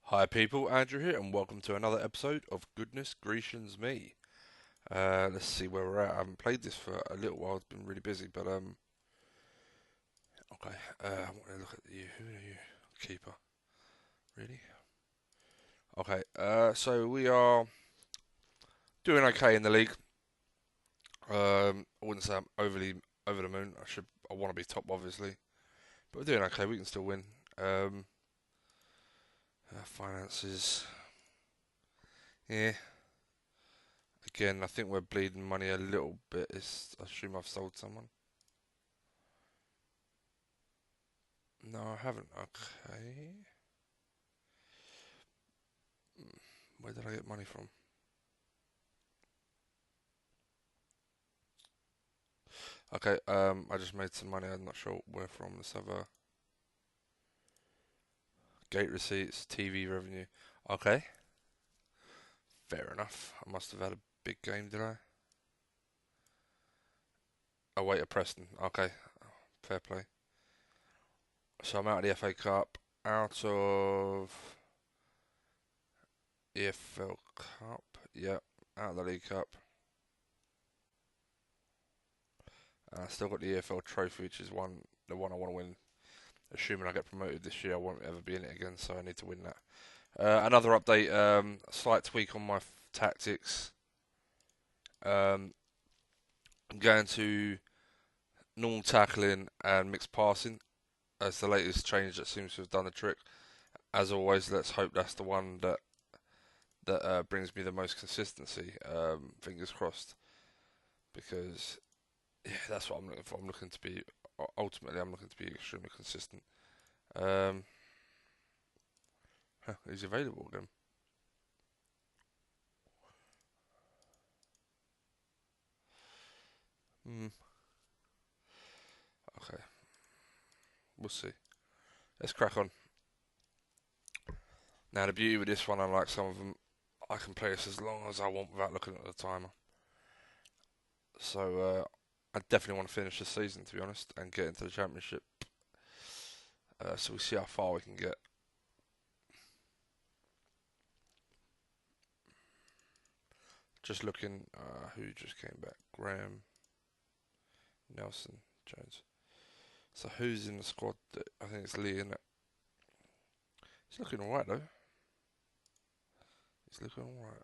Hi people, Andrew here, and welcome to another episode of Goodness Grecians Me. Let's see where we're at. I haven't played this for a little while. It's been really busy, but okay. I want to look at you. Who are you? Keeper. Really? Okay. So we are doing okay in the league. I wouldn't say I'm overly over the moon. I want to be top, obviously, but we're doing okay. We can still win. Um, Finances. Yeah. Again, I think we're bleeding money a little bit. I assume I've sold someone. No, I haven't. Okay. Where did I get money from? Okay, I just made some money. I'm not sure where from. Let's have a gate receipts, TV revenue. Okay, fair enough. I must have had a big game, did I? Oh wait, a Preston. Okay, fair play. So I'm out of the FA Cup, out of EFL Cup. Yep, out of the League Cup. I still got the EFL Trophy, which is the one I want to win. Assuming I get promoted this year, I won't ever be in it again, so I need to win that. Another update, slight tweak on my tactics. Um, I'm going to normal tackling and mixed passing as the latest change that seems to have done the trick. As always, let's hope that's the one that brings me the most consistency. Fingers crossed, because yeah, that's what I'm looking for. Ultimately, I'm looking to be extremely consistent. Um, He's available again. Hmm. Okay, we'll see. Let's crack on. Now the beauty with this one, unlike some of them, I can play this as long as I want without looking at the timer. So I definitely want to finish the season, to be honest, and get into the championship. So we'll see how far we can get. Just looking, who just came back? Graham, Nelson, Jones. So who's in the squad? I think it's Lee, isn't it? He's looking alright though. He's looking alright.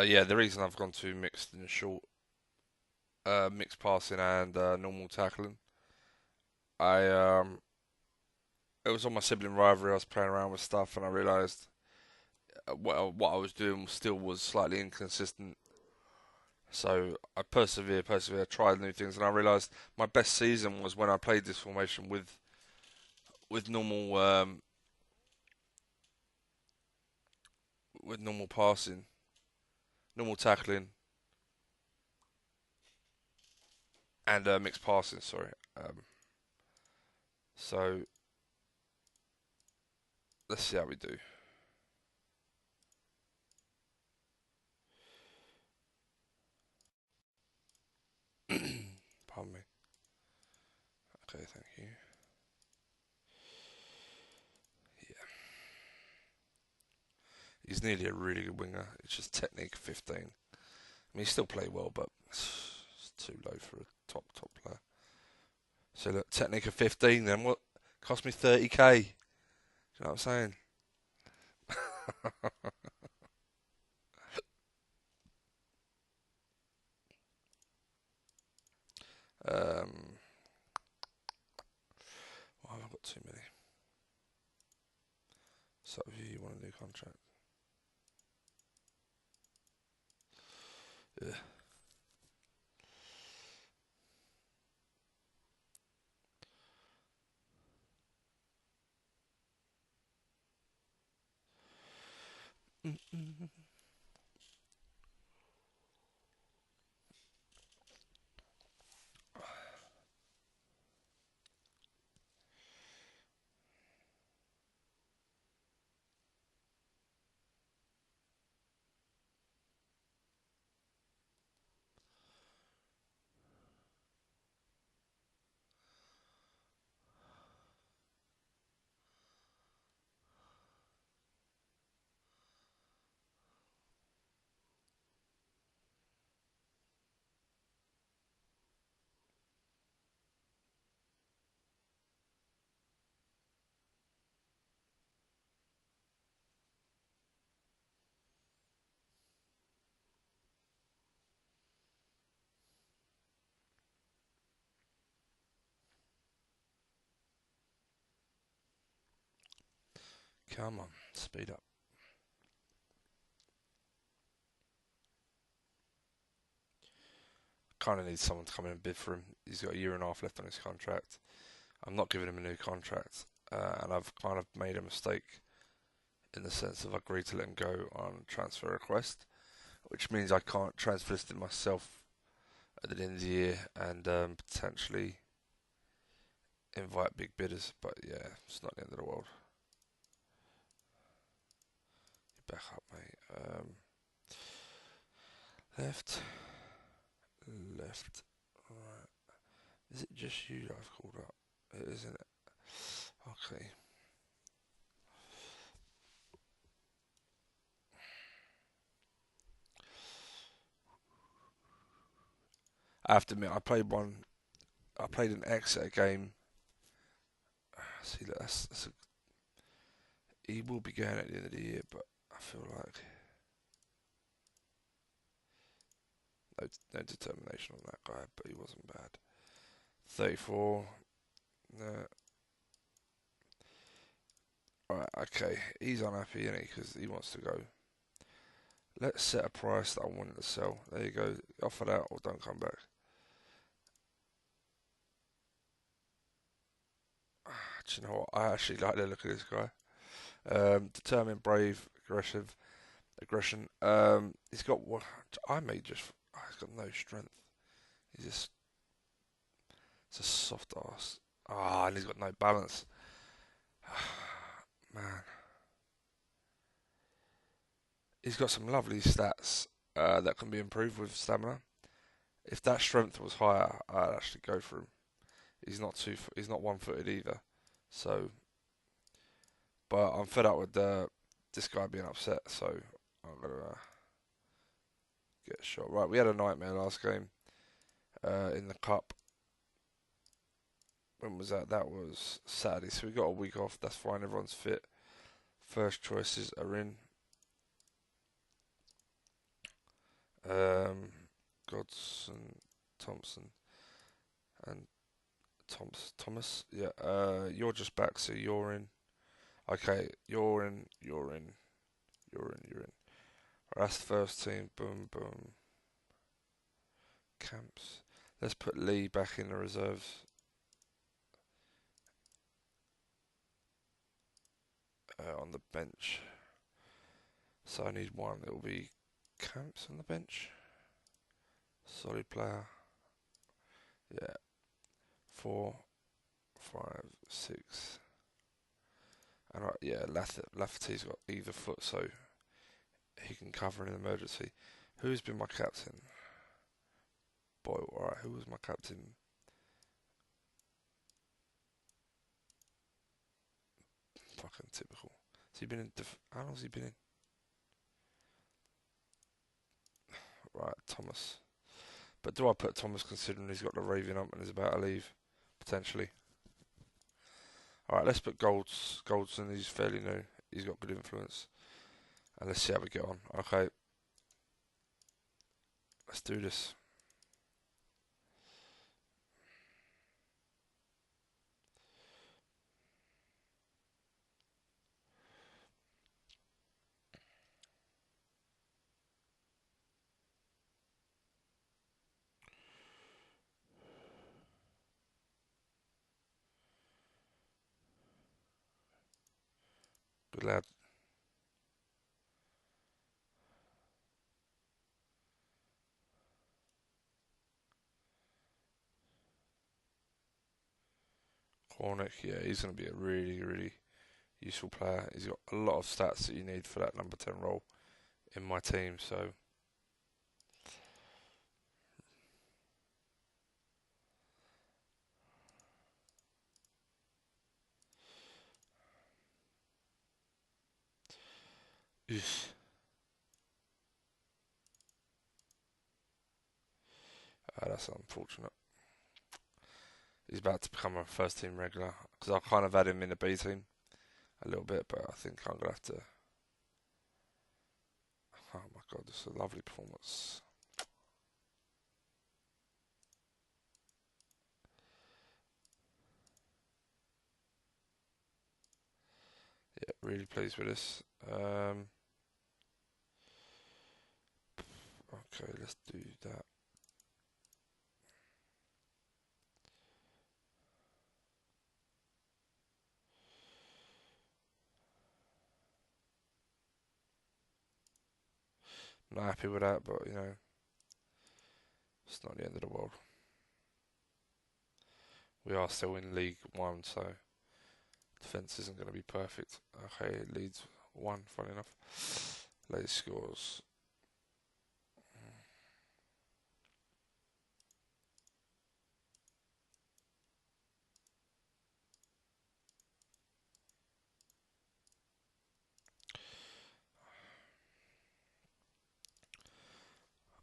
Yeah, the reason I've gone to mixed and short, mixed passing and normal tackling, I it was on my sibling rivalry. I was playing around with stuff, and I realised what I was doing still was slightly inconsistent. So I persevered, tried new things, and I realised my best season was when I played this formation with normal passing, normal tackling, and mixed passing. Sorry. So let's see how we do. Pardon me. Okay, thank you. Yeah, he's nearly a really good winger. It's just technique 15. I mean, he still play well, but it's too low for a top player. So look, technique of 15. Then what? Cost me 30k. Do you know what I'm saying? Um, Why have I got too many? So who you want a new contract? Yeah. Come on, speed up. Kind of need someone to come in and bid for him. He's got a year and a half left on his contract. I'm not giving him a new contract, and I've kind of made a mistake in the sense of I agreed to let him go on transfer request, which means I can't transfer list it myself at the end of the year and potentially invite big bidders. But yeah, it's not the end of the world. You back up, mate. Left, left, right. Is it just you that I've called up? It isn't it? Okay. I have to admit, I played an Exeter game. See, he will be going at the end of the year, but I feel like no determination on that guy, but he wasn't bad. 34. No. Right, okay. He's unhappy, isn't he? Because he wants to go. Let's set a price that I'm wanting to sell. There you go. Offer that or don't come back. Do you know what? I actually like the look of this guy. Determined, brave, aggression. He's got what I may just. He's got no strength. He's just. It's a soft ass. And he's got no balance. Man, he's got some lovely stats that can be improved with stamina. If that strength was higher, I'd actually go for him. He's not one-footed either. So, but I'm fed up with this guy being upset. So I'm gonna get a shot. Right, we had a nightmare last game in the cup. When was that? That was Saturday. So we got a week off. That's fine. Everyone's fit. First choices are in. Godson, Thompson, and Thomas. Yeah. You're just back, so you're in. Okay, you're in. You're in. You're in. You're in. Right, that's the first team. Boom, boom. Camps. Let's put Lee back in the reserves. On the bench. So I need one. It'll be Camps on the bench. Solid player. Yeah. 4, 5, 6. And yeah, Lafferty's got either foot, so he can cover in an emergency. Who's been my captain? Boy, alright, who was my captain? Fucking typical. Has he been in? How long has he been in? Right, Thomas. But do I put Thomas considering he's got the raving up and is about to leave? Potentially. Alright, let's put Goldson, he's fairly new. He's got good influence. And let's see how we get on. Okay. Let's do this. Good lad. Cornick, yeah, he's going to be a really, really useful player. He's got a lot of stats that you need for that number 10 role in my team, so that's unfortunate. He's about to become a first team regular because I kind of had him in the B team a little bit, but I think I'm gonna have to. Oh my god, this is a lovely performance. Yeah, Really pleased with this. Okay, let's do that. Not happy with that, but you know, it's not the end of the world. We are still in League One, so defence isn't going to be perfect. Okay, Leeds 1, funny enough. Latest scores.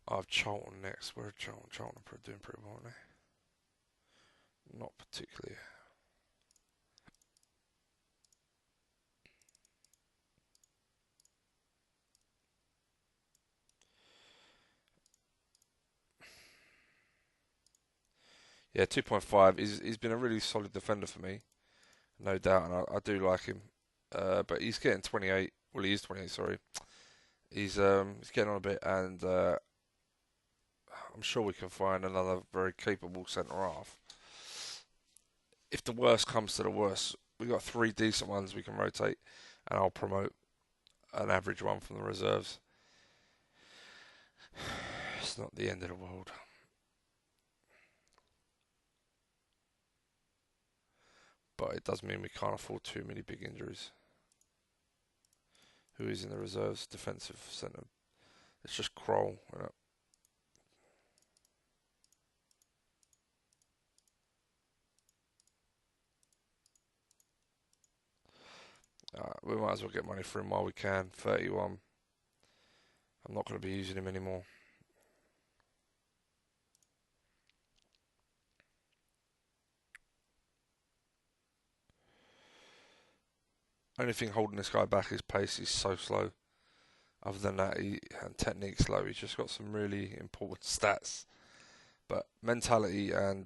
I have Charlton next. Where are Charlton? Charlton are doing pretty well, aren't they? Not particularly. Yeah, 2.5. He's been a really solid defender for me, no doubt, and I do like him. But he's getting 28. Well, he is 28. Sorry. He's getting on a bit, and I'm sure we can find another very capable centre half. If the worst comes to the worst, we've got 3 decent ones we can rotate, and I'll promote an average one from the reserves. It's not the end of the world. But it does mean we can't afford too many big injuries. Who is in the reserves? Defensive centre. It's just Kroll. We might as well get money for him while we can. 31. I'm not going to be using him anymore. Only thing holding this guy back is pace. He's so slow. Other than that, and technique's low. He's just got some really important stats. But mentality and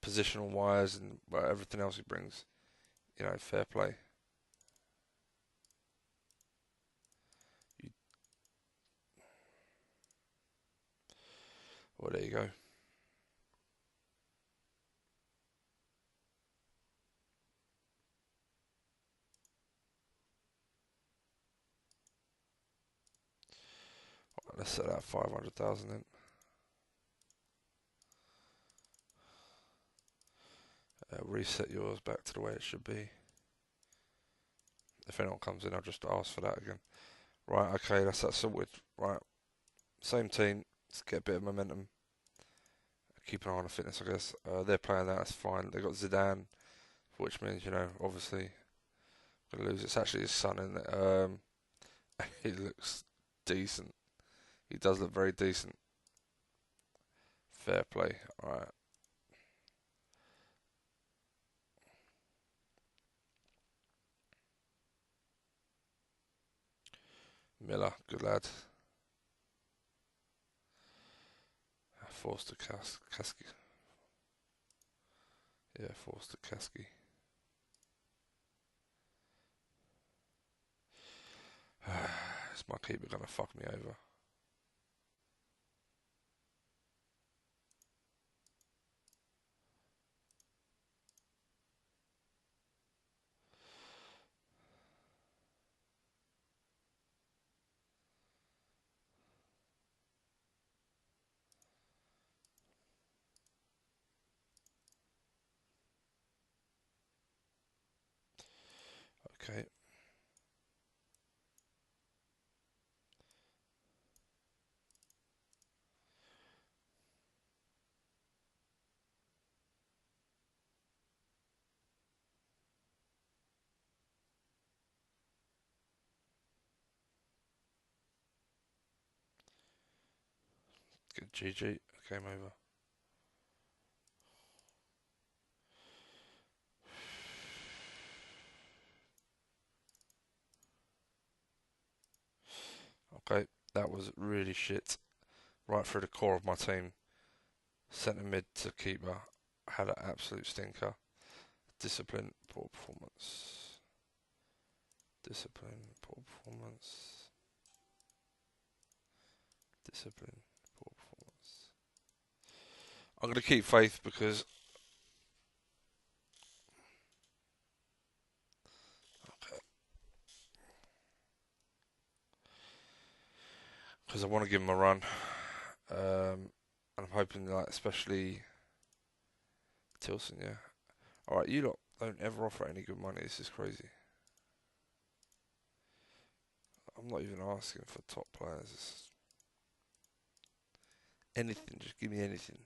positional wise and everything else he brings, you know, fair play. You, well, there you go. Let's set that 500,000 in. Reset yours back to the way it should be. If anyone comes in, I'll just ask for that again. Right, okay, that's that sorted. Right, same team. Let's get a bit of momentum. Keep an eye on the fitness, I guess. They're playing that, that's fine. They got Zidane, which means, you know, obviously, going to lose. It's actually his son, isn't it? He looks decent. He does look very decent. Fair play. Alright. Miller, good lad. Forster Kasky. Yeah, Forster Kasky. Is my keeper going to fuck me over? Okay. Good GG. Game over. Okay, that was really shit. Right through the core of my team. Centre mid to keeper. Had an absolute stinker. Discipline, poor performance. Discipline, poor performance. Discipline, poor performance. I'm going to keep faith because I want to give him a run. And I'm hoping, like, especially Tilson, yeah. Alright, you lot don't ever offer any good money. This is crazy. I'm not even asking for top players. It's anything, just give me anything.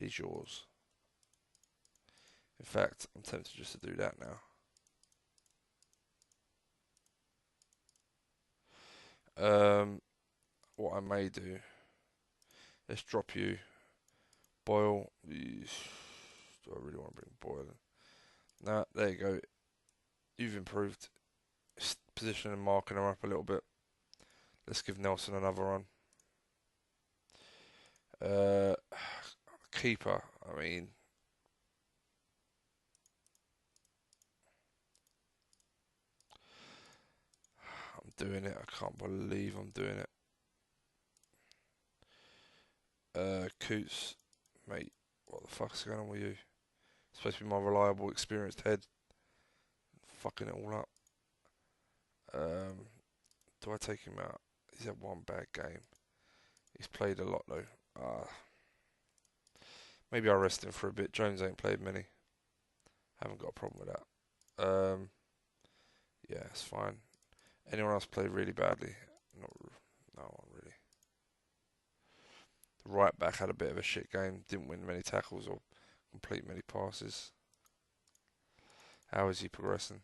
He's yours. In fact, I'm tempted just to do that now. What I may do, let's drop you. Boyle. Do I really want to bring Boyle in? Nah, there you go. You've improved. Position and marking her up a little bit. Let's give Nelson another run. Keeper. I mean, I'm doing it. I can't believe I'm doing it. Coots, mate. What the fuck's going on with you? Supposed to be my reliable, experienced head. Fucking it all up. Do I take him out? He's had one bad game. He's played a lot though. Maybe I'll rest him for a bit. Jones ain't played many. Haven't got a problem with that. Yeah, it's fine. Anyone else played really badly? Not, no one really. The right back had a bit of a shit game. Didn't win many tackles or complete many passes. How is he progressing?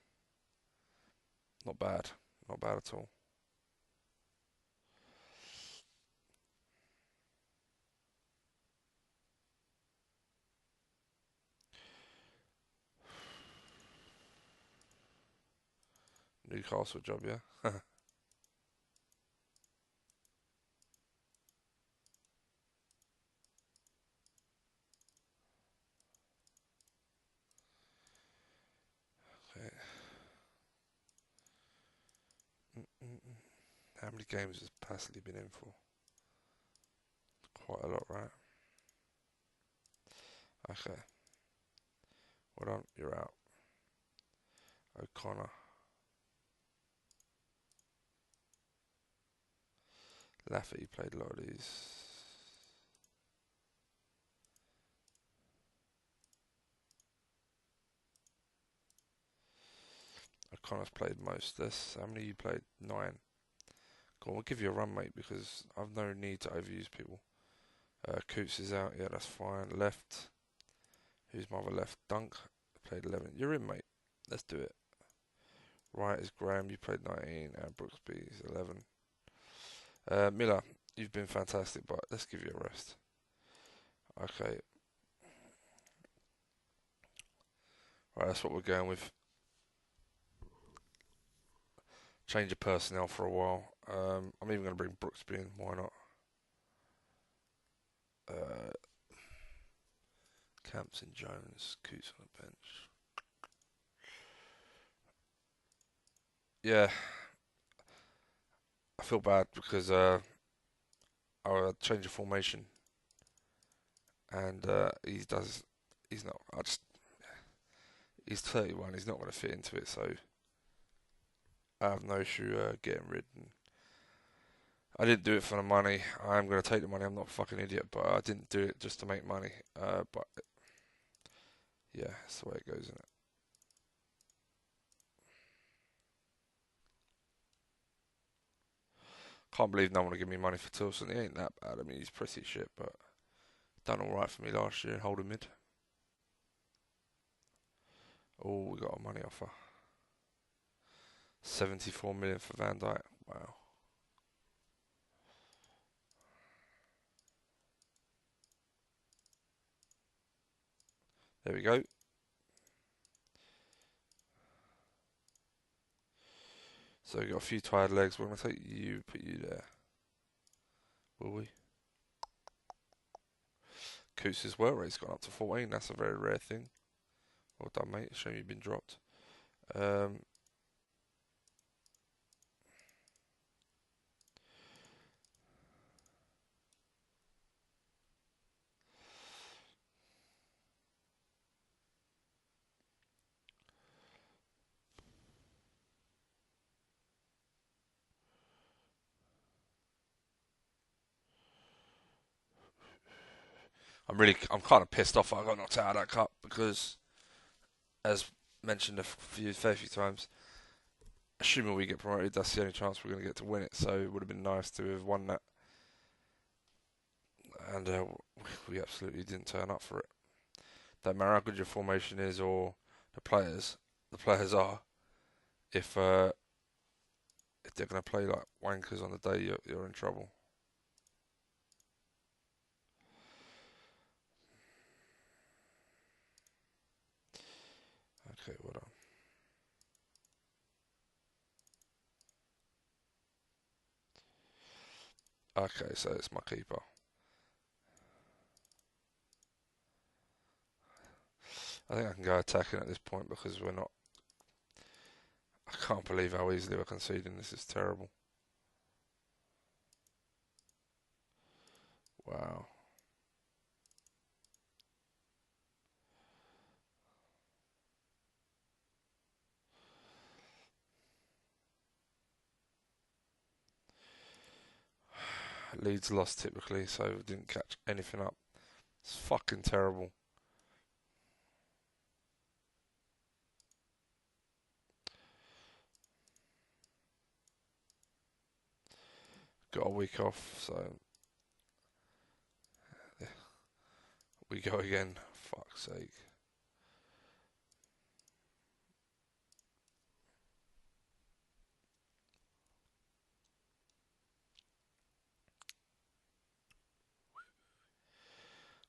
Not bad. Not bad at all. Newcastle job, yeah? Okay. Mm-mm-mm. How many games has Pasley been in for? Quite a lot, right? Okay. Well done, you're out. O'Connor. Lafferty played a lot of these. O'Connor's played most of this. How many you played? 9. Go on, we'll give you a run, mate, because I've no need to overuse people. Coots is out. Yeah, that's fine. Left. Who's my other left? Dunk. Played 11. You're in, mate. Let's do it. Right is Graham. You played 19. And Brooksby is 11. Miller, you've been fantastic, but let's give you a rest. Okay. Right, that's what we're going with. Change of personnel for a while. I'm even going to bring Brooksby in. Why not? Uh, Camps and Jones. Coots on the bench. Yeah, I feel bad because I'll change of formation and he does. He's not. I just. He's 31. He's not going to fit into it, so I have no issue getting rid. And I didn't do it for the money. I am going to take the money. I'm not a fucking idiot, but I didn't do it just to make money. But yeah, that's the way it goes, isn't it? Can't believe no one will give me money for Tilson. He ain't that bad. I mean, he's pretty shit, but done all right for me last year. Hold him mid. Oh, we got a money offer. 74 million for Van Dijk. Wow. There we go. So we got a few tired legs. We're going to take you, put you there. Will we? Coots' work rate's gone up to 14. That's a very rare thing. Well done, mate. Shame you've been dropped. Um, I'm kind of pissed off I got knocked out of that cup because, as mentioned fair few times, assuming we get promoted, that's the only chance we're going to get to win it. So it would have been nice to have won that, and we absolutely didn't turn up for it. Don't matter how good your formation is or the players are. If if they're going to play like wankers on the day, you're in trouble. Okay, well done. Okay, so it's my keeper. I think I can go attacking at this point because we're not. I can't believe how easily we're conceding. This is terrible. Wow. Leeds lost typically, so we didn't catch anything up. It's fucking terrible. Got a week off, so yeah, we go again. Fuck's sake.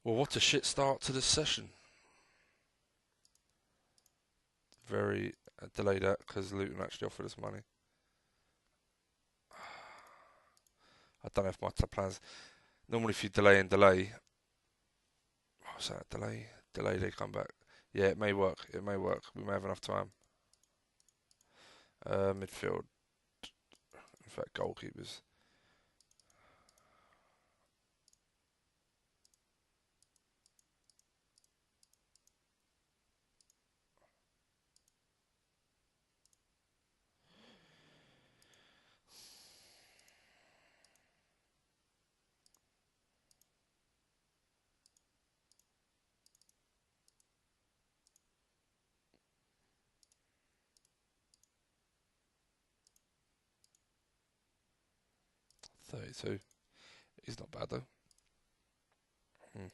Well, what a shit start to this session. Very delayed that because Luton actually offered us money. I don't know if my plans. Normally, if you delay and delay, what was that? Delay, they come back. Yeah, it may work. It may work. We may have enough time. Midfield, in fact, goalkeepers. 32. He's not bad though. Hmm.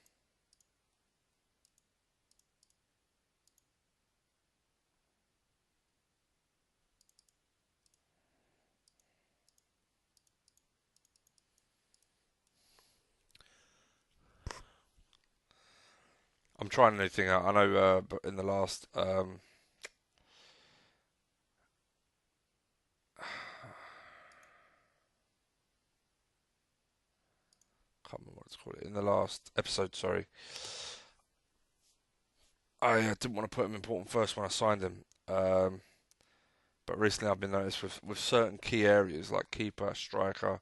I'm trying a new thing out. I know, but in the last, can't remember what it's called. In the last episode, sorry, I didn't want to put him important first when I signed him. But recently I've been noticed with certain key areas like keeper, striker,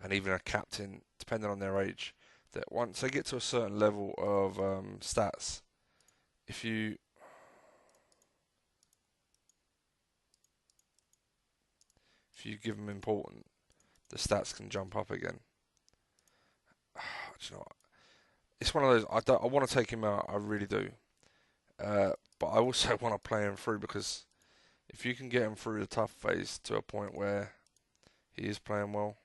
and even a captain, depending on their age, that once they get to a certain level of stats, if you if you give them important, the stats can jump up again. Do you know what? It's one of those. I want to take him out. I really do. But I also want to play him through because if you can get him through the tough phase to a point where he is playing well,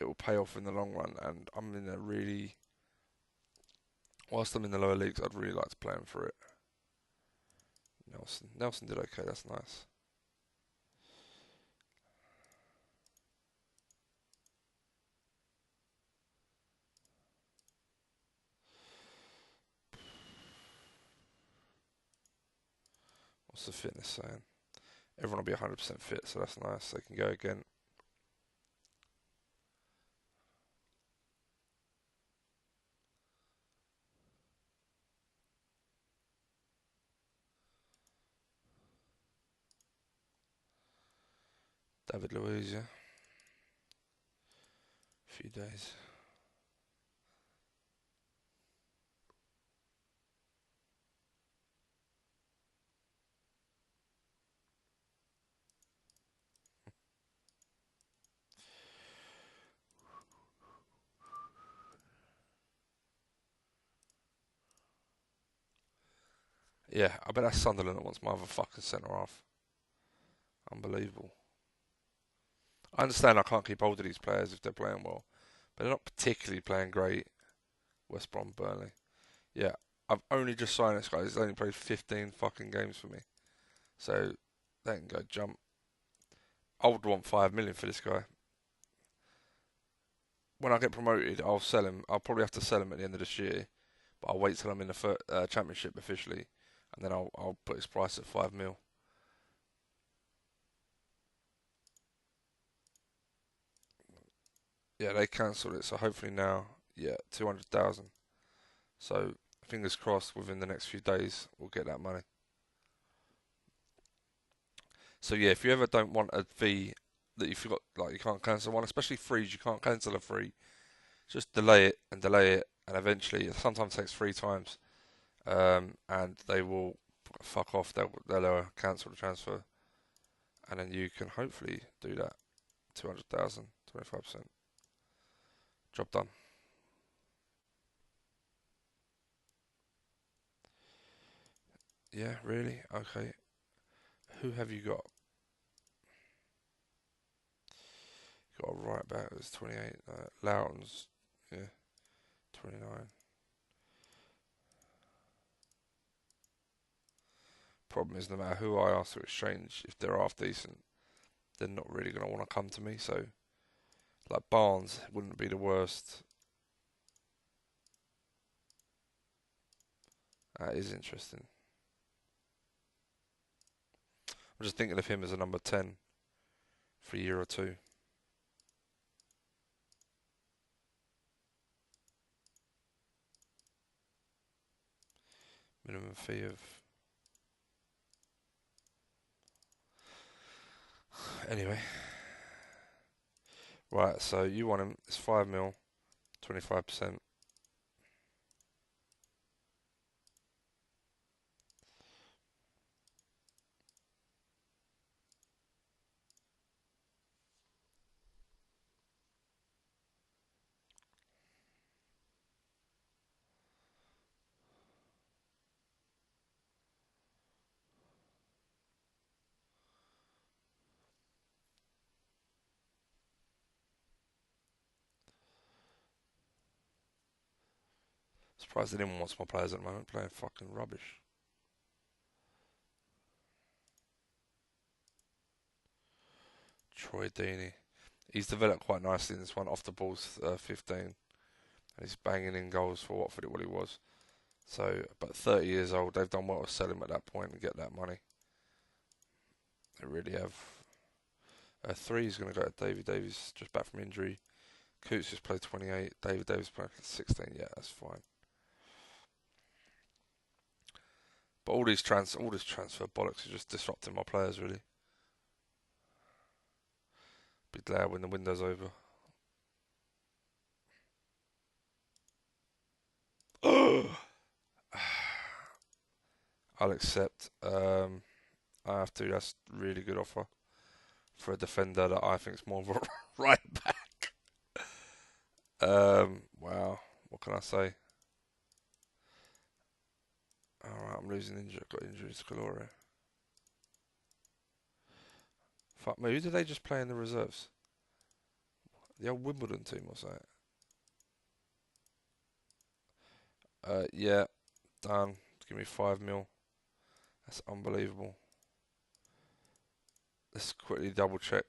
it will pay off in the long run. And I'm in a really, whilst I'm in the lower leagues, I'd really like to play him through it. Nelson did okay. That's nice. What's the fitness saying? Everyone will be 100% fit, so that's nice. They can go again. David Luiz, yeah. A few days. Yeah, I bet that's Sunderland that wants my other fucking centre half. Unbelievable. I understand I can't keep hold of these players if they're playing well, but they're not particularly playing great. West Brom, Burnley. Yeah, I've only just signed this guy. He's only played 15 fucking games for me. So they can go jump. I would want 5 million for this guy. When I get promoted, I'll sell him. I'll probably have to sell him at the end of this year, but I'll wait till I'm in the championship officially, and then I'll put his price at 5 mil. Yeah, they cancelled it, so hopefully now, yeah, 200,000. So fingers crossed, within the next few days, we'll get that money. So yeah, if you ever don't want a fee that you forgot, like you can't cancel one, especially frees, you can't cancel a free. Just delay it, and eventually, it sometimes takes 3 times, and they will fuck off. They'll cancel the transfer, and then you can hopefully do that. 200,000, 25%, job done. Yeah, really? Okay. Who have you got? Got a right back that's 28. Loughton's, yeah, 29. Problem is, no matter who I ask to exchange, if they're half decent, they're not really going to want to come to me. So, like Barnes wouldn't be the worst. That is interesting. I'm just thinking of him as a number 10 for a year or two. Minimum fee of. Anyway, right, so you want him, it's 5 mil, 25%. Surprised anyone wants my players at the moment, playing fucking rubbish. Troy Deeney. He's developed quite nicely in this one, off the ball's 15. And he's banging in goals for Watford at what he was. So, but 30 years old, they've done well to sell him at that point and get that money. They really have. Three is going to go to Davy Davies, just back from injury. Coots just played 28. David Davies played 16. Yeah, that's fine. But all this transfer bollocks is just disrupting my players really. Be glad when the window's over. I'll accept. I have to. That's a really good offer for a defender that I think is more of a right back. Wow. What can I say? Alright, I'm losing injury. I've got injuries galore. Fuck me. Who did they just play in the reserves? The old Wimbledon team or something? Yeah, done. Give me 5 mil. That's unbelievable. Let's quickly double check.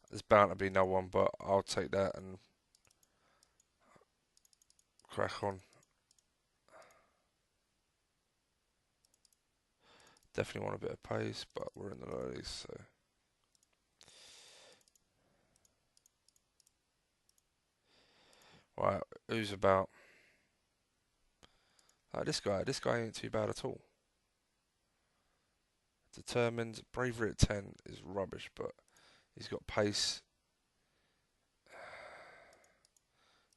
There's bound to be no one, but I'll take that and crack on. Definitely want a bit of pace, but we're in the lowlies, so. Right, who's about? This guy ain't too bad at all. Determined, bravery at 10 is rubbish, but he's got pace.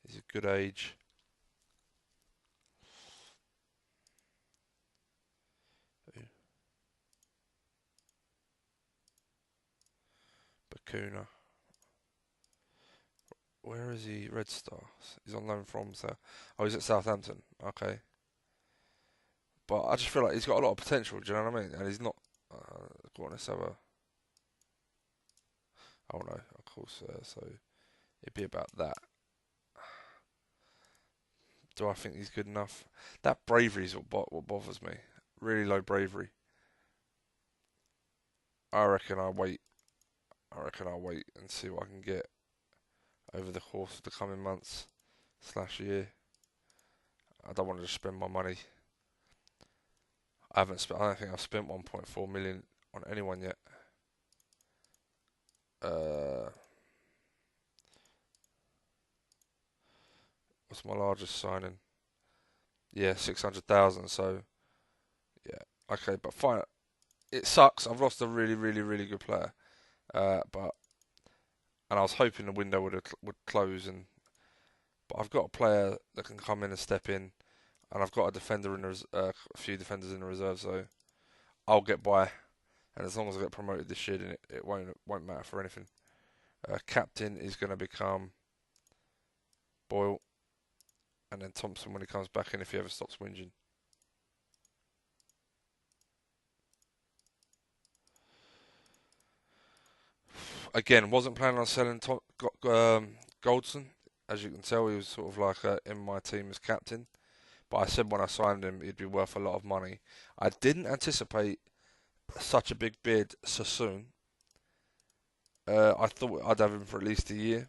He's a good age. Bakuna. Where is he? Red Star. He's on loan from South. Oh, he's at Southampton. Okay. But I just feel like he's got a lot of potential. Do you know what I mean? And he's not. Go on, let's have a. Oh no, of course. So it'd be about that. Do I think he's good enough? That bravery is what bothers me. Really low bravery. I reckon I'll wait. I reckon I'll wait and see what I can get over the course of the coming months slash year. I don't want to just spend my money. I haven't spent. I don't think I've spent 1.4 million on anyone yet. Uh, what's my largest signing? Yeah, 600,000. So yeah, okay, but fine. It sucks. I've lost a really, really, really good player. But and I was hoping the window would close, but I've got a player that can come in and step in, and I've got a defender in a few defenders in the reserve, so I'll get by. And as long as I get promoted this year, then it won't matter for anything. Captain is going to become Boyle, and then Thompson when he comes back in if he ever stops whinging. Again, wasn't planning on selling Goldson. As you can tell, he was sort of like in my team as captain. But I said when I signed him, he'd be worth a lot of money. I didn't anticipate such a big bid so soon. I thought I'd have him for at least a year.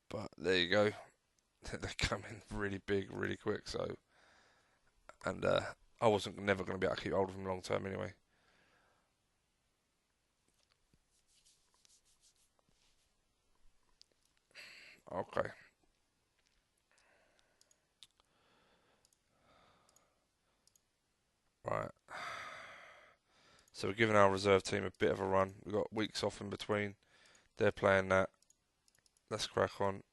But there you go. They come in really big, really quick. So, and I wasn't never going to be able to keep hold of him long term anyway. Okay. Right. So we're giving our reserve team a bit of a run. We've got weeks off in between. They're playing that. Let's crack on.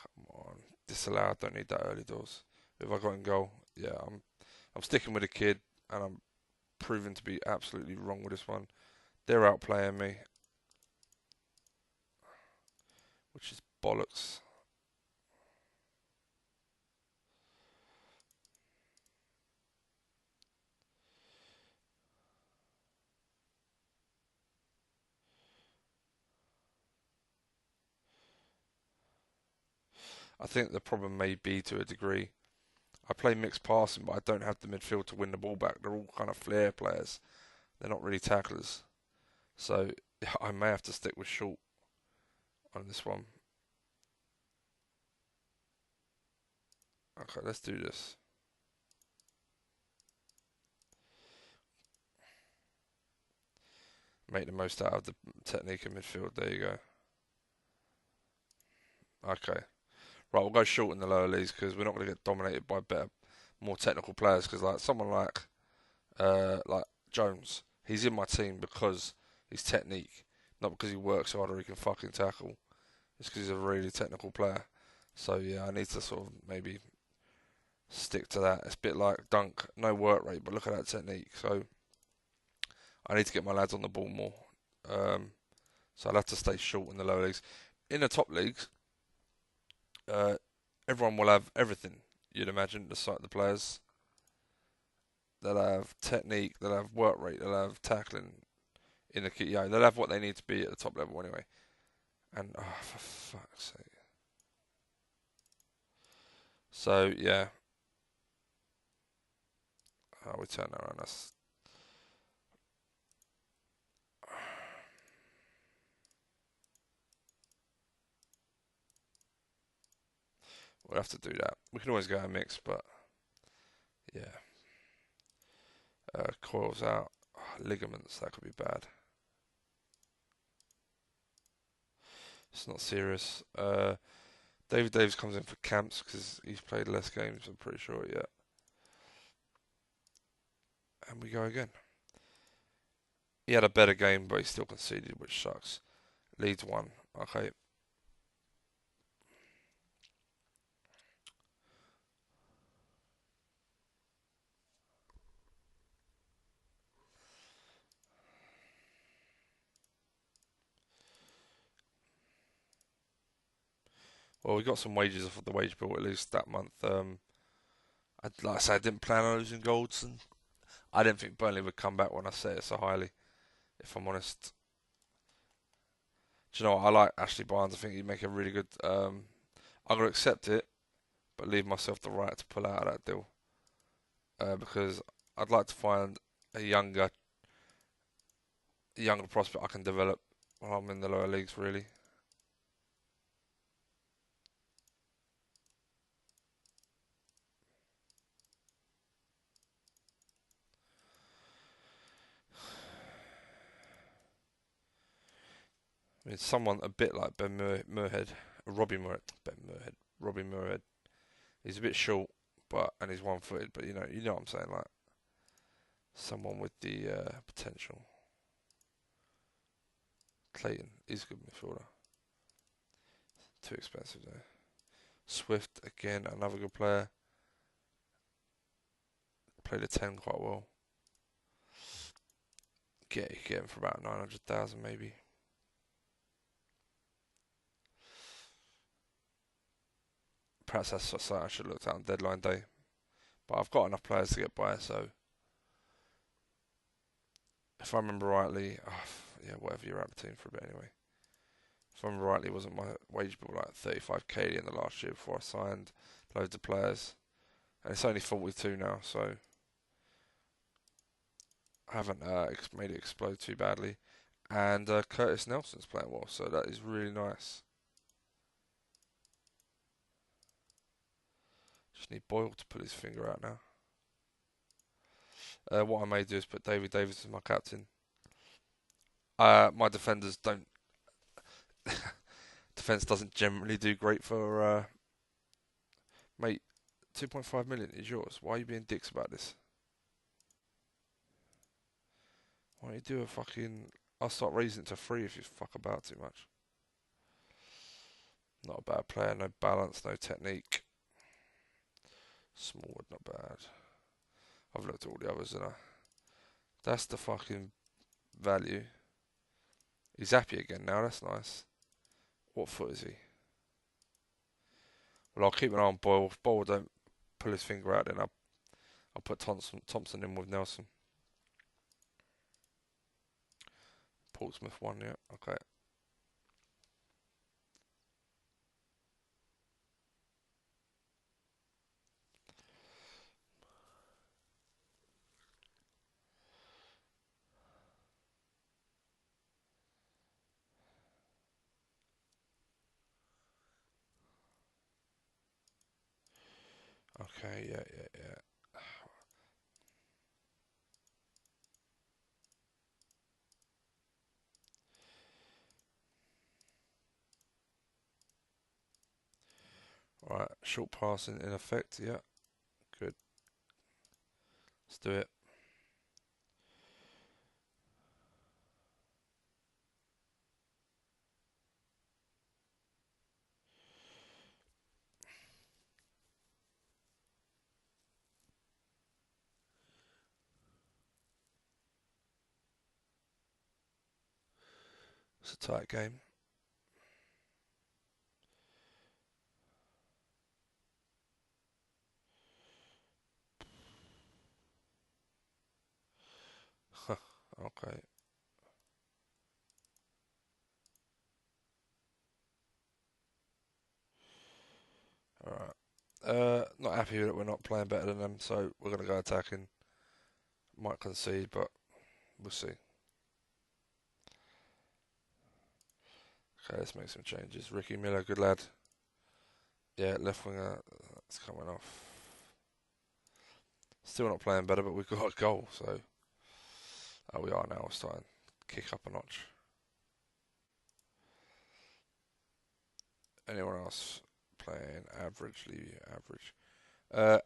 Come on. Disallowed. Don't need that early doors. If I got in goal, yeah, I'm sticking with the kid, and I'm proving to be absolutely wrong with this one. They're outplaying me, which is bollocks. I think the problem may be to a degree. I play mixed passing, but I don't have the midfield to win the ball back. They're all kind of flair players. They're not really tacklers. So I may have to stick with short on this one. Okay, let's do this. Make the most out of the technique in midfield. There you go. Okay. Right, we'll go short in the lower leagues because we're not going to get dominated by better, more technical players. Because like someone like Jones, he's in my team because his technique, not because he works hard or he can fucking tackle. It's because he's a really technical player. So yeah, I need to sort of maybe stick to that. It's a bit like Dunk, no work rate, but look at that technique. So I need to get my lads on the ball more. Um, so I'll have to stay short in the lower leagues. In the top leagues, uh, everyone will have everything. You'd imagine the players. They'll have technique, they'll have work rate, they'll have tackling in the kit. Yeah, they'll have what they need to be at the top level anyway. And oh, for fuck's sake. So yeah, we turn that around. We'll have to do that. We can always go a mix, but yeah. Coils out. Oh, ligaments, that could be bad. It's not serious. David Davis comes in for camps because he's played less games, I'm pretty sure, yeah. And we go again. He had a better game, but he still conceded, which sucks. Leeds 1. Okay. Well, we got some wages off of the wage bill at least that month. Like I said, I didn't plan on losing Goldson. I didn't think Burnley would come back when I set it so highly, if I'm honest. Do you know what? I like Ashley Barnes. I think he'd make a really good. I'm gonna accept it, but leave myself the right to pull out of that deal because I'd like to find a younger prospect I can develop while I'm in the lower leagues. Really, I mean, someone a bit like Moorhead, Robbie Moorhead. He's a bit short, and he's one-footed, but you know what I'm saying, like someone with the potential. Clayton is a good midfielder. Too expensive though. Swift again, another good player. Played a 10 quite well. Get him for about 900,000 maybe. Perhaps that's something I should have looked at on deadline day. But I've got enough players to get by, so if I remember rightly, yeah, whatever, you're out of the team for a bit anyway. If I remember rightly, wasn't my wage bill like 35k in the last year before I signed loads of players, and it's only 42 now, so I haven't made it explode too badly. And Curtis Nelson's playing well, so that is really nice. Just need Boyle to put his finger out now. What I may do is put David Davis as my captain. My defenders don't. Defense doesn't generally do great for. Mate, 2.5 million is yours. Why are you being dicks about this? Why don't you do a fucking. I'll start raising it to 3 if you fuck about too much. Not a bad player, no balance, no technique. Smallwood, not bad. I've looked at all the others and that's the fucking value. He's happy again now, that's nice. What foot is he? Well, I'll keep an eye on Boyle. If Boyle don't pull his finger out, then I'll put Thompson in with Nelson. Portsmouth one, yeah, okay. Okay, yeah. Right, short passing in effect, yeah, good. Let's do it. It's a tight game. Okay. Alright. Not happy that we're not playing better than them, so we're going to go attacking. Might concede, but we'll see. Okay, let's make some changes. Ricky Miller, good lad. Yeah, left winger, that's coming off. Still not playing better, but we've got a goal, so. Oh, we are now. We're starting to kick up a notch. Anyone else playing averagely average?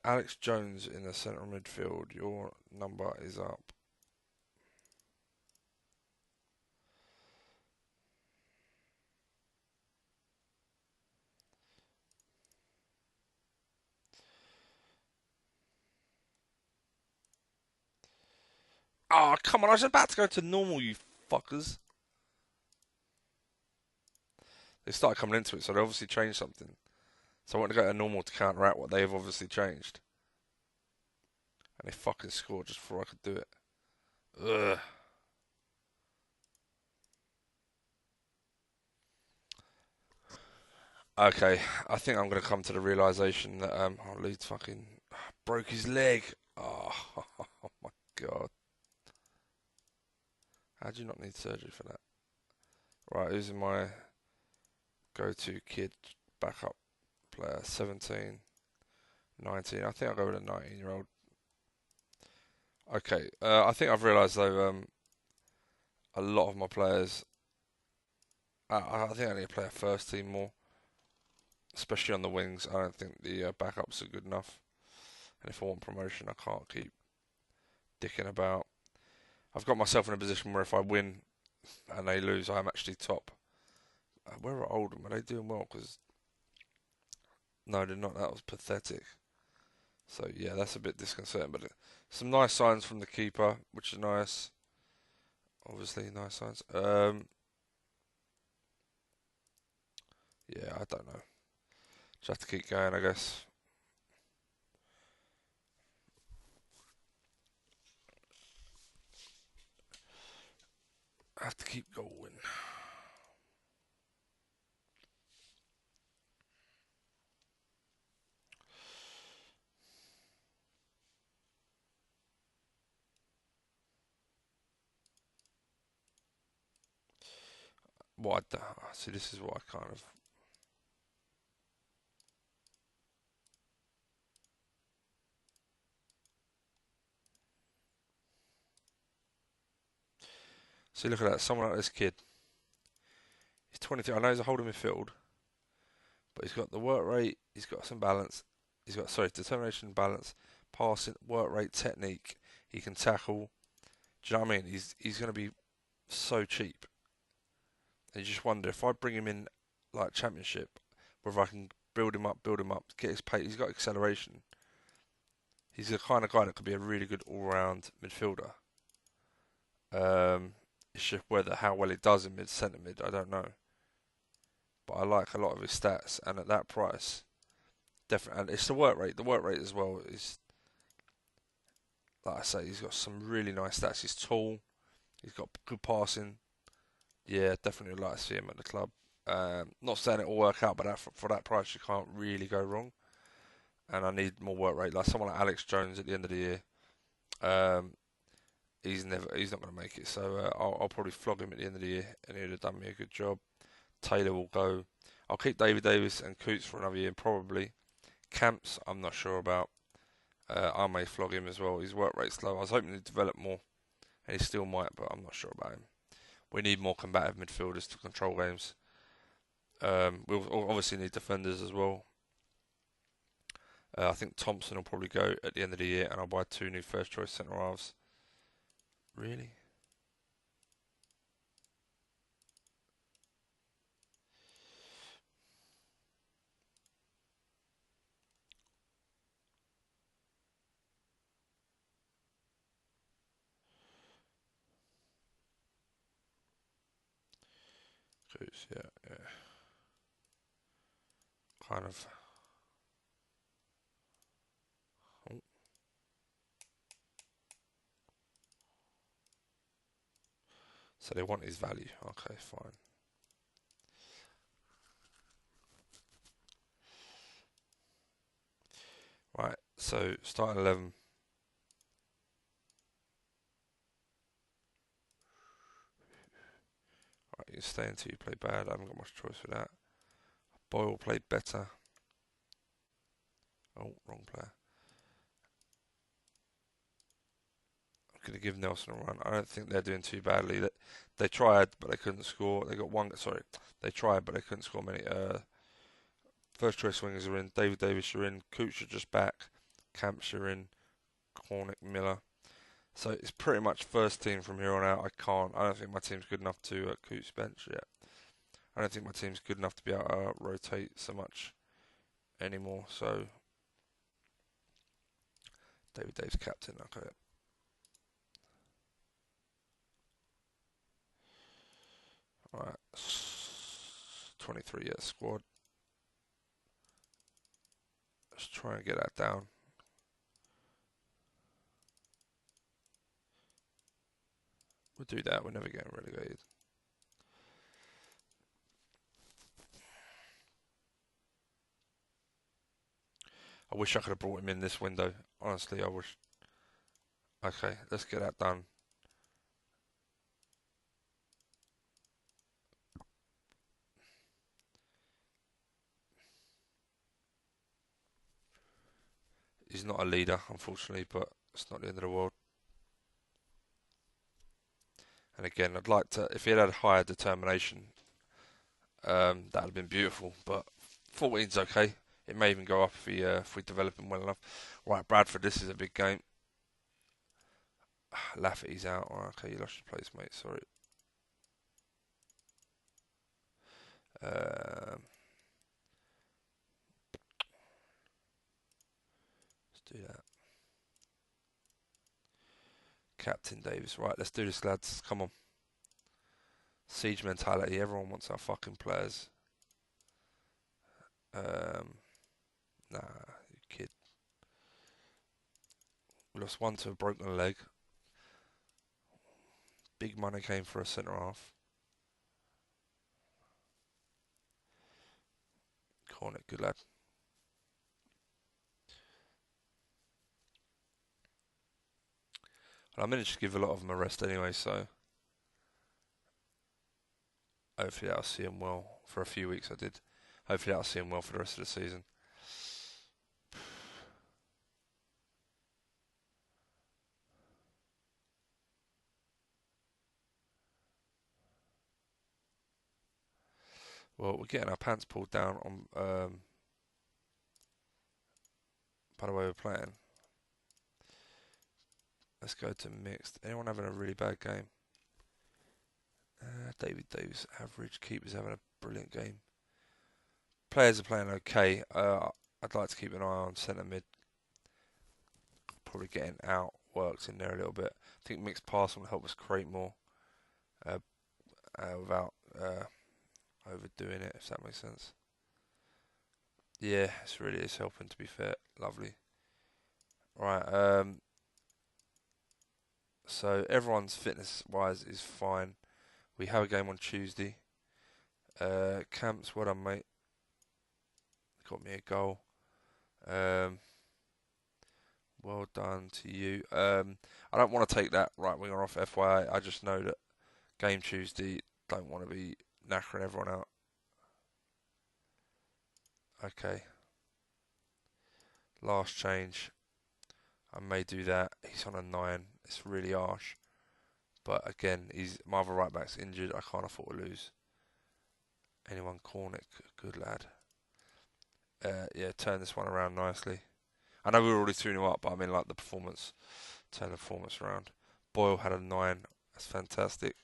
Alex Jones in the centre midfield. Your number is up. Oh, come on. I was about to go to normal, you fuckers. They started coming into it, so they obviously changed something. So I want to go to normal to counteract what they've obviously changed. And they fucking scored just before I could do it. Ugh. Okay, I think I'm going to come to the realization that Leeds fucking broke his leg. Oh, oh my god. How do you not need surgery for that? Right, who's in my go-to kid backup player? 17, 19. I think I'll go with a 19-year-old. Okay, I think I've realised though, a lot of my players, I think I need to play a first team more, especially on the wings. I don't think the backups are good enough. And if I want promotion, I can't keep dicking about. I've got myself in a position where if I win and they lose, I'm actually top. Where are Oldham? Are they doing well? Because no, they're not. That was pathetic. So yeah, that's a bit disconcerting. But some nice signs from the keeper, which is nice. Obviously, nice signs. Yeah, I don't know. Just have to keep going, I guess. I have to keep going. What I see, this is what I kind of. See, look at that. Someone like this kid. He's 23. I know he's a holding midfield, but he's got the work rate. He's got some balance. He's got determination, balance, passing, work rate, technique. He can tackle. Do you know what I mean? He's going to be so cheap. And you just wonder if I bring him in like championship, whether I can build him up, get his pace. He's got acceleration. He's the kind of guy that could be a really good all-round midfielder. It's just whether how well he does in centre mid, I don't know. But I like a lot of his stats, and at that price, definitely. And it's the work rate. The work rate as well is, like I say, he's got some really nice stats. He's tall. He's got good passing. Yeah, definitely would like to see him at the club. Not saying it will work out, but for that price, you can't really go wrong. And I need more work rate, like someone like Alex Jones at the end of the year. Um, he's not going to make it, so I'll probably flog him at the end of the year, and he'd have done me a good job. Taylor will go. I'll keep David Davis and Coots for another year, probably. Camps, I'm not sure about. I may flog him as well. His work rate's low. I was hoping to develop more, and he still might, but I'm not sure about him. We need more combative midfielders to control games. We'll obviously need defenders as well. I think Thompson will probably go at the end of the year, and I'll buy 2 new first choice centre halves. Really? Coots, yeah, yeah. Kind of. Oh, so they want his value. Okay, fine. Right. So starting 11. Right, you stay until you play bad. I haven't got much choice for that. Boyle played better. Oh, wrong player. I'm going to give Nelson a run. I don't think they're doing too badly. They tried, but they couldn't score. They got one. Sorry, they tried, but they couldn't score many. First choice wingers are in. David Davis are in. Cooch are just back. Camps are in. Cornick, Miller. So it's pretty much first team from here on out. I don't think my team's good enough to Coots bench yet. I don't think my team's good enough to be able to rotate so much anymore. So David Davis captain. Okay. Alright. 23, yeah, squad. Let's try and get that down. We'll do that. We're never getting relegated. I wish I could have brought him in this window. Honestly, I wish. Okay, let's get that done. He's not a leader, unfortunately, but it's not the end of the world. And again, I'd like to, if he had higher determination, that'd have been beautiful. But 14's okay. It may even go up if we develop him well enough. Right, Bradford, this is a big game. Lafferty's out. Oh, okay, you lost your place, mate. Sorry. Let's do that. Captain Davis. Right, let's do this, lads. Come on. Siege mentality. Everyone wants our fucking players. Nah, you kid. We lost one to a broken leg. Big money came for a centre half. Cornet, good lad. And I managed to give a lot of them a rest anyway, so hopefully that'll see him well. For a few weeks I did. Hopefully that'll see him well for the rest of the season. Well, we're getting our pants pulled down on by the way we're playing. Let's go to mixed. Anyone having a really bad game? David Davis, average. Keeper's having a brilliant game. Players are playing okay. I'd like to keep an eye on centre mid. Probably getting out works in there a little bit. I think mixed passing will help us create more without overdoing it, if that makes sense. Yeah, it's really is helping, to be fair. Lovely. Right, so everyone's fitness-wise is fine. We have a game on Tuesday. Camps, well done, mate. Got me a goal. Well done to you. I don't want to take that right winger off, FYI. I just know that game Tuesday, don't want to be knackering everyone out. Okay. Last change. I may do that. He's on a 9. It's really harsh. But again, my other right back's injured. I can't afford to lose. Anyone Cornick, good lad. Yeah, turn this one around nicely. I know we were already 2-0 up, but I mean like the performance. Turn the performance around. Boyle had a 9. That's fantastic.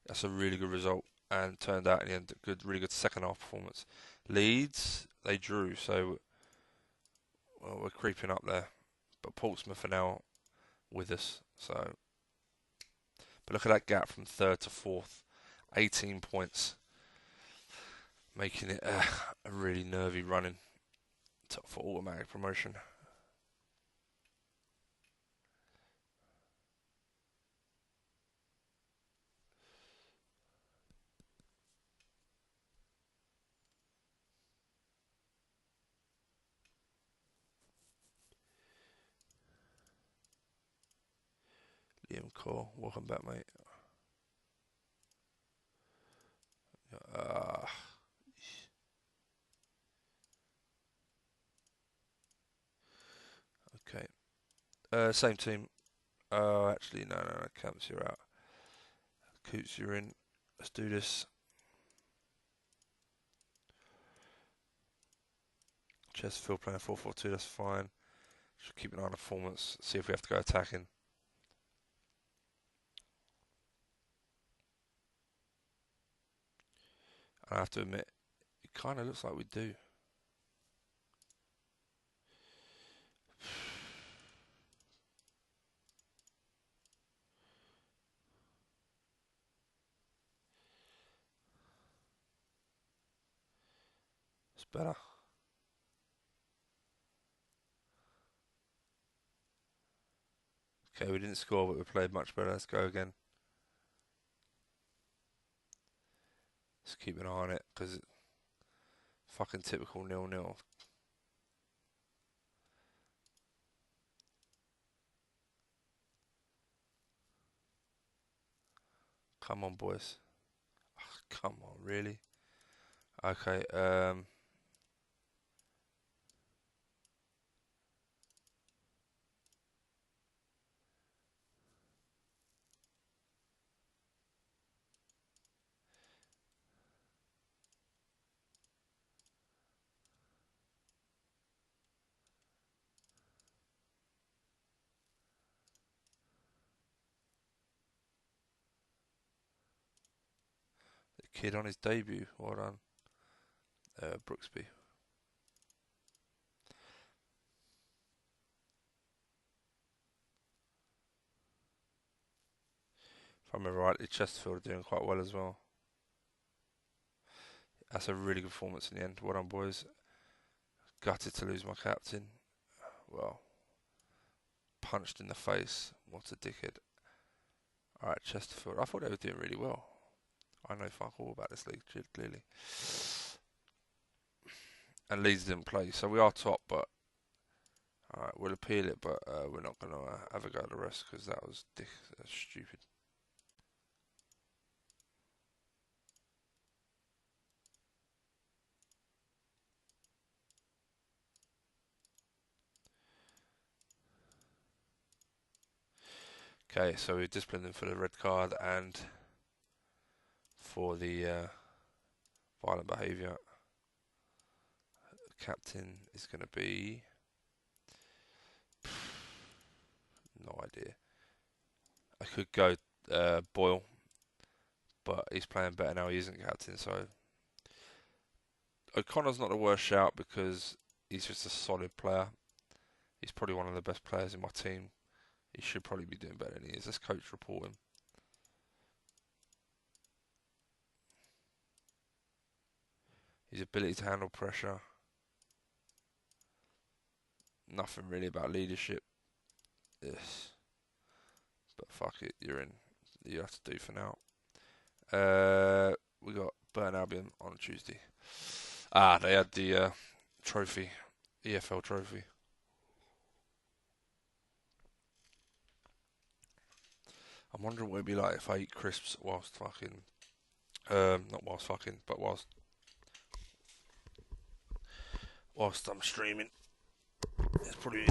That's a really good result and turned out in the end really good second half performance. Leeds, they drew, so we're creeping up there. But Portsmouth are now with us, so. But look at that gap from third to fourth, 18 points, making it a really nervy running for automatic promotion. Liam Cole, welcome back, mate. Okay. Same team. Oh, actually, no. Camps, you're out. Coots, you're in. Let's do this. Chesterfield playing 4-4-2, that's fine. Just keep an eye on the performance, see if we have to go attacking. I have to admit, it kind of looks like we do. It's better. Okay, we didn't score, but we played much better. Let's go again. Let's keep an eye on it, because it's fucking typical 0-0. Come on, boys. Come on, really? Okay, the kid on his debut. Well done, Brooksby. If I remember rightly, Chesterfield are doing quite well as well. That's a really good performance in the end. Well done, boys. Gutted to lose my captain. Well, punched in the face. What a dickhead. Alright, Chesterfield. I thought they were doing really well. I know fuck all about this league, clearly. And Leeds didn't play, so we are top, but alright, we'll appeal it, but we're not going to have a go at the rest, because that's stupid. Okay, so we disciplined them for the red card and for the violent behaviour. Captain is going to be... no idea. I could go Boyle, but he's playing better now. He isn't captain, so O'Connor's not the worst shout because he's just a solid player. He's probably one of the best players in my team. He should probably be doing better than he is. Let's coach report him. His ability to handle pressure. Nothing really about leadership. Yes. But fuck it, you're in. You have to do for now. We got Burn Albion on Tuesday. They had the trophy, EFL trophy. I'm wondering what it'd be like if I eat crisps whilst fucking, not whilst fucking, but whilst I'm streaming. It's probably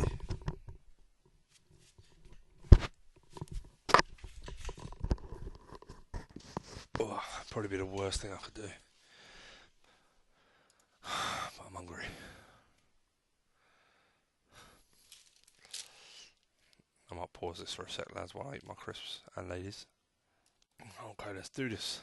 probably be the worst thing I could do. But I'm hungry. I might pause this for a sec, lads, while I eat my crisps and ladies. Okay, let's do this.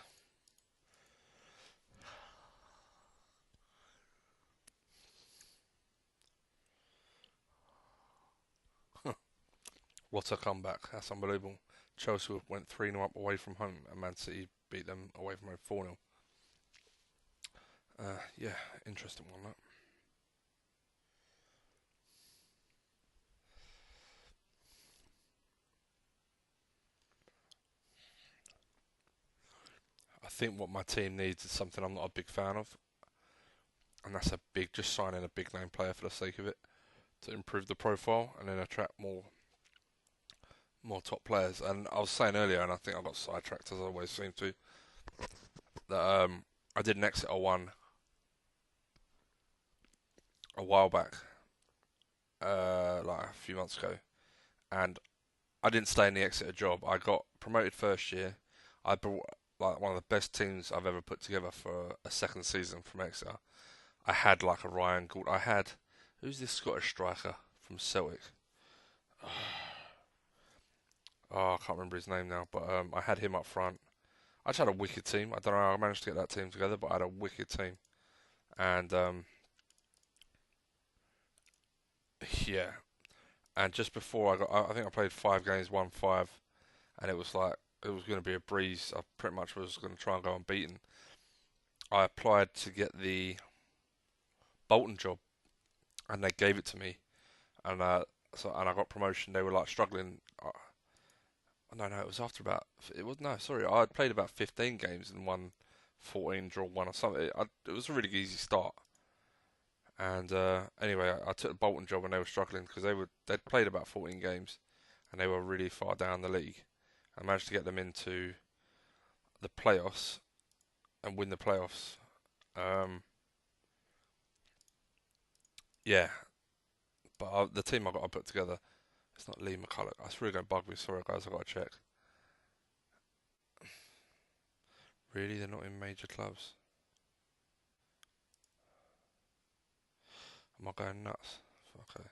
What a comeback. That's unbelievable. Chelsea went 3-0 up away from home and Man City beat them away from home 4-0. Yeah, interesting one, that. I think what my team needs is something I'm not a big fan of, and that's just signing a big name player for the sake of it to improve the profile and then attract more top players. And I was saying earlier, and I think I got sidetracked as I always seem to, that I did an Exeter one a while back, like a few months ago, and I didn't stay in the Exeter job. I got promoted first year. I brought like one of the best teams I've ever put together for a second season from Exeter. I had like a Ryan Gould. I had, who's this Scottish striker from Celtic? Oh, I can't remember his name now, but I had him up front. I just had a wicked team. I don't know how I managed to get that team together, but I had a wicked team. And yeah, and just before I think I played 5 games, won 5, and it was like it was going to be a breeze. I pretty much was going to try and go unbeaten. I applied to get the Bolton job, and they gave it to me, and and I got promotion. They were like struggling. No, it was after about. It was no, sorry. I had played about 15 games and won 14, draw one or something. It was a really easy start. And anyway, I took the Bolton job, and they were struggling because they'd played about 14 games, and they were really far down the league. I managed to get them into the playoffs and win the playoffs. Um, yeah, but the team I put together, it's not Lee McCulloch. That's really going to bug me. Sorry, guys, I got to check. Really, they're not in major clubs. Am I going nuts? Okay.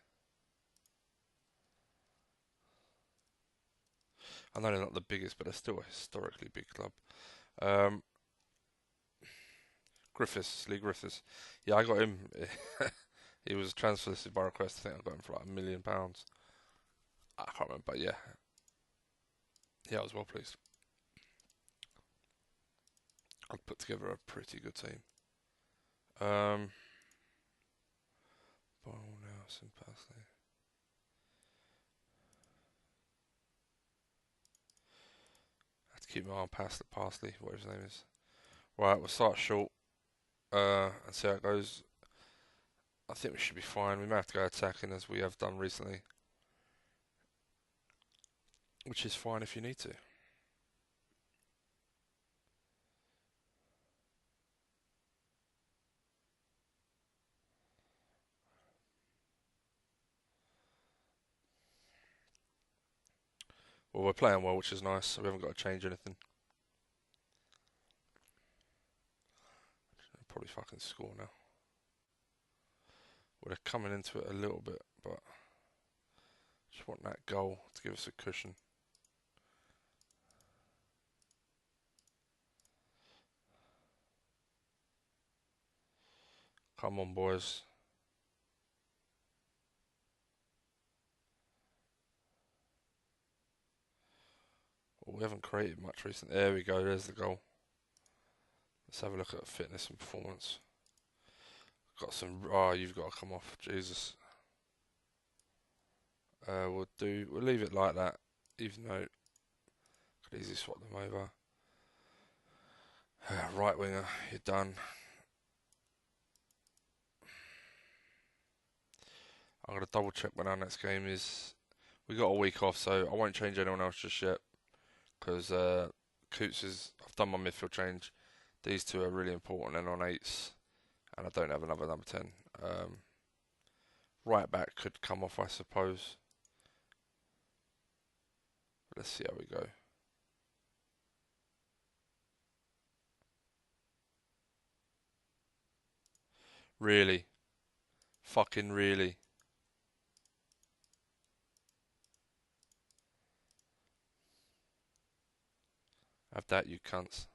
I know they're not the biggest, but they're still a historically big club. Um, Griffiths, Lee Griffiths. Yeah, I got him. He was transfer listed by request. I think I got him for like £1 million. I can't remember, but yeah, I was well pleased. I've put together a pretty good team. Ball Nelson, Parsley. I have to keep my eye on Parsley, whatever his name is. Right, we'll start short and see how it goes. I think we should be fine. We may have to go attacking as we have done recently, which is fine if you need to. Well, we're playing well, which is nice, so we haven't got to change anything. Probably fucking score now. Well, they're coming into it a little bit, but just want that goal to give us a cushion. Come on, boys. Well, we haven't created much recently. There we go, there's the goal. Let's have a look at fitness and performance. Got some. Oh, you've got to come off. Jesus. We'll leave it like that, even though could easily swap them over. Right winger, you're done. I'm gonna double check when our next game is. We got a week off, so I won't change anyone else just yet, because Coots is. I've done my midfield change. These two are really important, and on eights, and I don't have another number 10. Right back could come off, I suppose. Let's see how we go. Really? Fucking really? Have that, you cunts.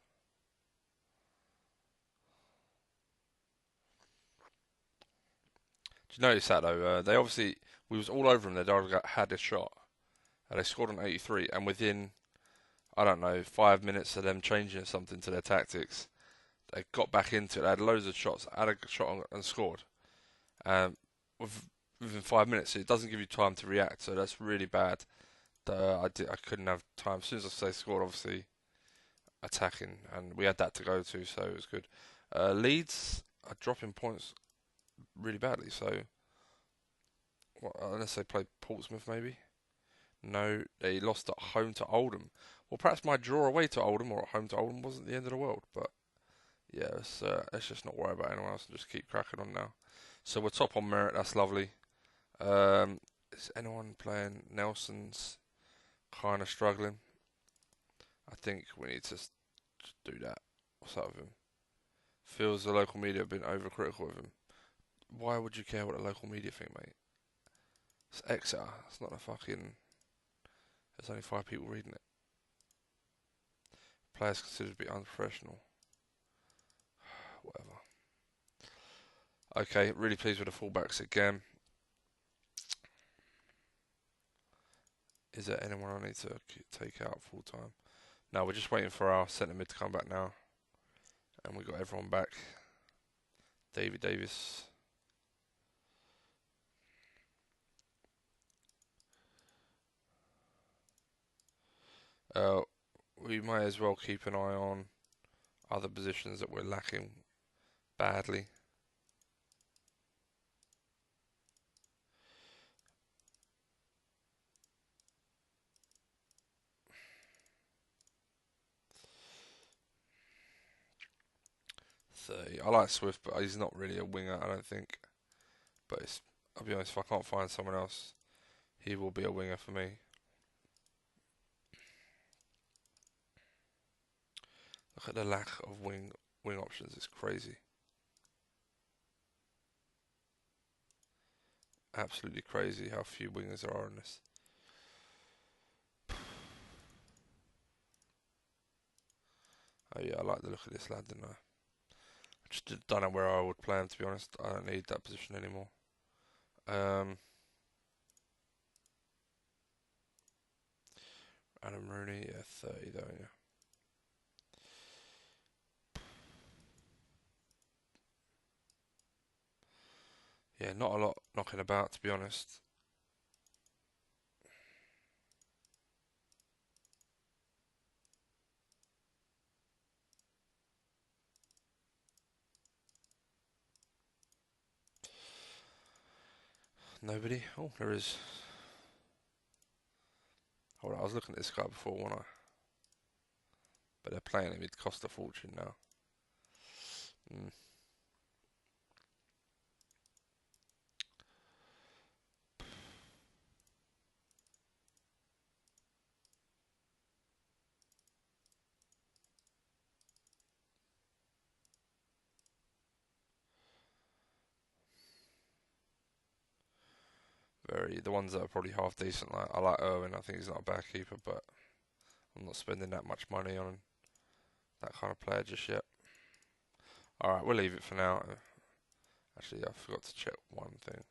Did you notice that though? They obviously we was all over them. They had a shot, and they scored on 83. And within I don't know 5 minutes of them changing something to their tactics, they got back into it. They had loads of shots, had a shot and scored. Um, within 5 minutes, so it doesn't give you time to react. So that's really bad. I couldn't have time. As soon as they scored, obviously attacking, and we had that to go to, so it was good. Leeds are dropping points really badly. So unless they played Portsmouth, maybe. No, they lost at home to Oldham. Well, perhaps my draw away to Oldham or at home to Oldham wasn't the end of the world, but yeah, let's just not worry about anyone else and just keep cracking on now. So we're top on merit. That's lovely. Is anyone playing? Nelson's kind of struggling. I think we need to do that. What's up with him? Feels the local media have been overcritical of him. Why would you care what the local media think, mate? It's Exeter. It's not a fucking. There's only 5 people reading it. Players considered to be unprofessional. Whatever. Okay, really pleased with the fullbacks again. Is there anyone I need to take out full time? No, we're just waiting for our centre mid to come back now. And we got everyone back. David Davis. Uh, we may as well keep an eye on other positions that we're lacking badly. So I like Swift, but he's not really a winger, I don't think. But I'll be honest, if I can't find someone else, he will be a winger for me. Look at the lack of wing options. It's crazy. Absolutely crazy how few wingers there are in this. Oh yeah, I like the look of this lad, didn't I? I just don't know where I would play him, to be honest. I don't need that position anymore. Adam Rooney, yeah, 30 though, yeah. Yeah, not a lot knocking about, to be honest. Nobody. Oh, there is. Hold on, I was looking at this guy before, wasn't I? But they're playing him. It cost a fortune now. Mm. The ones that are probably half decent. Like I like Irwin. I think he's not a bad keeper, but I'm not spending that much money on that kind of player just yet. All right, we'll leave it for now. Actually, I forgot to check one thing.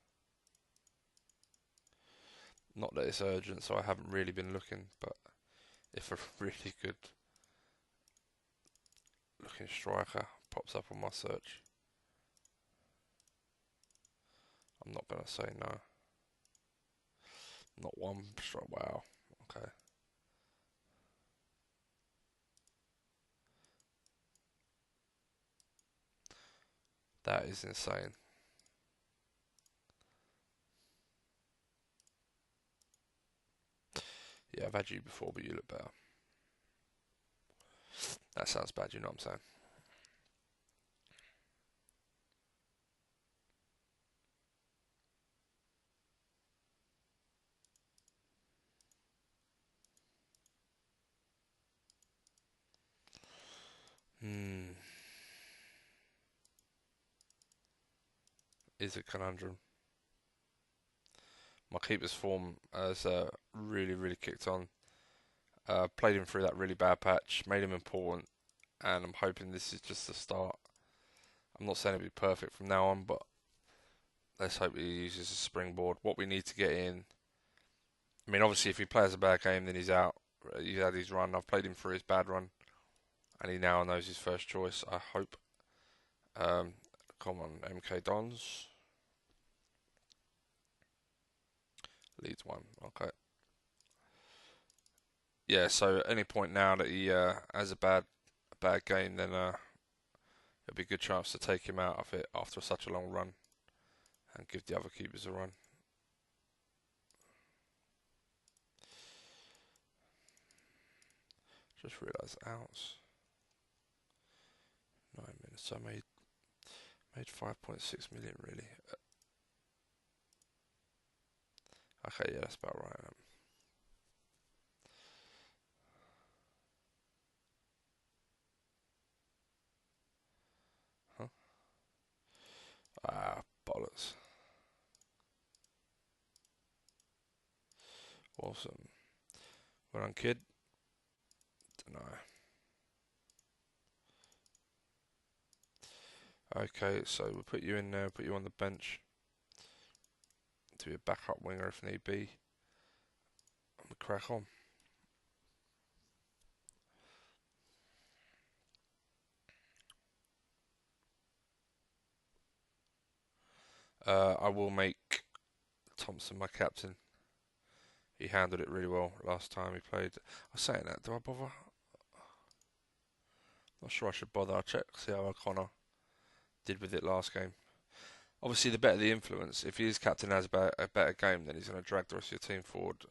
Not that it's urgent, so I haven't really been looking. But if a really good looking striker pops up on my search, I'm not gonna say no. Not one strike. Wow. Okay. That is insane. Yeah, I've had you before, but you look better. That sounds bad, you know what I'm saying? Hmm. Is a conundrum. My keeper's form has really, really kicked on. Played him through that really bad patch, made him important, and I'm hoping this is just the start. I'm not saying it'll be perfect from now on, but let's hope he uses a springboard. What we need to get in. I mean, obviously, if he plays a bad game, then he's out. He's had his run. I've played him through his bad run, and he now knows his first choice. I hope. Um, come on, MK Dons. Leeds one. Okay. Yeah. So at any point now that he has a bad game, then it'll be a good chance to take him out of it after such a long run and give the other keepers a run. Just realised outs. 9 minutes. So I made 5.6 million really. Okay, yeah, that's about right. Huh? Ah, bollocks. Awesome. Well done, kid. No. Okay, so we'll put you in there, put you on the bench to be a backup winger if need be. And we crack on. I will make Thompson my captain. He handled it really well last time he played. I was saying that, do I bother? Not sure I should bother. I'll check, see how O'Connor did with it last game. Obviously, the better the influence. If he is captain and has a better game, then he's going to drag the rest of your team forward.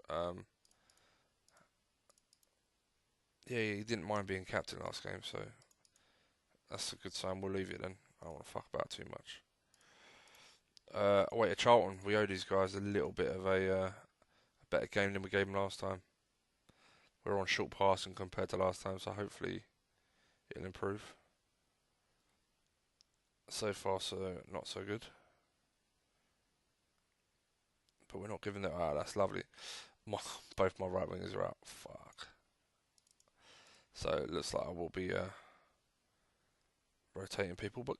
Yeah, he didn't mind being captain last game, so that's a good sign. We'll leave it then. I don't want to fuck about too much. Away to Charlton, we owe these guys a little bit of a better game than we gave them last time. We're on short passing compared to last time, so hopefully it'll improve. So far, so not so good. But we're not giving that out. That's lovely. Both my right wingers are out. Fuck. So it looks like I will be rotating people. But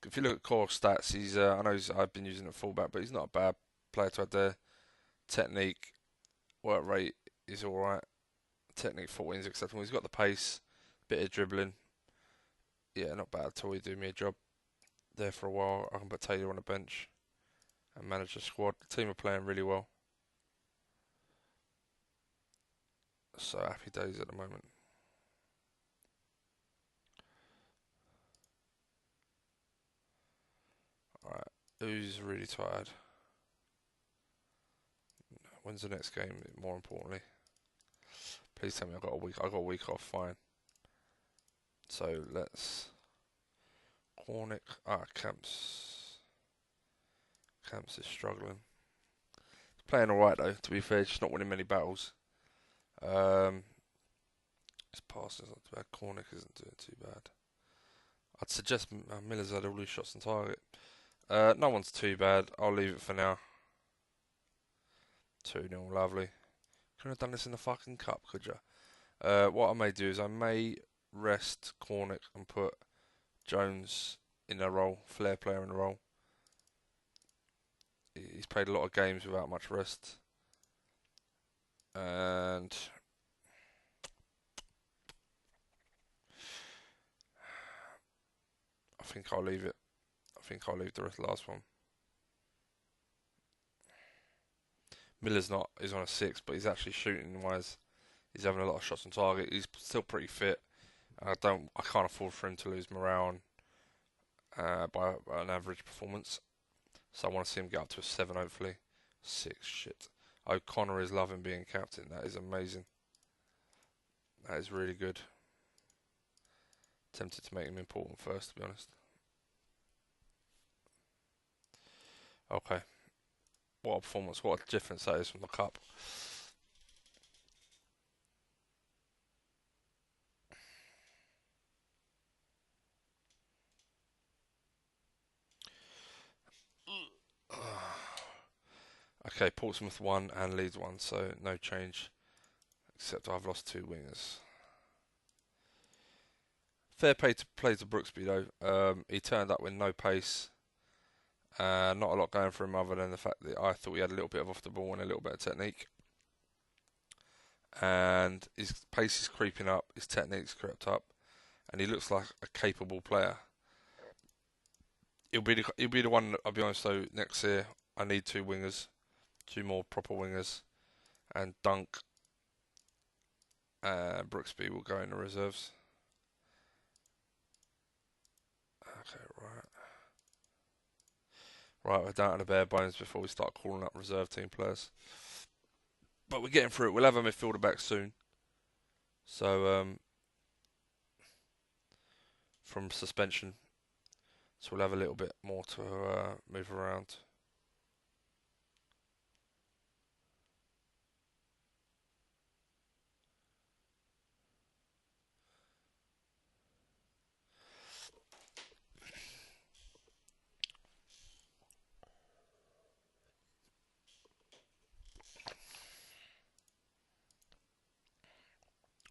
if you look at core stats, he's I know I've been using at fullback, but he's not a bad player to have there. Technique, work rate is all right. Technique 14 is acceptable. He's got the pace, bit of dribbling. Yeah, not bad at all. He do me a job there for a while. I can put Taylor on the bench and manage the squad. The team are playing really well. So happy days at the moment. Alright, who's really tired? When's the next game? More importantly, please tell me I've got a week. I got a week off. Fine. So let's Cornick. Camps. Camps is struggling. He's playing alright though. To be fair, just not winning many battles. His passing's not too bad. Cornick isn't doing too bad. I'd suggest Miller's had all his shots on target. No one's too bad. I'll leave it for now. 2-0, lovely. Couldn't have done this in the fucking cup, could you? What I may do is I may rest Cornick and put Jones in a role, flair player in a role. He's played a lot of games without much rest. And I think I'll leave it. I think I'll leave the rest of the last one. Miller's not, he's on a 6, but he's actually shooting wise. He's having a lot of shots on target. He's still pretty fit. I can't afford for him to lose morale by an average performance. So I want to see him get up to a 7 hopefully. 6, shit. O'Connor is loving being captain. That is amazing. That is really good. Tempted to make him important first, to be honest. Okay. What a performance. What a difference that is from the cup. Okay, Portsmouth 1 and Leeds 1, so no change. Except I've lost 2 wingers. Fair play to Brooksby though. He turned up with no pace. Not a lot going for him other than the fact that I thought he had a little bit of off the ball and a little bit of technique. And his pace is creeping up, his technique's crept up, and he looks like a capable player. He'll be the one. I'll be honest though. Next year, I need 2 wingers, 2 more proper wingers, and Dunk and Brooksby will go in the reserves. Okay, right. Right, we're down to the bare bones before we start calling up reserve team players. But we're getting through it. We'll have a midfielder back soon. So, from suspension. So we'll have a little bit more to move around.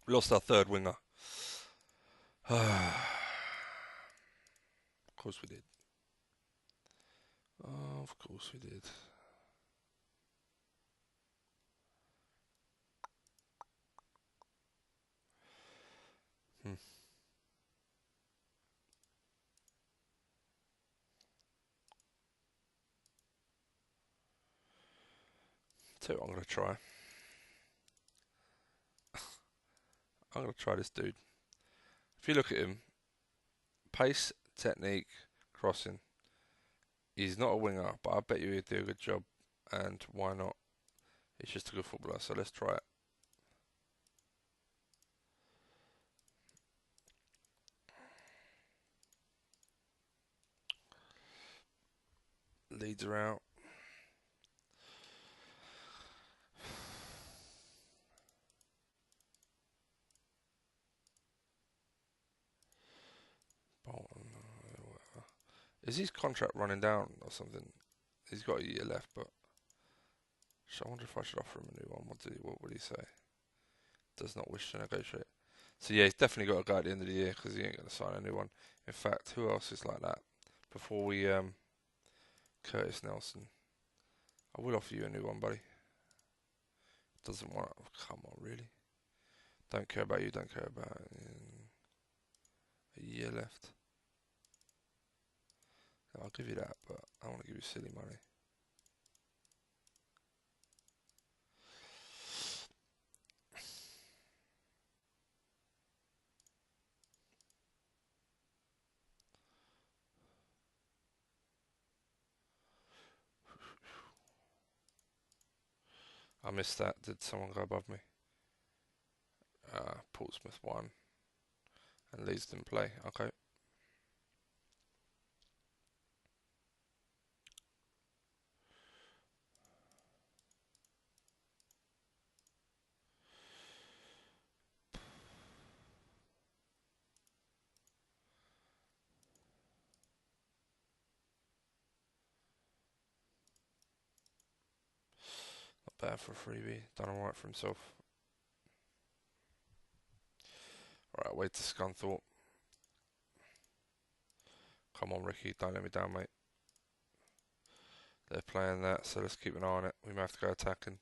We lost our 3rd winger. Of course we did. Oh, of course we did. Hmm. Tell you what I'm going to try. I'm going to try this dude. If you look at him, pace, technique, crossing. He's not a winger, but I bet you he'd do a good job. And why not? He's just a good footballer, so let's try it. Leads are out. Bolton. Is his contract running down or something? He's got a year left, but I wonder if I should offer him a new one. What would he say? Does not wish to negotiate. So yeah, he's definitely got to go at the end of the year because he ain't going to sign a new one. In fact, who else is like that? Before we Curtis Nelson. I will offer you a new one, buddy. Doesn't want. Oh, come on, really? Don't care about you. Don't care about a year left. I'll give you that, but I want to give you silly money. I missed that. Did someone go above me? Portsmouth won and Leeds didn't play. Okay. Not bad for a freebie. Done alright for himself. Alright, wait to Scunthorpe. Come on, Ricky. Don't let me down, mate. They're playing that, so let's keep an eye on it. We may have to go attacking.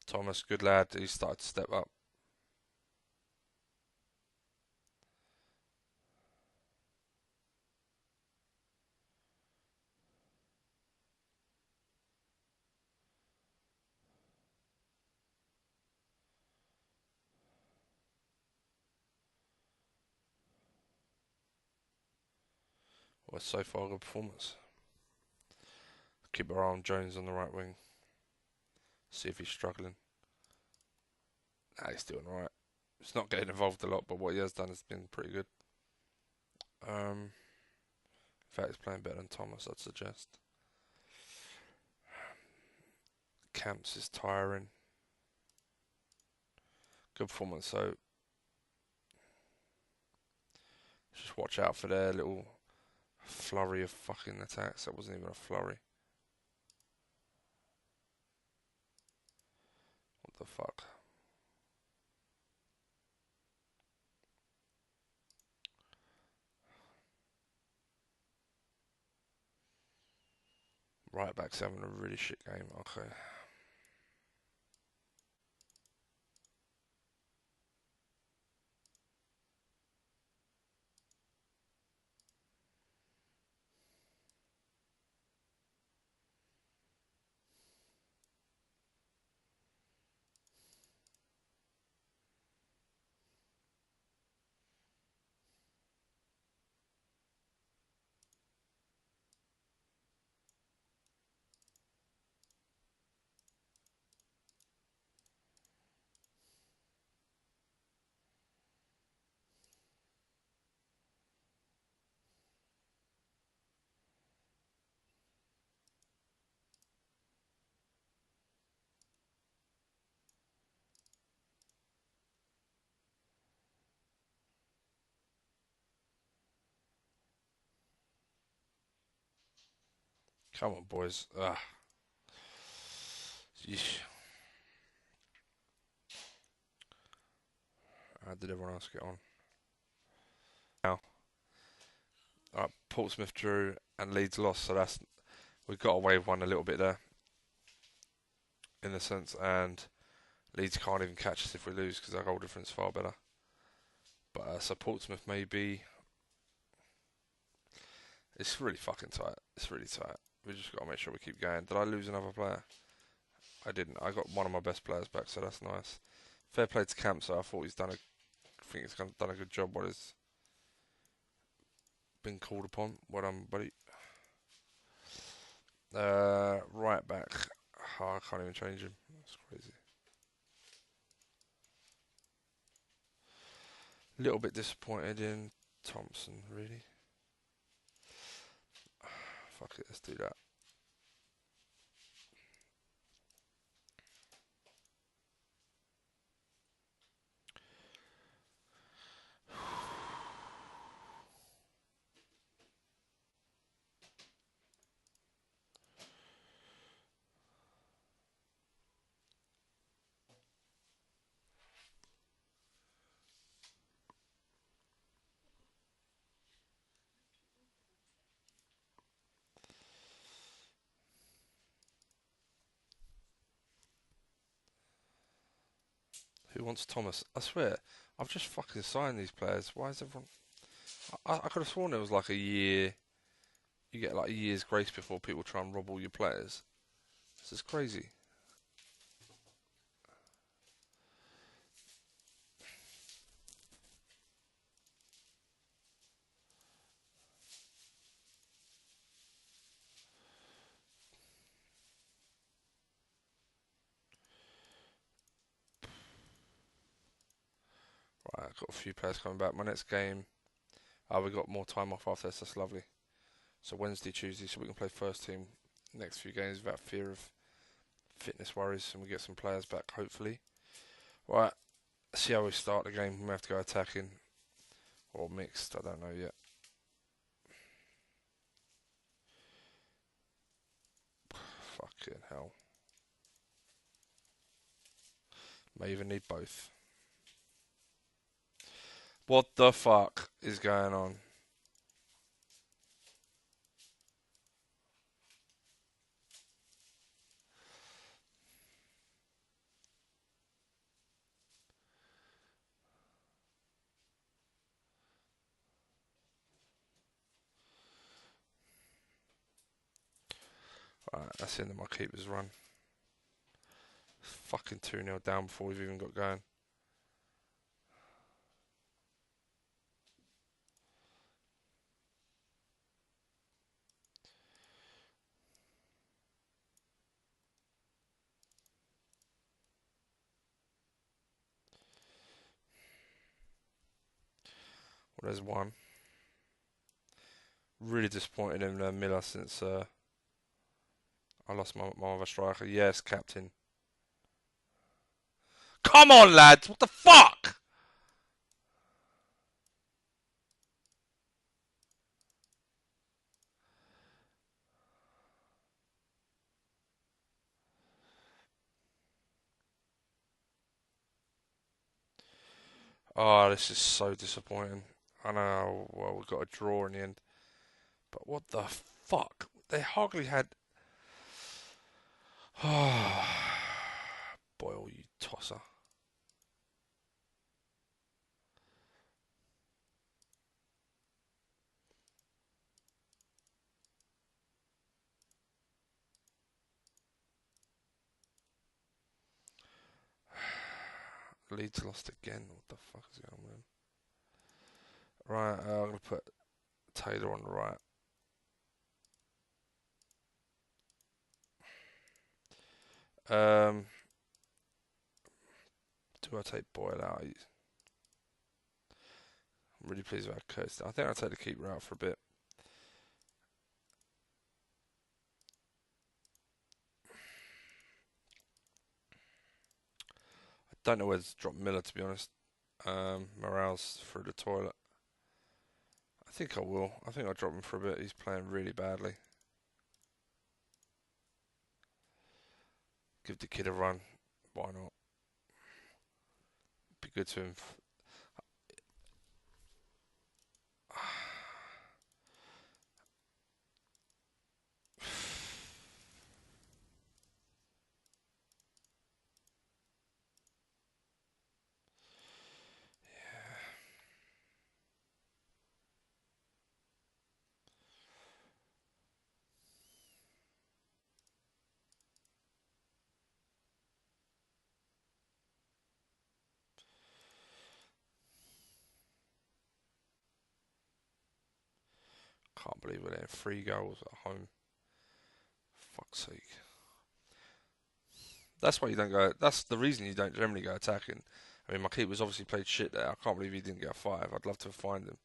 Thomas, good lad. He's started to step up. Well, so far, good performance. Keep our eye on Jones on the right wing. See if he's struggling. Nah, he's doing alright. He's not getting involved a lot, but what he has done has been pretty good. In fact, he's playing better than Thomas, I'd suggest. Camps is tiring. Good performance, so just watch out for their little flurry of fucking attacks. That wasn't even a flurry. What the fuck? Right back's having a really shit game. Okay. Come on, boys. Yeesh. How did everyone else get on? Now, alright, Portsmouth drew and Leeds lost, so we got away with one a little bit there, in a sense, and Leeds can't even catch us if we lose because our goal difference is far better. But so Portsmouth maybe. It's really fucking tight. It's really tight. We just got to make sure we keep going. Did I lose another player? I didn't. I got one of my best players back, so that's nice. Fair play to Camp, so I thought I think he's done a good job what has been called upon. Well done, buddy. Right back. Oh, I can't even change him. That's crazy. Little bit disappointed in Thompson, really. Fuck it, let's do that. Who wants Thomas? I swear, I've just fucking signed these players. Why is everyone? I could have sworn it was like a year. You get like a year's grace before people try and rob all your players. This is crazy. Right, I've got a few players coming back. My next game, we got more time off after this. That's lovely. So Wednesday, Tuesday, so we can play first team next few games without fear of fitness worries, and we get some players back hopefully. Right, see how we start the game. We may have to go attacking or mixed. I don't know yet. Fucking hell. May even need both. What the fuck is going on? Right, that's the end of my keeper's run. Fucking 2-0 down before we've even got going. Well, there's one. Really disappointed in Miller since I lost my other striker. Yes, captain. Come on, lads! What the fuck? Oh, this is so disappointing. I know, well, we got a draw in the end. But what the fuck? They hardly had. Boyle, you tosser. Leeds lost again. What the fuck is going on, man? Right, I'm going to put Taylor on the right. Do I take Boyle out? I'm really pleased with our coast. I think I'll take the keeper out for a bit. I don't know whether to drop Miller, to be honest. Morale's through the toilet. I think I will. I think I'll drop him for a bit. He's playing really badly. Give the kid a run. Why not? Be good to him. believe we're letting 3 goals at home. Fuck's sake. That's why you don't go. That's the reason you don't generally go attacking. I mean, my keeper's obviously played shit there. I can't believe he didn't get a 5. I'd love to find him.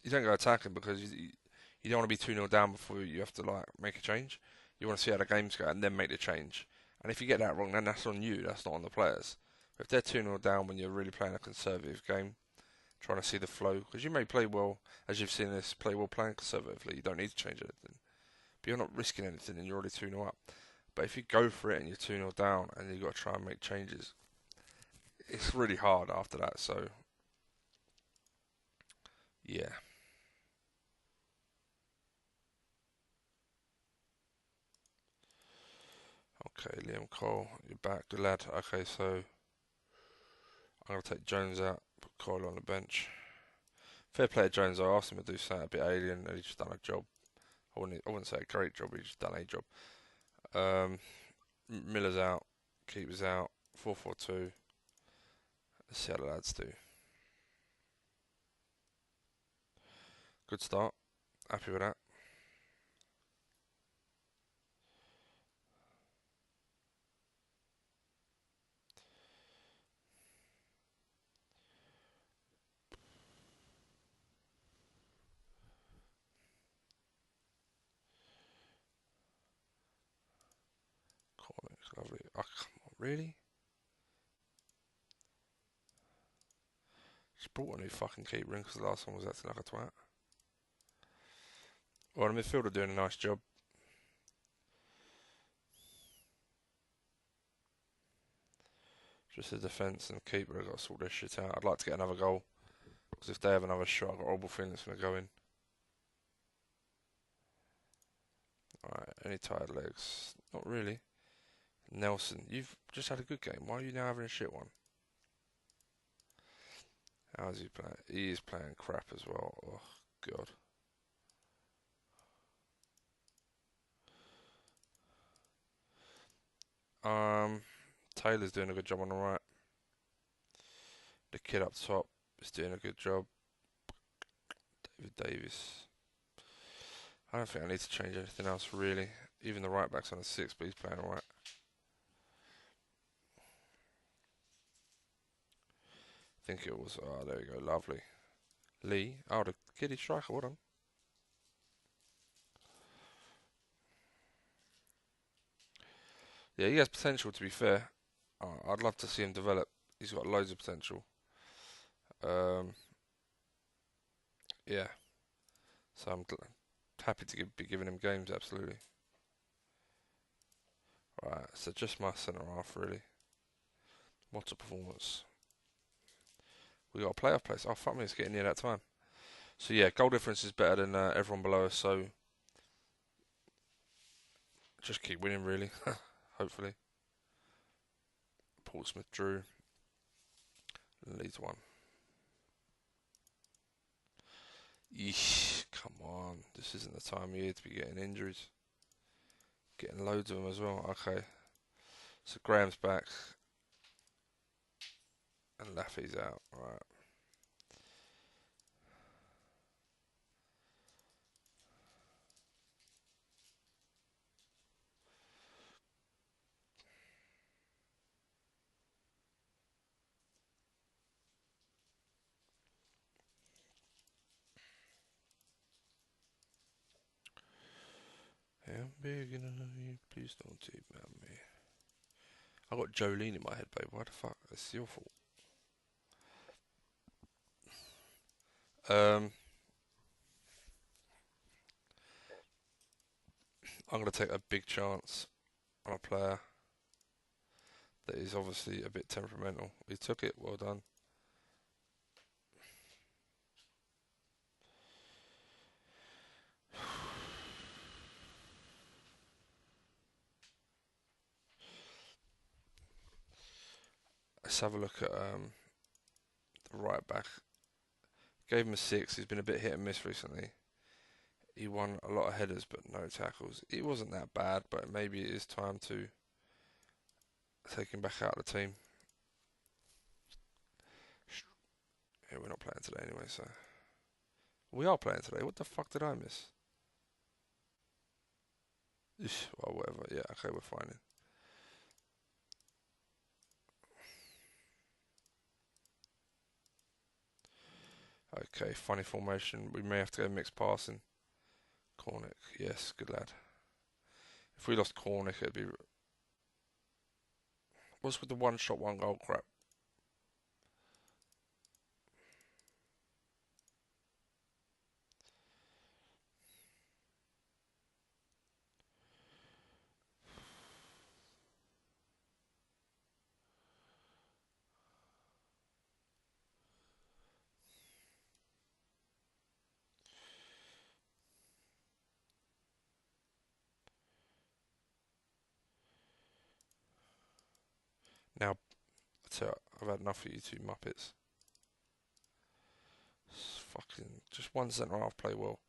You don't go attacking because you don't want to be 2-0 down before you have to like make a change. You want to see how the game's go and then make the change. And if you get that wrong, then that's on you. That's not on the players. If they're 2-0 down when you're really playing a conservative game, trying to see the flow, because you may play well, as you've seen this, play well playing conservatively. You don't need to change anything. But you're not risking anything and you're already 2-0 up. But if you go for it and you're 2-0 down and you've got to try and make changes, it's really hard after that. So, yeah. Okay, Liam Cole, you're back, good lad. Okay, so I'm going to take Jones out, put Cole on the bench. Fair play to Jones, I asked him to do something a bit alien and he's just done a job. I wouldn't say a great job, he's just done a job. Miller's out, keeper's out, 4-4-2. Let's see how the lads do. Good start, happy with that. Corners, lovely. Oh, come on, really? Just brought a new fucking keeper in because the last one was acting like a twat. Well, the midfielder doing a nice job. Just the defence and the keeper have got to sort their shit out. I'd like to get another goal. Because if they have another shot, I've got a horrible feeling it's going to go in. Alright, any tired legs? Not really. Nelson, you've just had a good game. Why are you now having a shit one? How's he playing? He is playing crap as well. Oh, God. Taylor's doing a good job on the right. The kid up top is doing a good job. David Davis. I don't think I need to change anything else really. Even the right back's on a 6, but he's playing alright. I think it was. Oh, there we go. Lovely. Lee. Oh, the kiddie striker. Well done. Yeah, he has potential. To be fair, I'd love to see him develop. He's got loads of potential. Um, yeah. So I'm happy to be giving him games. Absolutely. Right. So just my centre half really. What a performance. We got a playoff place. Oh fuck me, it's getting near that time. So yeah, goal difference is better than everyone below us. So just keep winning really. Hopefully. Portsmouth drew. Leeds won. Yeesh, come on. This isn't the time of year to be getting injuries. Getting loads of them as well. Okay. So Graham's back. And Laffy's out. Right. I'm big enough, please don't take me out me. I got Jolene in my head, babe. Why the fuck? It's your fault. Um, I'm going to take a big chance on a player that is obviously a bit temperamental. He took it, well done. Let's have a look at the right back. Gave him a 6. He's been a bit hit and miss recently. He won a lot of headers but no tackles. It wasn't that bad, but maybe it is time to take him back out of the team. Yeah, we're not playing today anyway, so We are playing today. What the fuck did I miss? Ish, well, whatever. Yeah, okay, we're fine. Okay, funny formation. We may have to go mixed passing. Cornick, yes, good lad. If we lost Cornick, it'd be. What's with the one shot, one goal crap? Now, so I've had enough of you two muppets. Fucking just one centre half play well.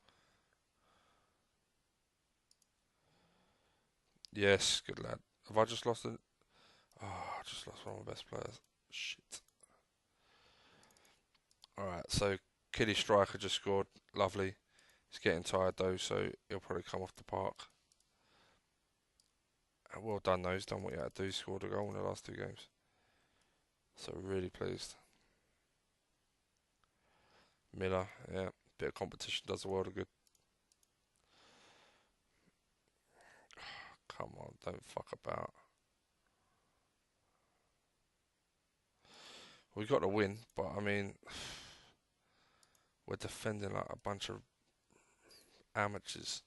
Yes, good lad. Have I just lost it? Oh, I just lost one of my best players. Shit. Alright, so Kiddie Striker just scored. Lovely. He's getting tired though, so he'll probably come off the park. Well done though, he's done what he had to do. He scored a goal in the last 2 games. So really pleased. Miller, yeah. Bit of competition does the world of good. Come on, don't fuck about. We got to win, but I mean, we're defending like a bunch of amateurs.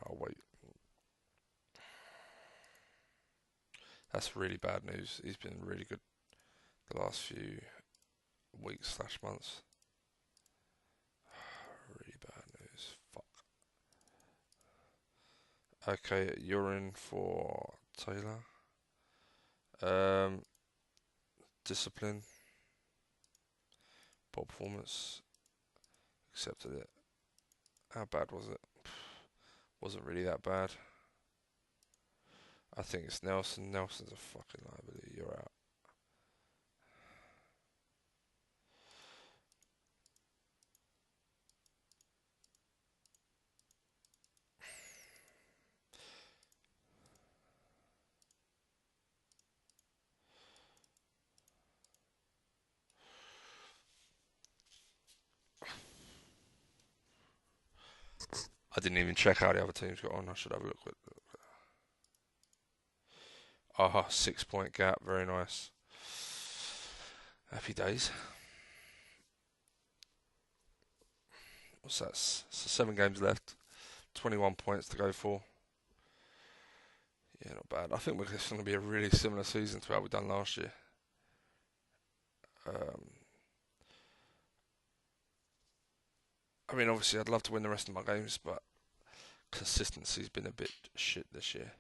Oh wait, that's really bad news. He's been really good the last few weeks slash months. Really bad news. Fuck. Okay, you're in for Taylor. Discipline. Poor performance. Accepted it. How bad was it? Wasn't really that bad. I think it's Nelson. Nelson's a fucking liability. You're out. I didn't even check how the other teams got on. I should have a look at. Aha, 6 point gap. Very nice. Happy days. What's that? So 7 games left. 21 points to go for. Yeah, not bad. I think it's going to be a really similar season to how we done last year. I mean, obviously, I'd love to win the rest of my games, but consistency's been a bit shit this year.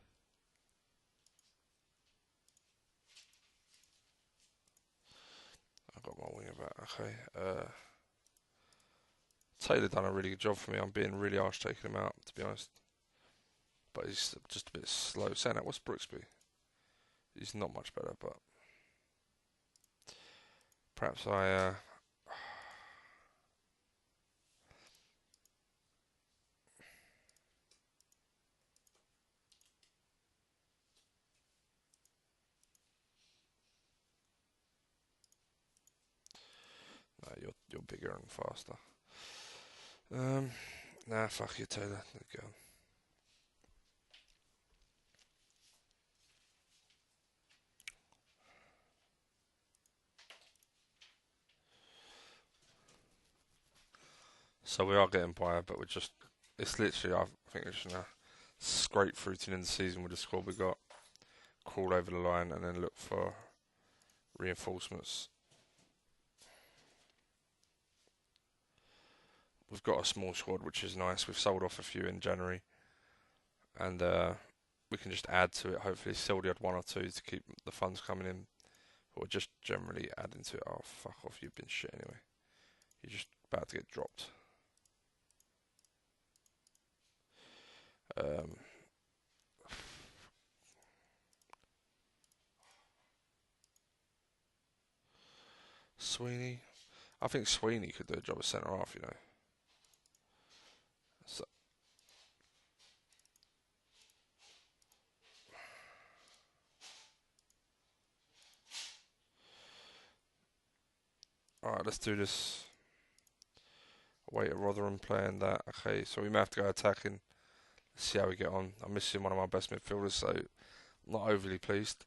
I've got my winger back. Okay. Taylor done a really good job for me. I'm being really harsh taking him out, to be honest. But he's just a bit slow. Saying that, what's Brooksby? He's not much better, but perhaps I. No, you're bigger and faster. Nah, fuck you, Taylor. There you go. So we are getting by, but we're just. It's literally, I think we're just going to scrape through to the end of the season with the squad we got, crawl over the line, and then look for reinforcements. We've got a small squad, which is nice. We've sold off a few in January, and we can just add to it. Hopefully, still the odd one or two to keep the funds coming in. But we're just generally adding to it. Oh, fuck off! You've been shit anyway. You're just about to get dropped. Sweeney. I think Sweeney could do a job as centre half, you know. So, alright, let's do this. Wait, Rotherham playing that. Okay, so we may have to go attacking. Let's see how we get on. I'm missing one of my best midfielders, so not overly pleased.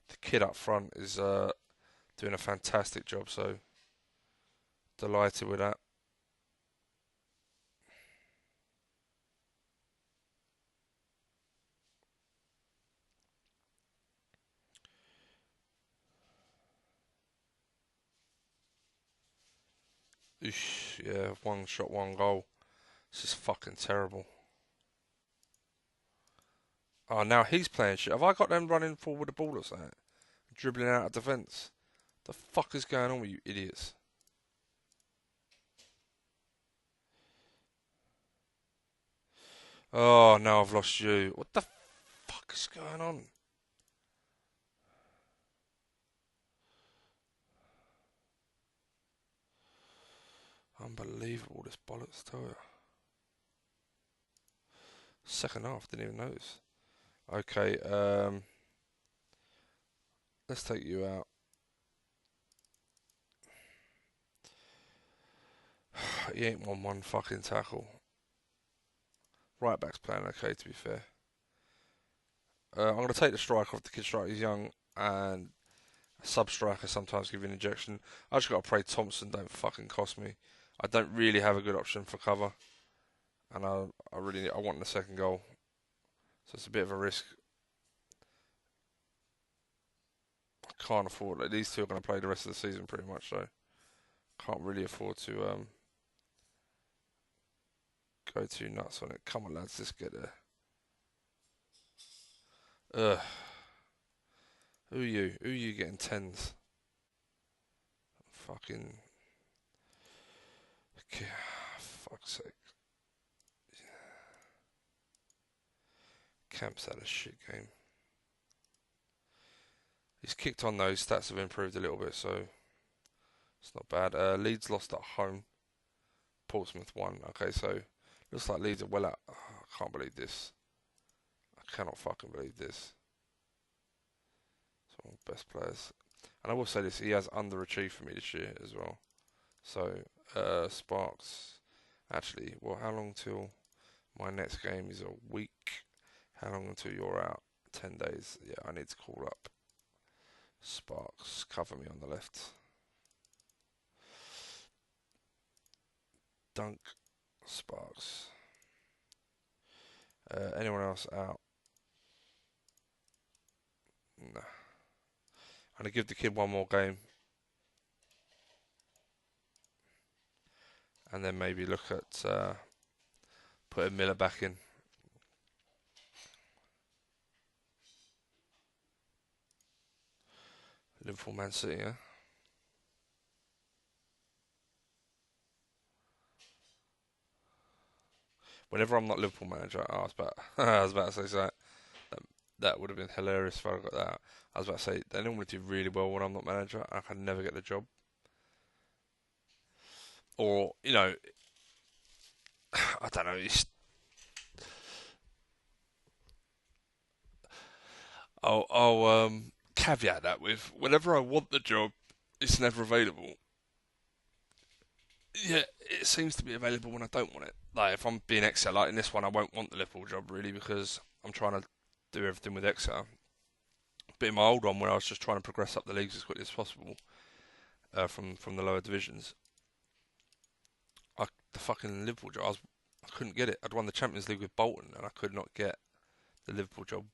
The kid up front is doing a fantastic job, so delighted with that. Oosh, yeah, one shot, one goal. This is fucking terrible. Oh, now he's playing shit. Have I got them running forward with the ball or something? Dribbling out of defence? The fuck is going on with you idiots? Oh, now I've lost you. What the fuck is going on? Unbelievable, this bollocks, tell you. Second half, didn't even notice. Okay, let's take you out. He ain't won one fucking tackle. Right back's playing okay, to be fair. I'm going to take the striker off the kid striker. He's young, and a sub striker sometimes give you an injection. I just got to pray Thompson don't fucking cost me. I don't really have a good option for cover, and I want the second goal, so it's a bit of a risk. I can't afford it. These two are going to play the rest of the season pretty much, so can't really afford to go too nuts on it. Come on, lads, let's get there. Ugh. Who are you? Who are you getting tens? Fucking. Okay. Fuck's sake. Camp's had a shit game. He's kicked on those. Stats have improved a little bit, so it's not bad. Leeds lost at home. Portsmouth won. Okay, so looks like Leeds are well out. Oh, I can't believe this. I cannot fucking believe this. Some of the best players. And I will say this, he has underachieved for me this year as well. So, Sparks. Actually, well, how long till my next game is a week? How long until you're out? 10 days. Yeah, I need to call up Sparks. Cover me on the left. Dunk. Sparks. Anyone else out? Nah. I'm going to give the kid one more game. And then maybe look at putting Miller back in. Liverpool, Man City, yeah? Whenever I'm not Liverpool manager, I was about to say that. That would have been hilarious if I got that out. I was about to say, they normally do really well when I'm not manager. I can never get the job. Or, you know, I don't know. I'll caveat that with whenever I want the job, it's never available. Yeah, it seems to be available when I don't want it. Like if I'm being Exeter, like in this one, I won't want the Liverpool job really because I'm trying to do everything with Exeter. But in my old one, where I was just trying to progress up the leagues as quickly as possible from the lower divisions, the fucking Liverpool job, I couldn't get it. I'd won the Champions League with Bolton, and I could not get the Liverpool job.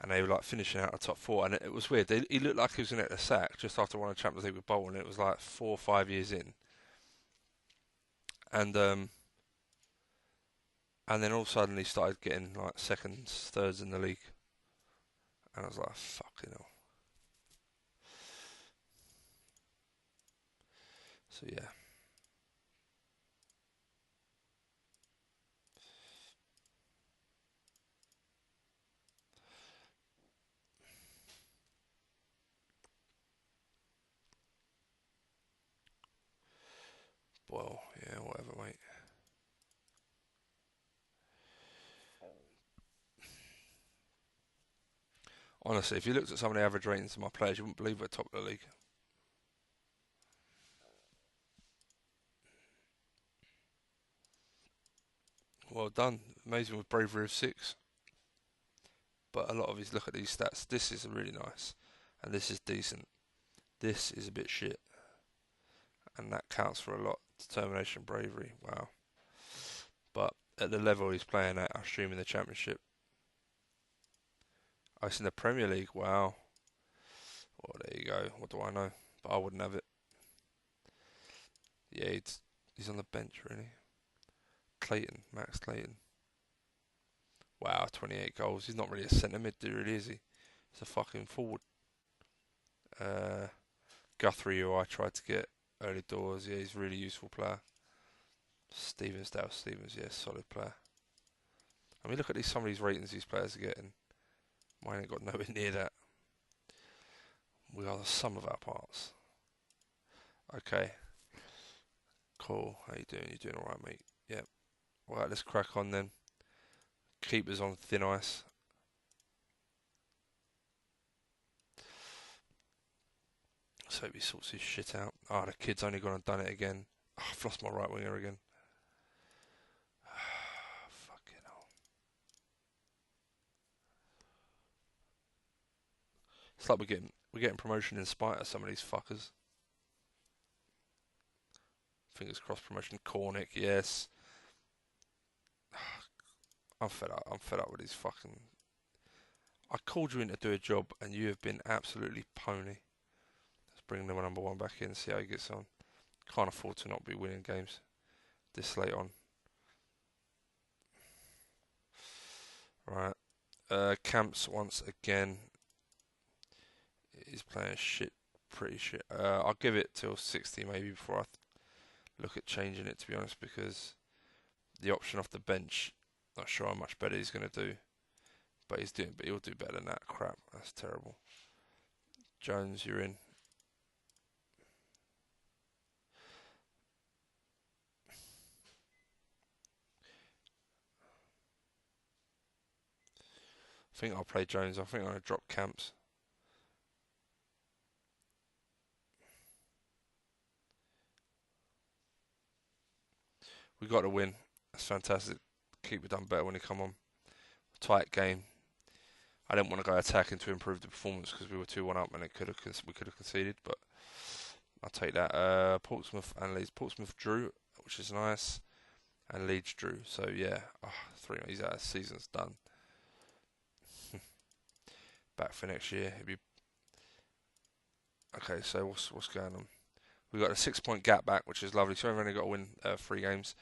And they were like finishing out the top four, and it was weird. He looked like he was going to get a sack just after winning the Champions League with Bolton. It was like 4 or 5 years in, and and then all of a sudden he started getting like seconds, thirds in the league, and I was like, fucking hell. So yeah, Yeah, whatever, mate. Honestly, if you looked at some of the average ratings of my players, you wouldn't believe we're top of the league. Well done. Amazing with bravery of 6. But a lot of these, look at these stats. This is really nice. And this is decent. This is a bit shit. And that counts for a lot. Determination, bravery. Wow. But at the level he's playing at, I assume in the Championship. Oh, it's in the Premier League. Wow. Well, there you go. What do I know? But I wouldn't have it. Yeah, he's on the bench, really. Clayton, Max Clayton. Wow, 28 goals. He's not really a centre mid, really, is he? He's a fucking forward. Uh, Guthrie, who I tried to get early doors. Yeah, he's a really useful player. Dale Stevens, yeah, solid player. I mean, look at some of these ratings these players are getting. Mine ain't got nowhere near that. We are the sum of our parts. Okay, cool. How you doing? You doing alright, mate? Yep. Right, let's crack on then. Keepers on thin ice. Let's hope he sorts his shit out. Ah, the kid's only gone and done it again. Oh, I've lost my right winger again. Fucking hell. It's like we're getting promotion in spite of some of these fuckers. Fingers crossed promotion. Cornick, yes. I'm fed up. I'm fed up with these fucking. I called you in to do a job and you have been absolutely pony. Let's bring the number one back in, see how he gets on. Can't afford to not be winning games this late on. Right. Camps once again. He's playing shit, pretty shit. I'll give it till 60 maybe before I look at changing it, to be honest, because the option off the bench, not sure how much better he's going to do. But he'll do better than that. Crap, that's terrible. Jones, you're in. I think I'll play Jones. I think I'm going to drop Camps. We got to win. That's fantastic. Keep it done better when he come on. Tight game. I didn't want to go attacking to improve the performance because we were 2-1 up and we could have conceded, but I'll take that. Portsmouth and Leeds. Portsmouth drew, which is nice, and Leeds drew. So yeah, 3. He's out. Season's done. Back for next year. It'd be okay. So what's going on? We've got a 6-point gap back, which is lovely. So we've only got to win 3 games.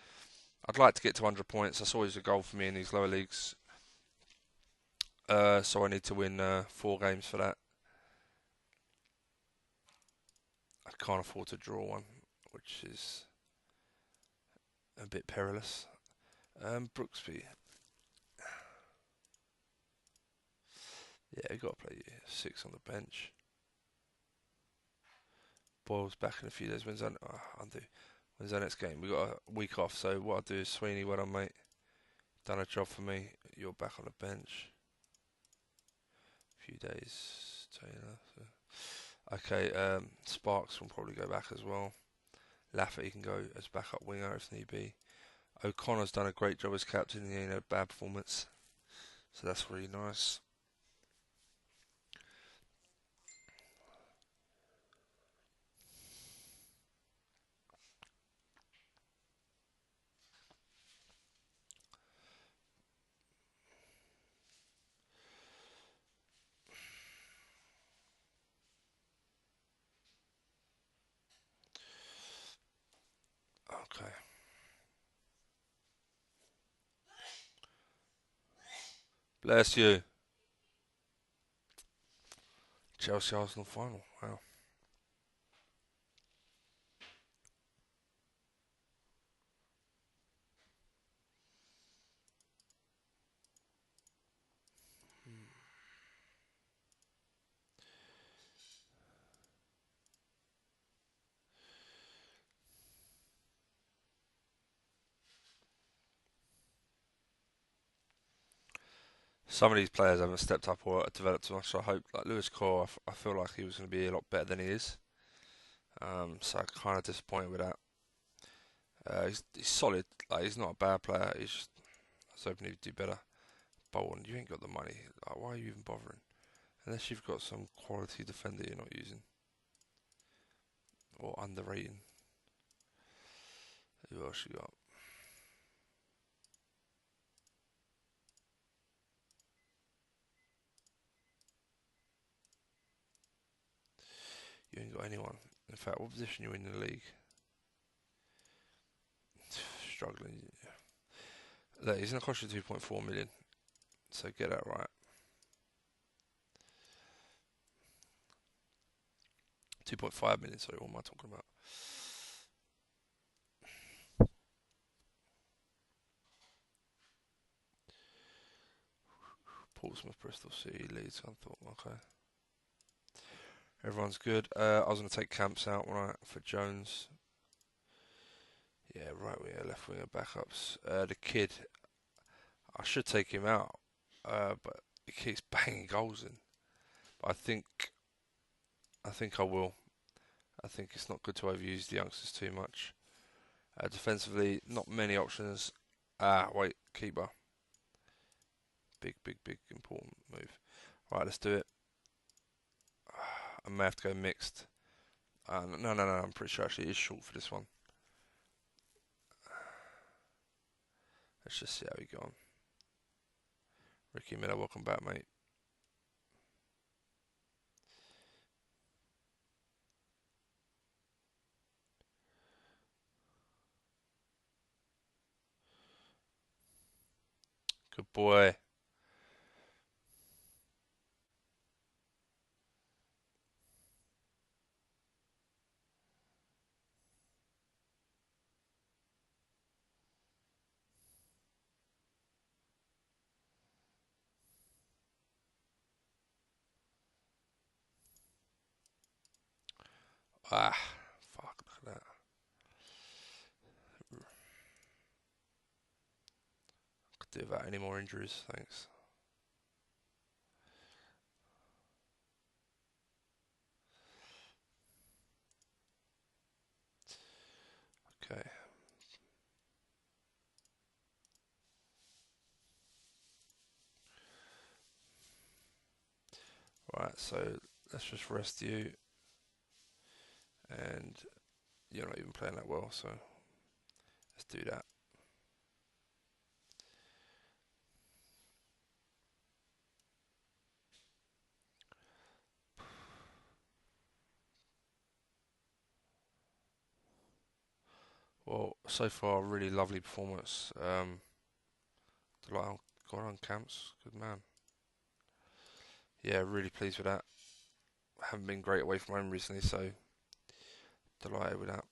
I'd like to get to 100 points. That's always a goal for me in these lower leagues. So I need to win 4 games for that. I can't afford to draw one, which is a bit perilous. Brooksby. Yeah, got to play 6 on the bench. Boyle's back in a few days. When's our next game? We got a week off, so what I'll do is Sweeney, well done, mate. Done a job for me. You're back on the bench. A few days, Taylor. So. Okay, Sparks will probably go back as well. Lafferty can go as backup winger if need be. O'Connor's done a great job as captain. He ain't had a bad performance, so that's really nice. Okay. Bless you. Chelsea Arsenal final. Wow. Some of these players haven't stepped up or developed too much. So I hope, like Lewis Core, I feel like he was going to be a lot better than he is. So I'm kind of disappointed with that. He's solid. Like he's not a bad player. He's just, I was hoping he'd do better. Bolton, you ain't got the money. Like, why are you even bothering? Unless you've got some quality defender you're not using or underrating. Who else you got? You ain't got anyone. In fact, what position are you in the league? Struggling. Look, he's going to cost you 2.4 million. So get that right. 2.5 million, sorry, what am I talking about? Portsmouth, Bristol City, Leeds, I thought, okay. Everyone's good. I was going to take Camps out right for Jones. Yeah, right winger, left winger, backups. The kid, I should take him out, but he keeps banging goals in. But I think I will. I think it's not good to overuse the youngsters too much. Defensively, not many options. Wait, keeper. Big, important move. Right, let's do it. I may have to go mixed. No, I'm pretty sure actually it is short for this one. Let's just see how we go on. Ricky Miller, welcome back, mate. Good boy. Ah, fuck, look at that. Could do without any more injuries, thanks. Okay. Right, so let's just rest you. And you're not even playing that well, so let's do that. Well, so far, really lovely performance. Delight got on camps, good man. Yeah, really pleased with that. Haven't been great away from home recently, so delighted with that.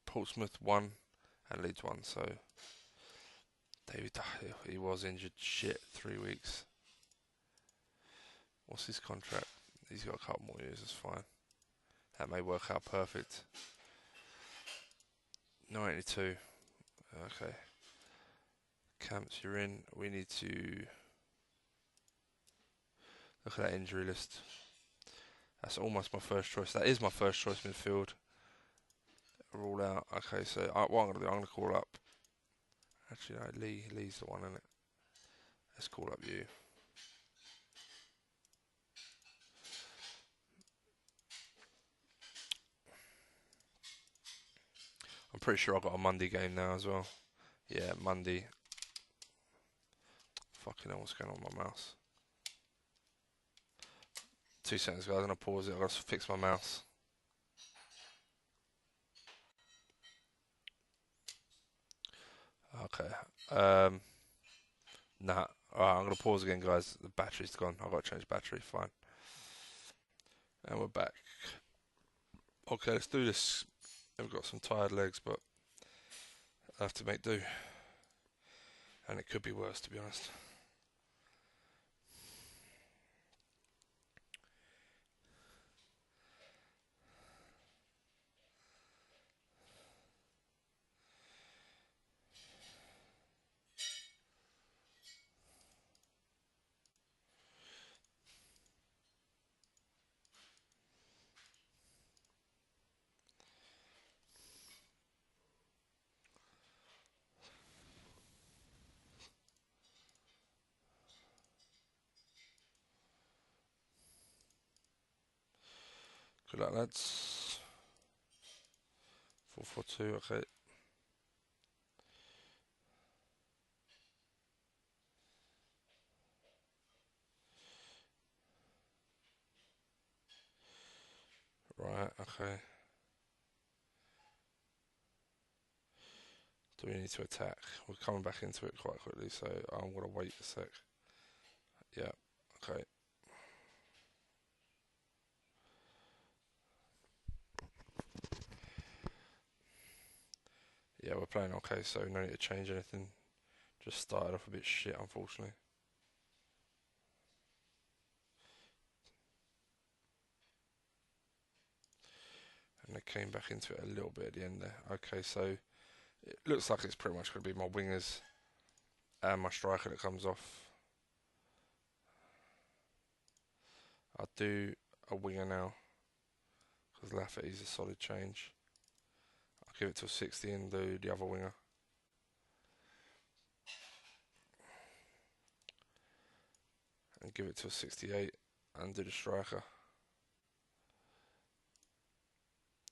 Portsmouth won and Leeds won, so David, he was injured shit 3 weeks. What's his contract? He's got a couple more years, that's fine. That may work out perfect. 92. Okay. Camps, you're in. We need to look at that injury list. That's almost my first choice. That is my first choice midfield. Rule out. Okay, so what I'm going to do, I'm going to call up. Actually, no, Lee's the one, isn't it? Let's call up you. I'm pretty sure I've got a Monday game now as well. Yeah, Monday. Fucking hell, what's going on with my mouse? 2 seconds, guys. I'm going to pause it. I've got to fix my mouse. Okay. Nah. Alright, I'm going to pause again, guys. The battery's gone. I've got to change battery. Fine. And we're back. Okay, let's do this. I've got some tired legs, but I have to make do. And it could be worse, to be honest. Good luck, lads. 4-4-2, okay. Right, okay. Do we need to attack? We're coming back into it quite quickly, so I'm going to wait a sec. Yeah, okay. Yeah, we're playing okay, so no need to change anything. Just started off a bit shit, unfortunately. And they came back into it a little bit at the end there. Okay, so it looks like it's pretty much going to be my wingers and my striker that comes off. I'll do a winger now, because Lafferty's a solid change. I'll give it to a 60 and do the other winger. And give it to a 68 and do the striker.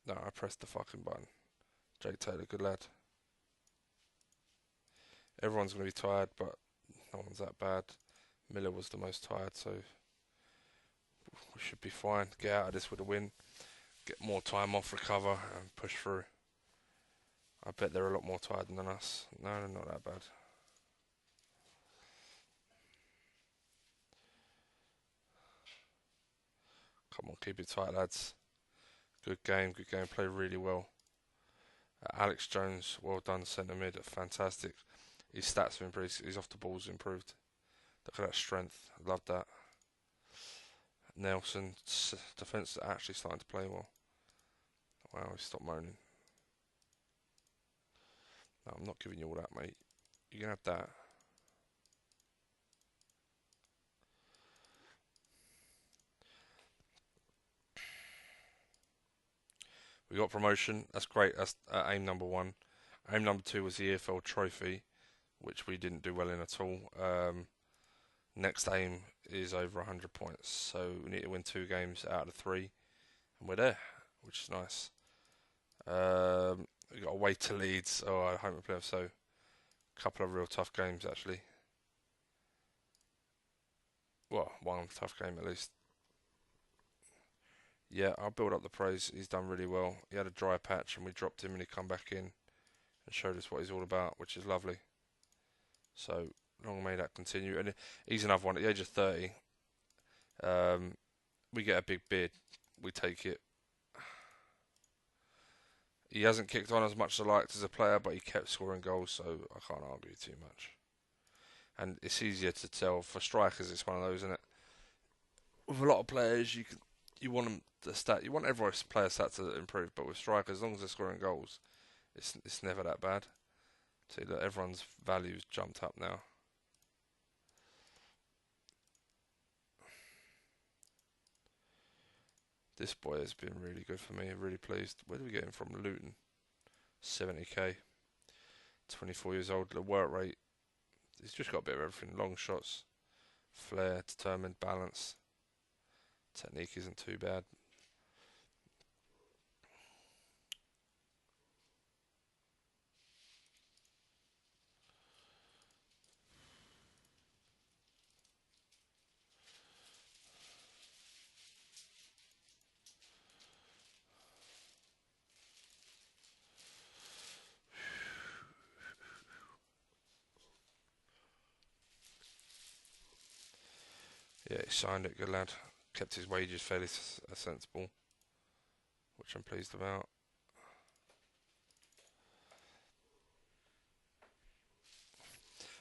No, I pressed the fucking button. Jake Taylor, good lad. Everyone's going to be tired, but no one's that bad. Miller was the most tired, so we should be fine. Get out of this with a win. Get more time off, recover, and push through. I bet they're a lot more tired than us. No, they're not that bad. Come on, keep it tight, lads. Good game, play really well. Alex Jones, well done, centre mid, fantastic. His stats have improved, his off the ball's improved. Look at that strength, love that. Nelson, defence actually starting to play well. Wow, he stopped moaning. No, I'm not giving you all that, mate. You can have that. We got promotion. That's great. That's aim number 1. Aim number 2 was the EFL trophy, which we didn't do well in at all. Next aim is over 100 points, so we need to win 2 games out of 3, and we're there, which is nice. We got away to Leeds. Oh, I hope we play. So, a couple of real tough games actually. Well, one tough game at least. Yeah, I'll build up the praise. He's done really well. He had a dry patch and we dropped him and he come back in and showed us what he's all about, which is lovely. So long may that continue. And he's another one at the age of 30. We get a big bid, we take it. He hasn't kicked on as much as I liked as a player, but he kept scoring goals, so I can't argue too much. And it's easier to tell for strikers. It's one of those, isn't it? With a lot of players, you want them the stat. You want every player stat to improve, but with strikers, as long as they're scoring goals, it's never that bad. See that everyone's values jumped up now. This boy has been really good for me. I'm really pleased. Where do we get him from? Luton. 70k. 24 years old. The work rate. He's just got a bit of everything. Long shots, flair, determined, balance. Technique isn't too bad. Yeah, he signed it, good lad. Kept his wages fairly sensible, which I'm pleased about.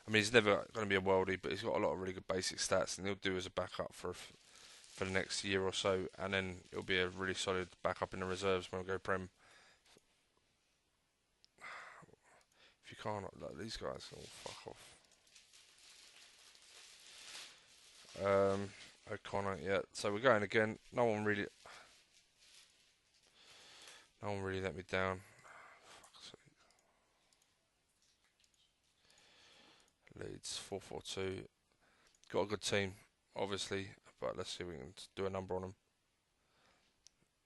I mean, he's never going to be a worldie, but he's got a lot of really good basic stats, and he'll do as a backup for the next year or so, and then it'll be a really solid backup in the reserves when we go Prem. If you can't, like, these guys can all fuck off. O'Connor, yeah. So we're going again. No one really let me down. Leeds 4-4-2. Got a good team, obviously, but let's see if we can do a number on them.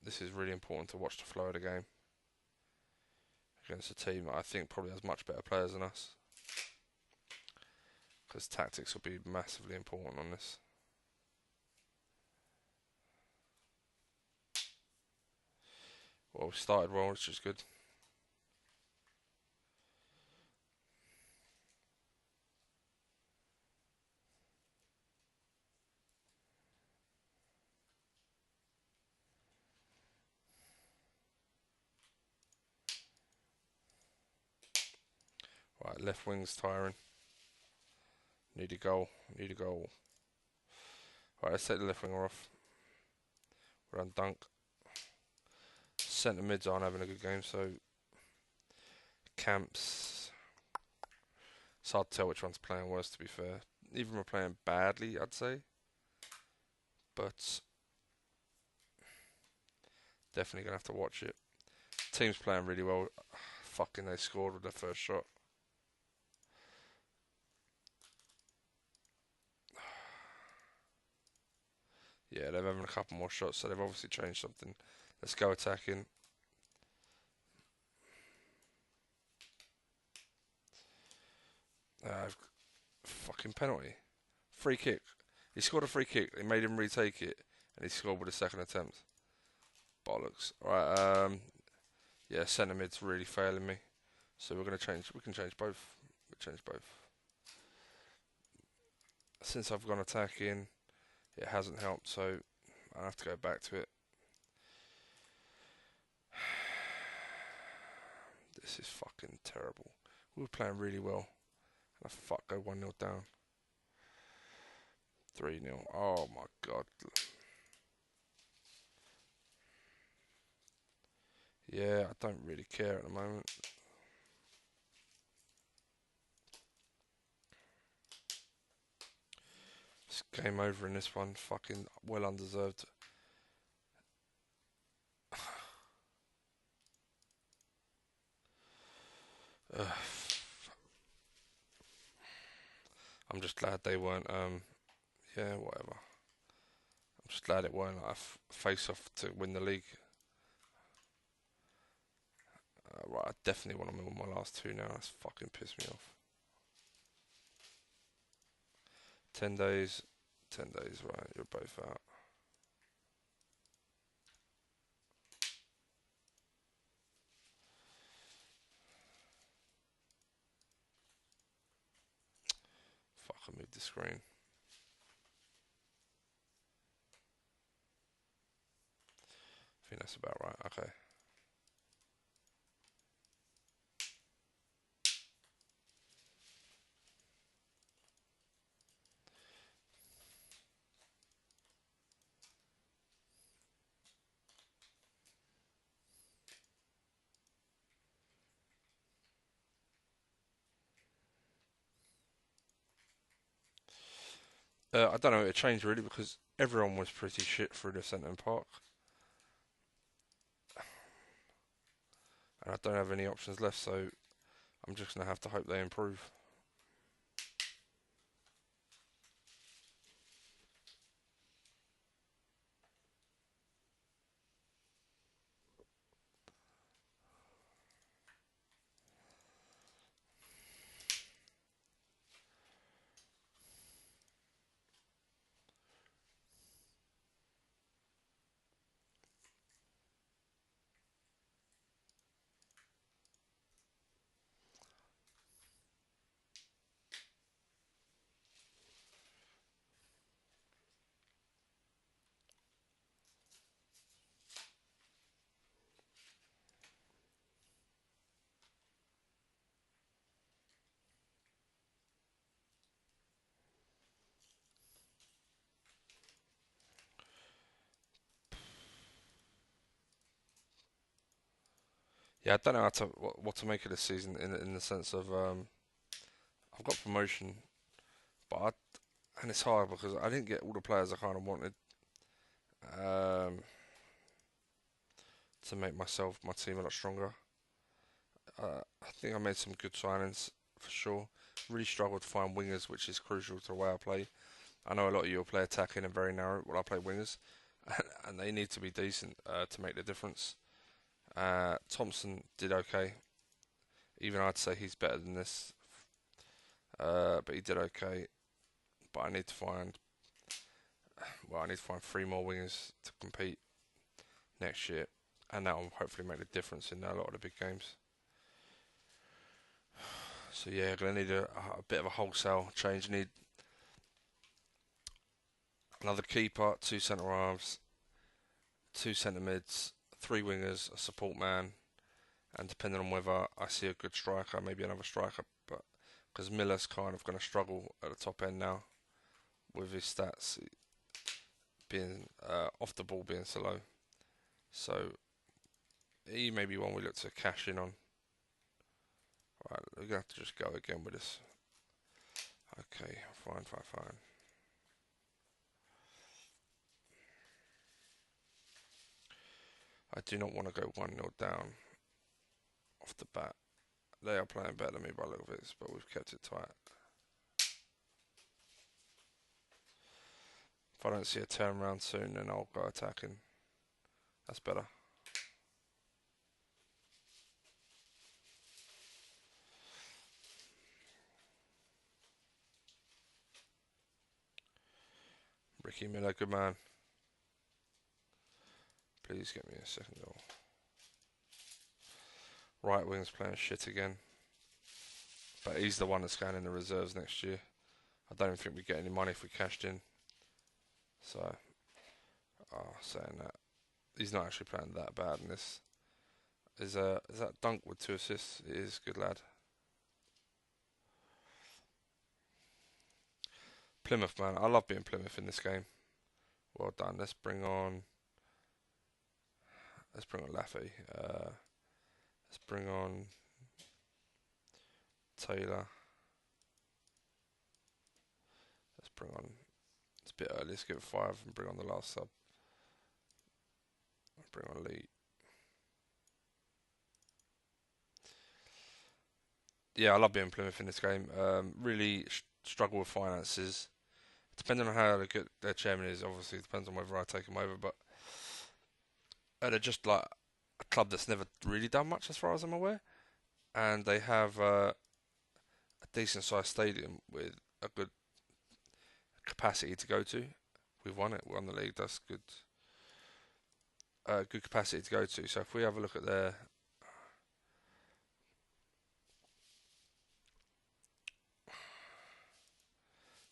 This is really important to watch the flow of the game against a team that I think probably has much better players than us. Because tactics will be massively important on this. Well, we started well, which is good. Right, left wing's tiring. Need a goal. Need a goal. Right, let's take the left winger off. We're on Dunk. Centre mids aren't having a good game, so Camps. It's hard to tell which one's playing worse, to be fair. Neither of them are playing badly, I'd say. But definitely going to have to watch it. Team's playing really well. Fucking, they scored with their first shot. Yeah, they're having a couple more shots, so they've obviously changed something. Let's go attacking. Fucking penalty. Free kick. He scored a free kick. They made him retake it, and he scored with a second attempt. Bollocks. Right. Yeah, centre mid's really failing me. So we're gonna change. We can change both. We change both. Since I've gone attacking, it hasn't helped. So I have to go back to it. This is fucking terrible. We were playing really well. And I go 1-0 down. 3-0. Oh my god. Yeah, I don't really care at the moment. It's game over in this one. Fucking well undeserved. I'm just glad they weren't. Yeah, whatever. I'm just glad it weren't like a face-off to win the league. Right, I definitely want to win my last two now. That's fucking pissed me off. 10 days. 10 days, right. You're both out. Fuck, I moved the screen. I think that's about right. Okay. I don't know. It changed really because everyone was pretty shit through the centre park, and I don't have any options left. So I'm just gonna have to hope they improve. Yeah, I don't know what to make of this season in the sense of I've got promotion, but and it's hard because I didn't get all the players I kind of wanted um, to make my team a lot stronger. I think I made some good signings for sure. Really struggled to find wingers, which is crucial to the way I play. I know a lot of you will play attacking and very narrow. Well, I play wingers, and they need to be decent to make the difference. Thompson did okay. Even I'd say he's better than this, but he did okay. But I need to find three more wingers to compete next year, and that will hopefully make a difference in a lot of the big games. So yeah, gonna need a bit of a wholesale change. Need another keeper, two centre halves, two centre mids, three wingers, a support man, and depending on whether I see a good striker, maybe another striker. But because Miller's kind of going to struggle at the top end now with his stats being off the ball being so low, so he may be one we look to cash in on. Right, we're gonna have to just go again with this. Okay, fine. I do not want to go 1-0 down off the bat. They are playing better than me by a little bit, but we've kept it tight. If I don't see a turnaround soon, then I'll go attacking. That's better. Ricky Miller, good man. Please get me a second goal. Right wing's playing shit again. But he's the one that's going in the reserves next year. I don't even think we'd get any money if we cashed in. So, saying that. He's not actually playing that bad in this. Is that Dunk with 2 assists? It is, good lad. Plymouth, man. I love being Plymouth in this game. Well done. Let's bring on Laffy. Let's bring on Taylor. Let's bring on. It's a bit early. Let's give it 5 and bring on the last sub. Bring on Lee. Yeah, I love being Plymouth in this game. Really struggle with finances. Depending on how good their chairman is, obviously it depends on whether I take him over. But they're just like a club that's never really done much, as far as I'm aware. And they have a decent sized stadium with a good capacity to go to. We've won it. We won the league. That's good. Good capacity to go to. So if we have a look at their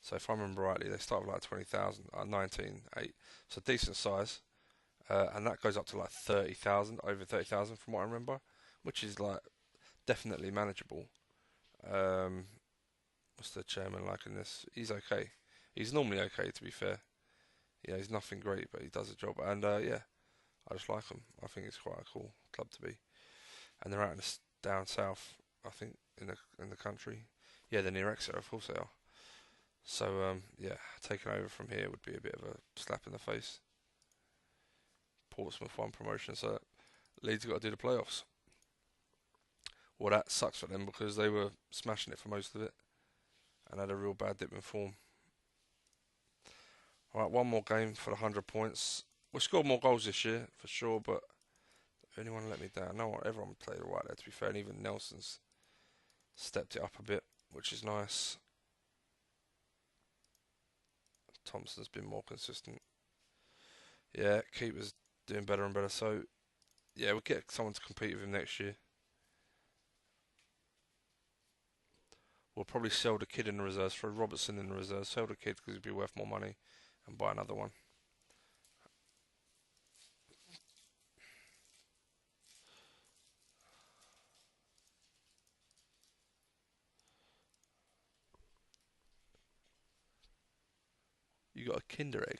so if I remember rightly, they start with like 20,000, 19,800. So decent size, and that goes up to like 30,000, over 30,000 from what I remember, which is like definitely manageable. What's the chairman like in this? He's okay. He's normally okay, to be fair. Yeah, he's nothing great, but he does a job. And yeah, I just like him. I think it's quite a cool club to be. And they're out in down south, I think, in the country. Yeah, they're near Exeter, of course they are. So yeah, taking over from here would be a bit of a slap in the face. Portsmouth won promotion, so Leeds have got to do the playoffs. Well, that sucks for them because they were smashing it for most of it and had a real bad dip in form. Alright, one more game for the 100 points. We scored more goals this year, for sure, but anyone let me down? No, everyone played alright there, to be fair, and even Nelson's stepped it up a bit, which is nice. Thompson's been more consistent. Yeah, keeper's doing better and better, so yeah, we'll get someone to compete with him next year. We'll probably sell the kid in the reserves, throw Robertson in the reserves, sell the kid because he'd be worth more money, and buy another one. You got a Kinder egg.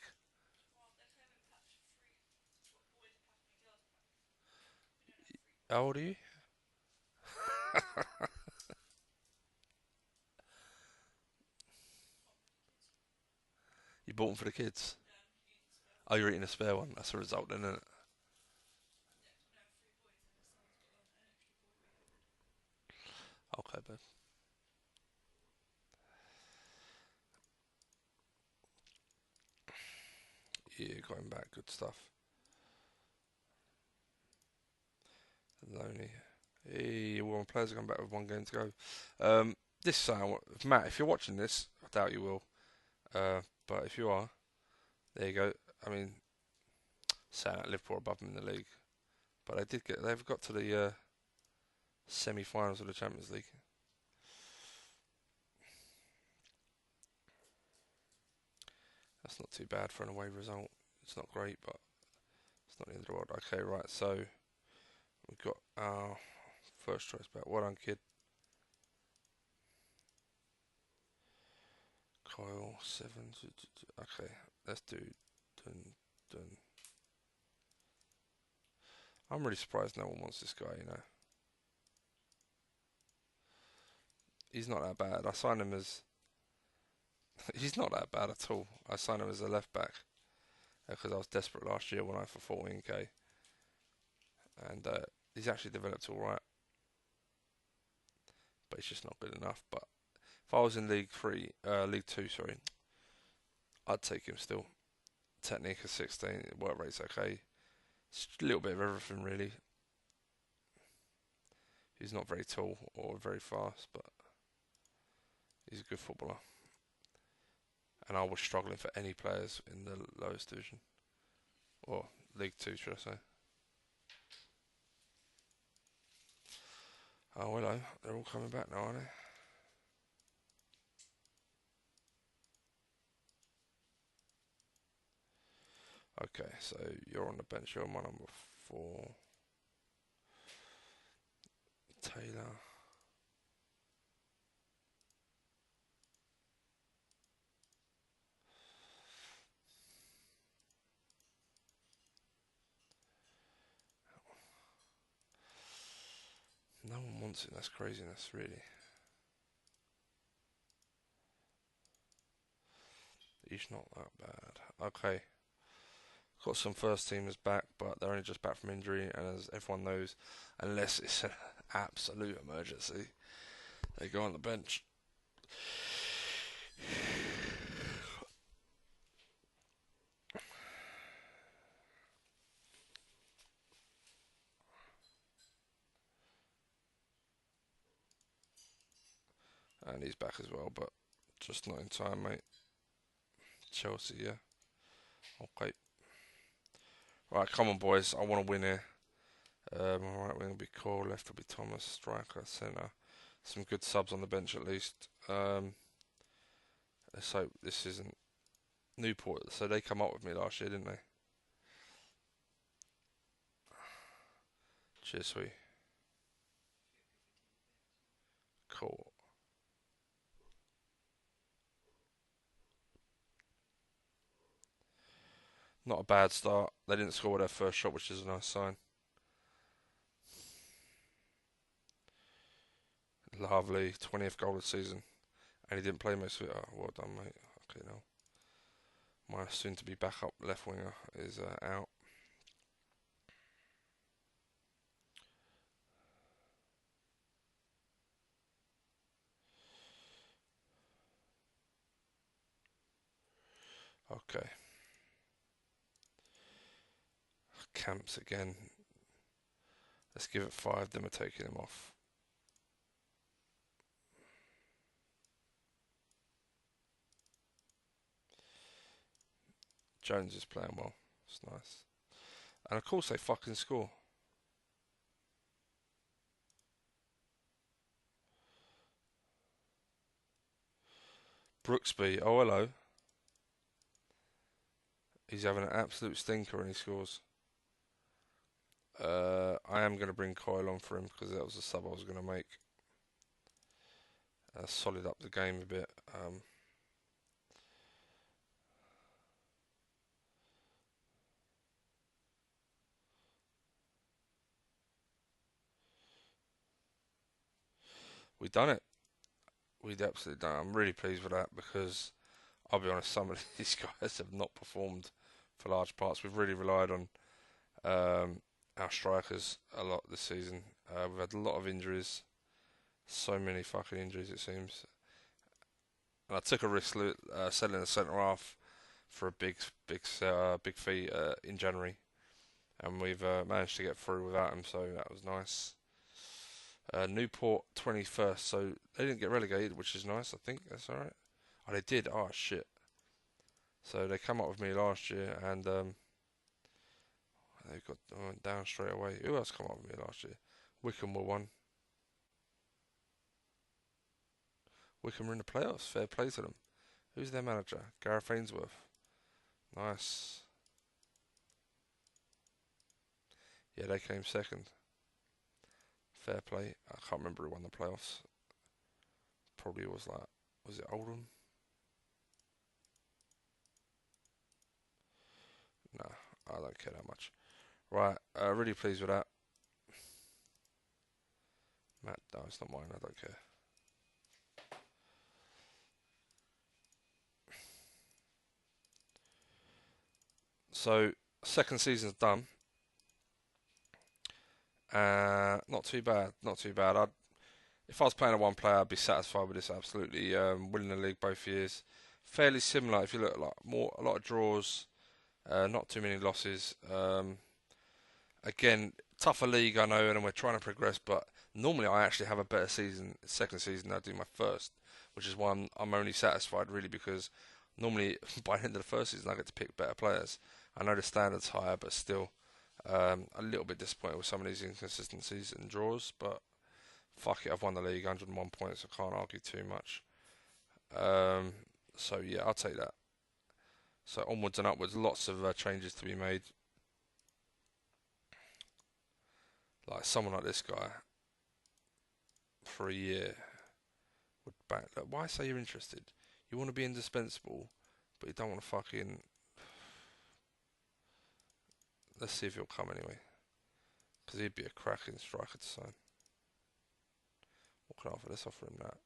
How old are you? You bought them for the kids. Oh, you're eating a spare one. That's a result, then, isn't it? Okay, babe. Yeah, got him back. Good stuff. Lonely. Hey, well, my players are coming back with 1 game to go. This sound, Matt, if you're watching this, I doubt you will. But if you are, there you go. I mean, saying that Liverpool are above them in the league, but they've got to the semi-finals of the Champions League. That's not too bad for an away result. It's not great, but it's not the end of the world. Okay, right. So we've got our first choice back. Well done, kid. Kyle 7. Okay, let's do dun dun. I'm really surprised no one wants this guy. He's not that bad. I signed him as. He's not that bad at all. I signed him as a left back because I was desperate last year when I for 14k, and he's actually developed all right, but he's just not good enough. But if I was in League Two, sorry, I'd take him still. Technique is 16, work rate's okay. It's a little bit of everything really. He's not very tall or very fast, but he's a good footballer. And I was struggling for any players in the lowest division, or League Two, should I say? Oh, hello. They're all coming back now, aren't they? Okay, so you're on the bench. You're my number 4. Taylor. No one wants it. That's craziness, really. He's not that bad. Okay. Got some first teamers back, but they're only just back from injury, and as everyone knows, unless it's an absolute emergency, they go on the bench. And he's back as well, but just not in time, mate. Chelsea, yeah. Okay. Right, come on, boys. I want to win here. Right wing will be Cole, left will be Thomas, striker, centre. Some good subs on the bench at least. Let's hope this isn't Newport. So they come up with me last year, didn't they? Cheers, sweet. Cool. Not a bad start. They didn't score with their first shot, which is a nice sign. Lovely. 20th goal of the season. And he didn't play most of it. Oh, well done, mate. Okay, now. My soon to be backup left winger is out. Okay. Camps again. Let's give it 5, then we're taking him off. Jones is playing well. It's nice. And of course they fucking score. Brooksby, oh hello. He's having an absolute stinker and he scores. I am going to bring Coyle on for him because that was the sub I was going to make. Solid up the game a bit. We done it. We'd absolutely done it. I'm really pleased with that because I'll be honest, some of these guys have not performed for large parts. We've really relied on our strikers a lot this season. We've had a lot of injuries. So many fucking injuries, it seems. And I took a risk selling the centre half for a big fee in January, and we've managed to get through without him, so that was nice. Newport 21st, so they didn't get relegated, which is nice. I think that's all right. Oh, they did. Oh shit. So they come up with me last year, and they got went down straight away. Who else come up with me last year? Wickham were one. Wickham were in the playoffs. Fair play to them. Who's their manager? Gareth Ainsworth. Nice. Yeah, they came second. Fair play. I can't remember who won the playoffs. Probably was it Oldham? Nah, I don't care that much. Right, really pleased with that. Matt, no, it's not mine. I don't care. So, second season's done. Not too bad. Not too bad. If I was playing a one player, I'd be satisfied with this. Absolutely, winning the league both years. Fairly similar. If you look like a lot of draws, not too many losses. Again, tougher league, I know, and we're trying to progress. But normally, I actually have a better second season than I do my first, which is why I'm only satisfied really because normally by the end of the first season, I get to pick better players. I know the standard's higher, but still, a little bit disappointed with some of these inconsistencies and draws. But fuck it, I've won the league, 101 points. I can't argue too much. Um, so yeah, I'll take that. So onwards and upwards, lots of changes to be made. Like someone like this guy for a year would back. Like, why say you're interested? You want to be indispensable, but you don't want to fucking. Let's see if he'll come anyway, because he'd be a cracking striker to sign. What can I offer? Let's offer him that.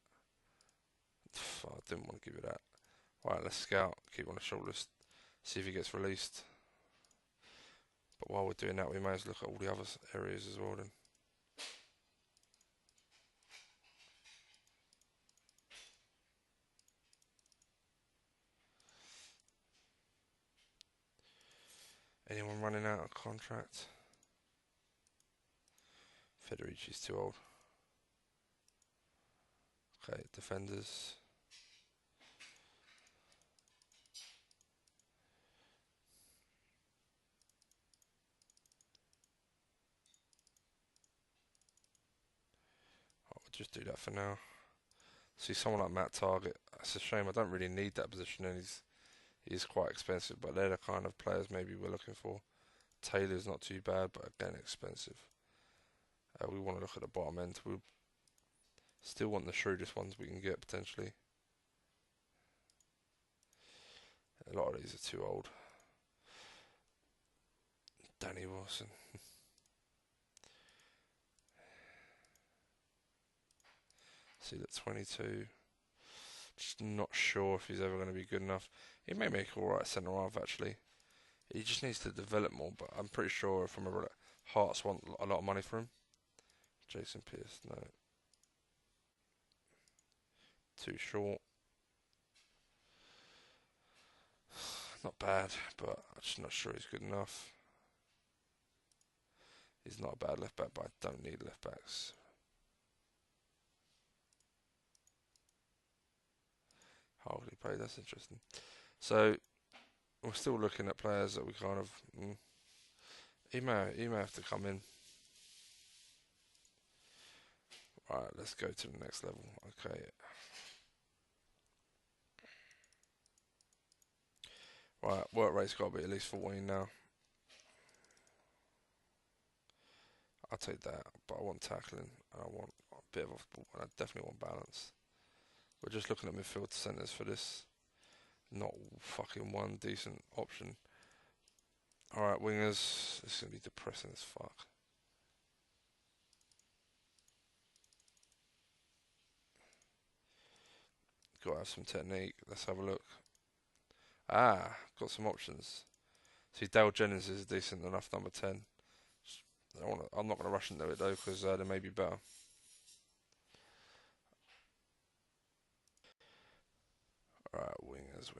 I didn't want to give you that. Right, let's scout. Keep on the shortlist. See if he gets released. But while we're doing that, we may as well look at all the other areas as well then. Anyone running out of contract? Federici's too old. Okay, defenders. I'll just do that for now. See someone like Matt Target. It's a shame. I don't really need that position, and he's quite expensive. But they're the kind of players maybe we're looking for. Taylor's not too bad, but again expensive. We want to look at the bottom end. We still want the shrewdest ones we can get potentially. A lot of these are too old. Danny Wilson. See that 22. Just not sure if he's ever going to be good enough. He may make alright centre half actually. He just needs to develop more, but I'm pretty sure if I remember that Hearts want a lot of money for him. Jason Pierce, no. Too short. Not bad, but I'm just not sure he's good enough. He's not a bad left back, but I don't need left backs. How old he played? That's interesting. So we're still looking at players that we kind of. He may have to come in. Right, let's go to the next level. Okay. Right, work rate's got to be at least 14 now. I'll take that, but I want tackling and I want a bit of off ball and I definitely want balance. We're just looking at midfield centres for this. Not fucking one decent option. Alright, wingers. This is going to be depressing as fuck. Got to have some technique. Let's have a look. Ah, got some options. See, Dale Jennings is a decent enough number 10. I'm not going to rush into it though because there may be better. Alright, wingers.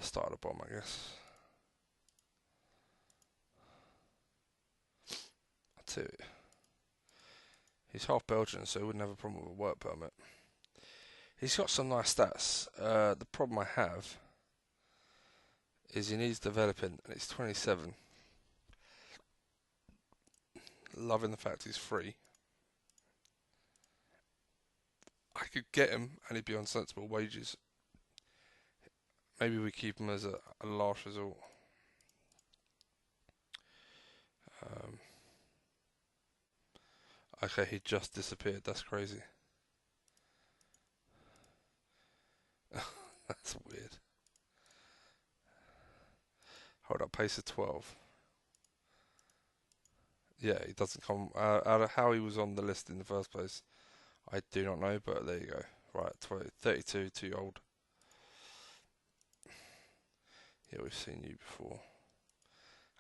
Start at the bottom, I guess. That's it. He's half Belgian, so he wouldn't have a problem with a work permit. He's got some nice stats. The problem I have is he needs developing, and he's 27. Loving the fact he's free. I could get him, and he'd be on sensible wages. Maybe we keep him as a last resort. Okay, he just disappeared. That's crazy. That's weird. Hold up, pace of 12. Yeah, he doesn't come out of how he was on the list in the first place. I do not know, but there you go. Right, 32, too old. Yeah, we've seen you before.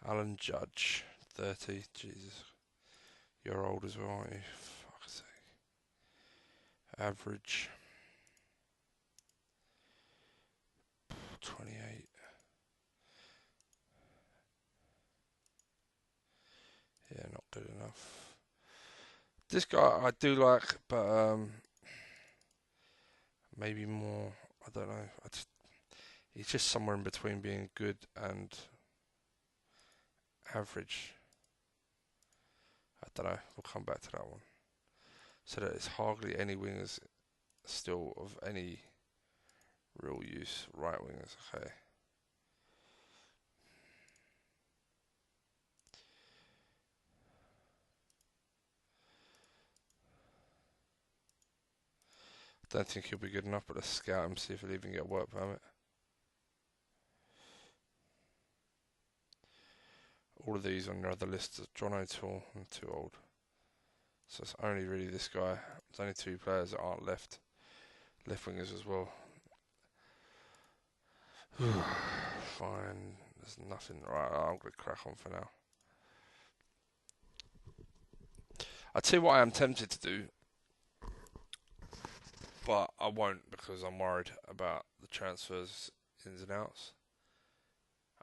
Alan Judge, 30. Jesus. You're old as well, aren't you? Fuck's sake. Average. 28. Yeah, not good enough. This guy I do like, but maybe more. I don't know. He's just somewhere in between being good and average. I don't know. We'll come back to that one. So that it's hardly any wingers still of any real use. Right wingers, okay. Don't think he'll be good enough, but let's scout him, see if he'll even get a work permit. All of these on your other list are John O'Toole and too old. So it's only really this guy. There's only two players that aren't left wingers as well. Fine. There's nothing. Right, I'm going to crack on for now. I'll tell you what I am tempted to do, but I won't because I'm worried about the transfers ins and outs.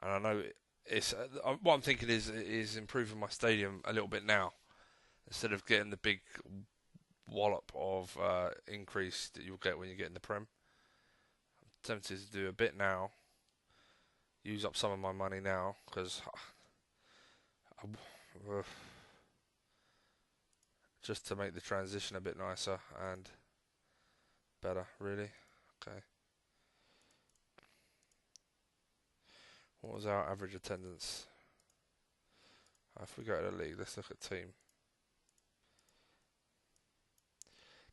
And I know it's what I'm thinking is improving my stadium a little bit now instead of getting the big wallop of increase that you'll get when you get in the Prem. I'm tempted to do a bit now, use up some of my money now because just to make the transition a bit nicer and better, really. Okay. What was our average attendance? If we go to the league, let's look at team.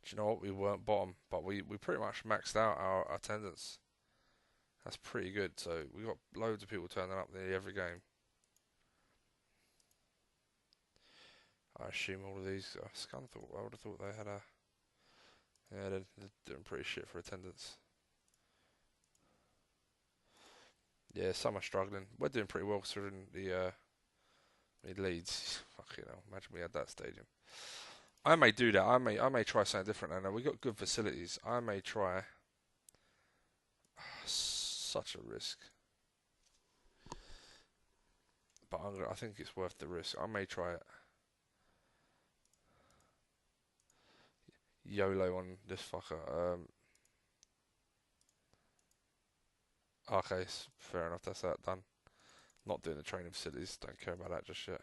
Do you know what? We weren't bottom, but we pretty much maxed out our attendance. That's pretty good. So we got loads of people turning up nearly every game. I assume all of these. I would have thought they had a. Yeah, they're doing pretty shit for attendance. Yeah, some are struggling. We're doing pretty well considering the Leeds. Fucking hell, imagine we had that stadium. I may do that. I may try something different. I know we got good facilities. I may try. Such a risk, but I think it's worth the risk. I may try it. YOLO on this fucker. Okay, fair enough. That's that done. Not doing the training facilities. Don't care about that just yet.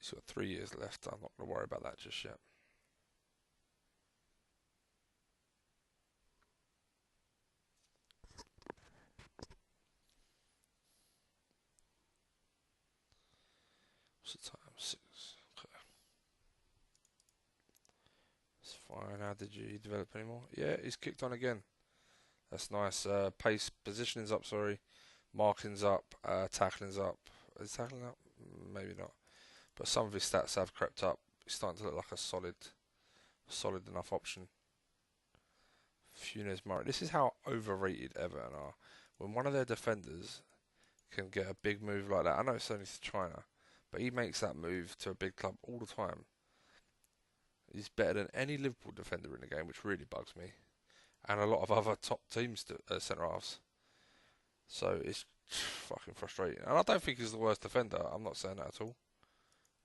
He's got 3 years left. I'm not going to worry about that just yet. What's the time? 6. Okay. It's fine. How did you develop anymore? Yeah, he's kicked on again. That's nice. Pace, positioning's up, sorry. Marking's up. Tackling's up. Is tackling up? Maybe not. but some of his stats have crept up. He's starting to look like a solid enough option. Funes Murray. This is how overrated Everton are. When one of their defenders can get a big move like that, I know it's only to China, but he makes that move to a big club all the time. He's better than any Liverpool defender in the game, which really bugs me, and a lot of other top teams centre halves. So it's fucking frustrating. And I don't think he's the worst defender. I'm not saying that at all.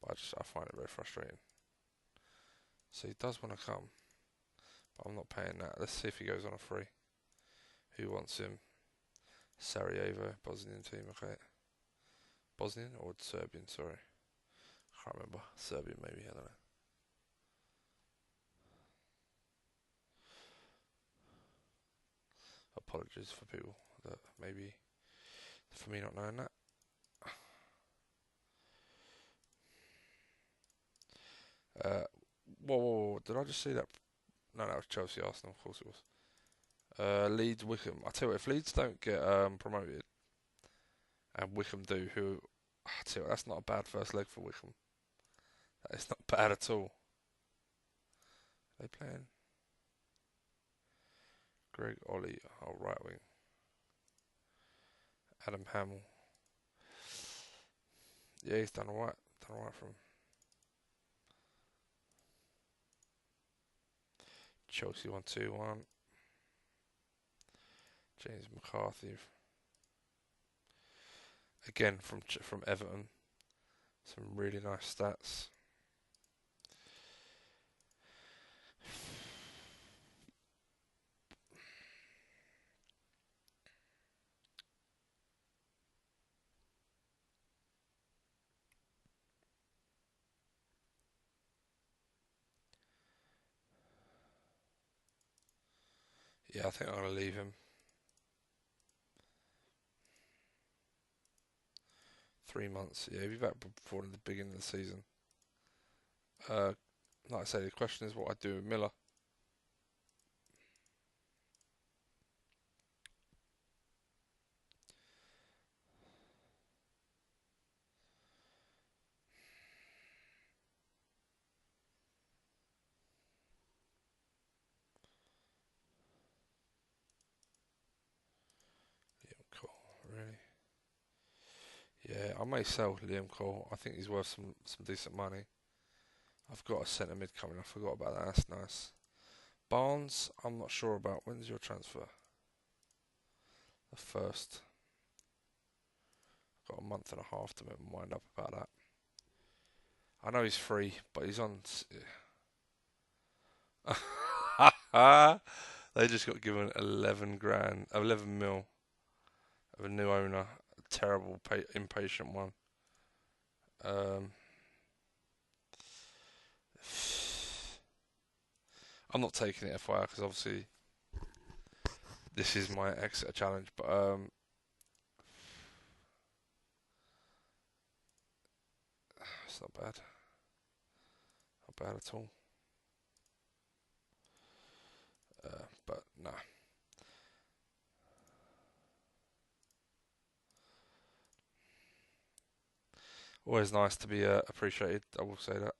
But I find it very frustrating. So he does want to come, but I'm not paying that. Let's see if he goes on a free. Who wants him? Sarajevo, Bosnian team. Okay, Bosnian or Serbian? Sorry, I can't remember. Serbian maybe. I don't know. Apologies for people that maybe for me not knowing that. Whoa, did I just see that? No, that was Chelsea Arsenal, of course it was. Leeds Wickham. I tell you what, if Leeds don't get promoted and Wickham do, I tell you what, that's not a bad first leg for Wickham. That is not bad at all. Are they playing Greg Ollie, right wing. Adam Hamill. Yeah, he's done alright. Done alright from Chelsea 1-2-1. James McCarthy. Again from Everton. Some really nice stats. Yeah, I think I'm going to leave him. 3 months. Yeah, he'll be back before the beginning of the season. Like I say, the question is what I do with Miller. Liam Cole, really? Yeah, I may sell Liam Cole. I think he's worth some decent money. I've got a centre mid coming. I forgot about that. That's nice. Barnes, I'm not sure about. When's your transfer? The first. Got a month and a half to make my mind up about that. I know he's free, but he's on. They just got given 11 grand, 11 mil of a new owner. A terrible, impatient one. Um, I'm not taking it FYI because obviously this is my Exeter challenge, but it's not bad. Not bad at all. But nah. Always nice to be appreciated. I will say that.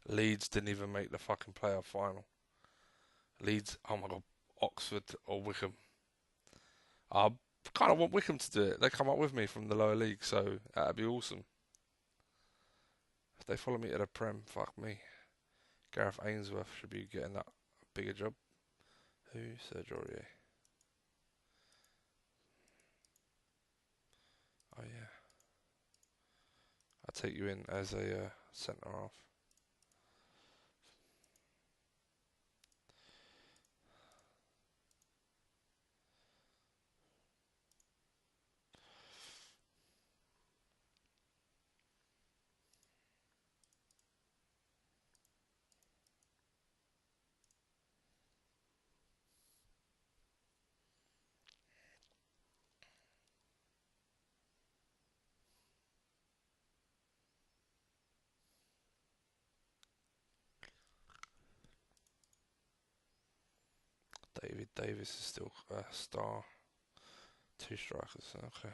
Leeds didn't even make the fucking playoff final. Leeds, oh my god, Oxford or Wickham. I kind of want Wickham to do it. They come up with me from the lower league, so that'd be awesome. If they follow me to the Prem, fuck me. Gareth Ainsworth should be getting that bigger job. Who? Sergio Aurier. Oh yeah. I'll take you in as a centre half. David Davis is still a star. Two strikers. Okay.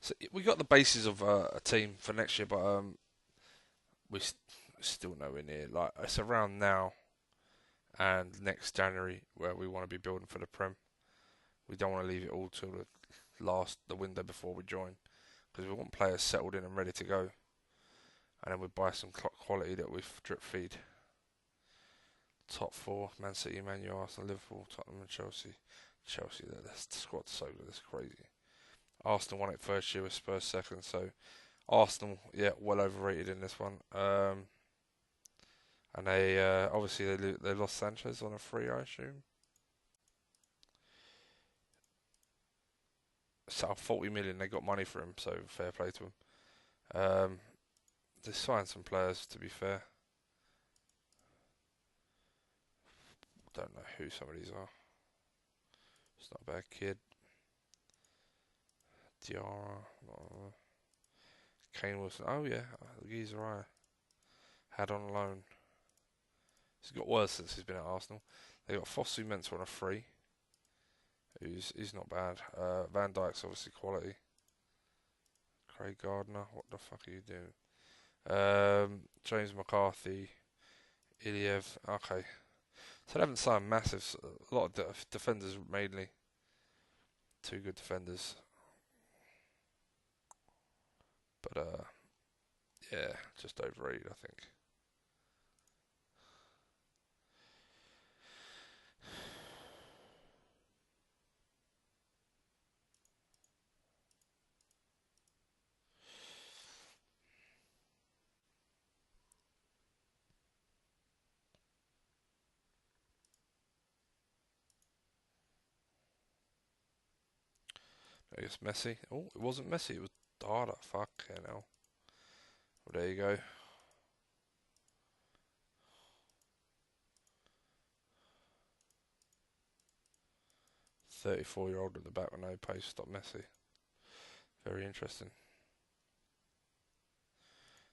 So we got the basis of a team for next year, but we still nowhere near. Like it's around now and next January where we want to be building for the Prem. We don't want to leave it all till the window before we join, because we want players settled in and ready to go, and then we buy some quality that we drip feed. Top four: Man City, Man U, Arsenal, Liverpool, Tottenham, and Chelsea. Chelsea, the squad's so good, it's crazy. Arsenal won it first year with Spurs second, so Arsenal, yeah, well overrated in this one. And they obviously they lost Sanchez on a free, I assume. So 40 million, they got money for him, so fair play to him. They signed some players, to be fair. Don't know who some of these are. It's not a bad kid. Diarra, Kane Wilson. Oh yeah, the geezer I had on loan. He's got worse since he's been at Arsenal. They got Fosu Mensah on a free. He's not bad. Van Dijk's obviously quality. Craig Gardner, what the fuck are you doing? James McCarthy, Iliev. Okay, so they haven't signed massive. A lot of defenders mainly. Two good defenders, but yeah, just overrated, I think. I guess Messi. Oh, it wasn't Messi. It was Dada. Fuck you know. Well, there you go. 34-year-old at the back with no pace. Stop Messi. Very interesting.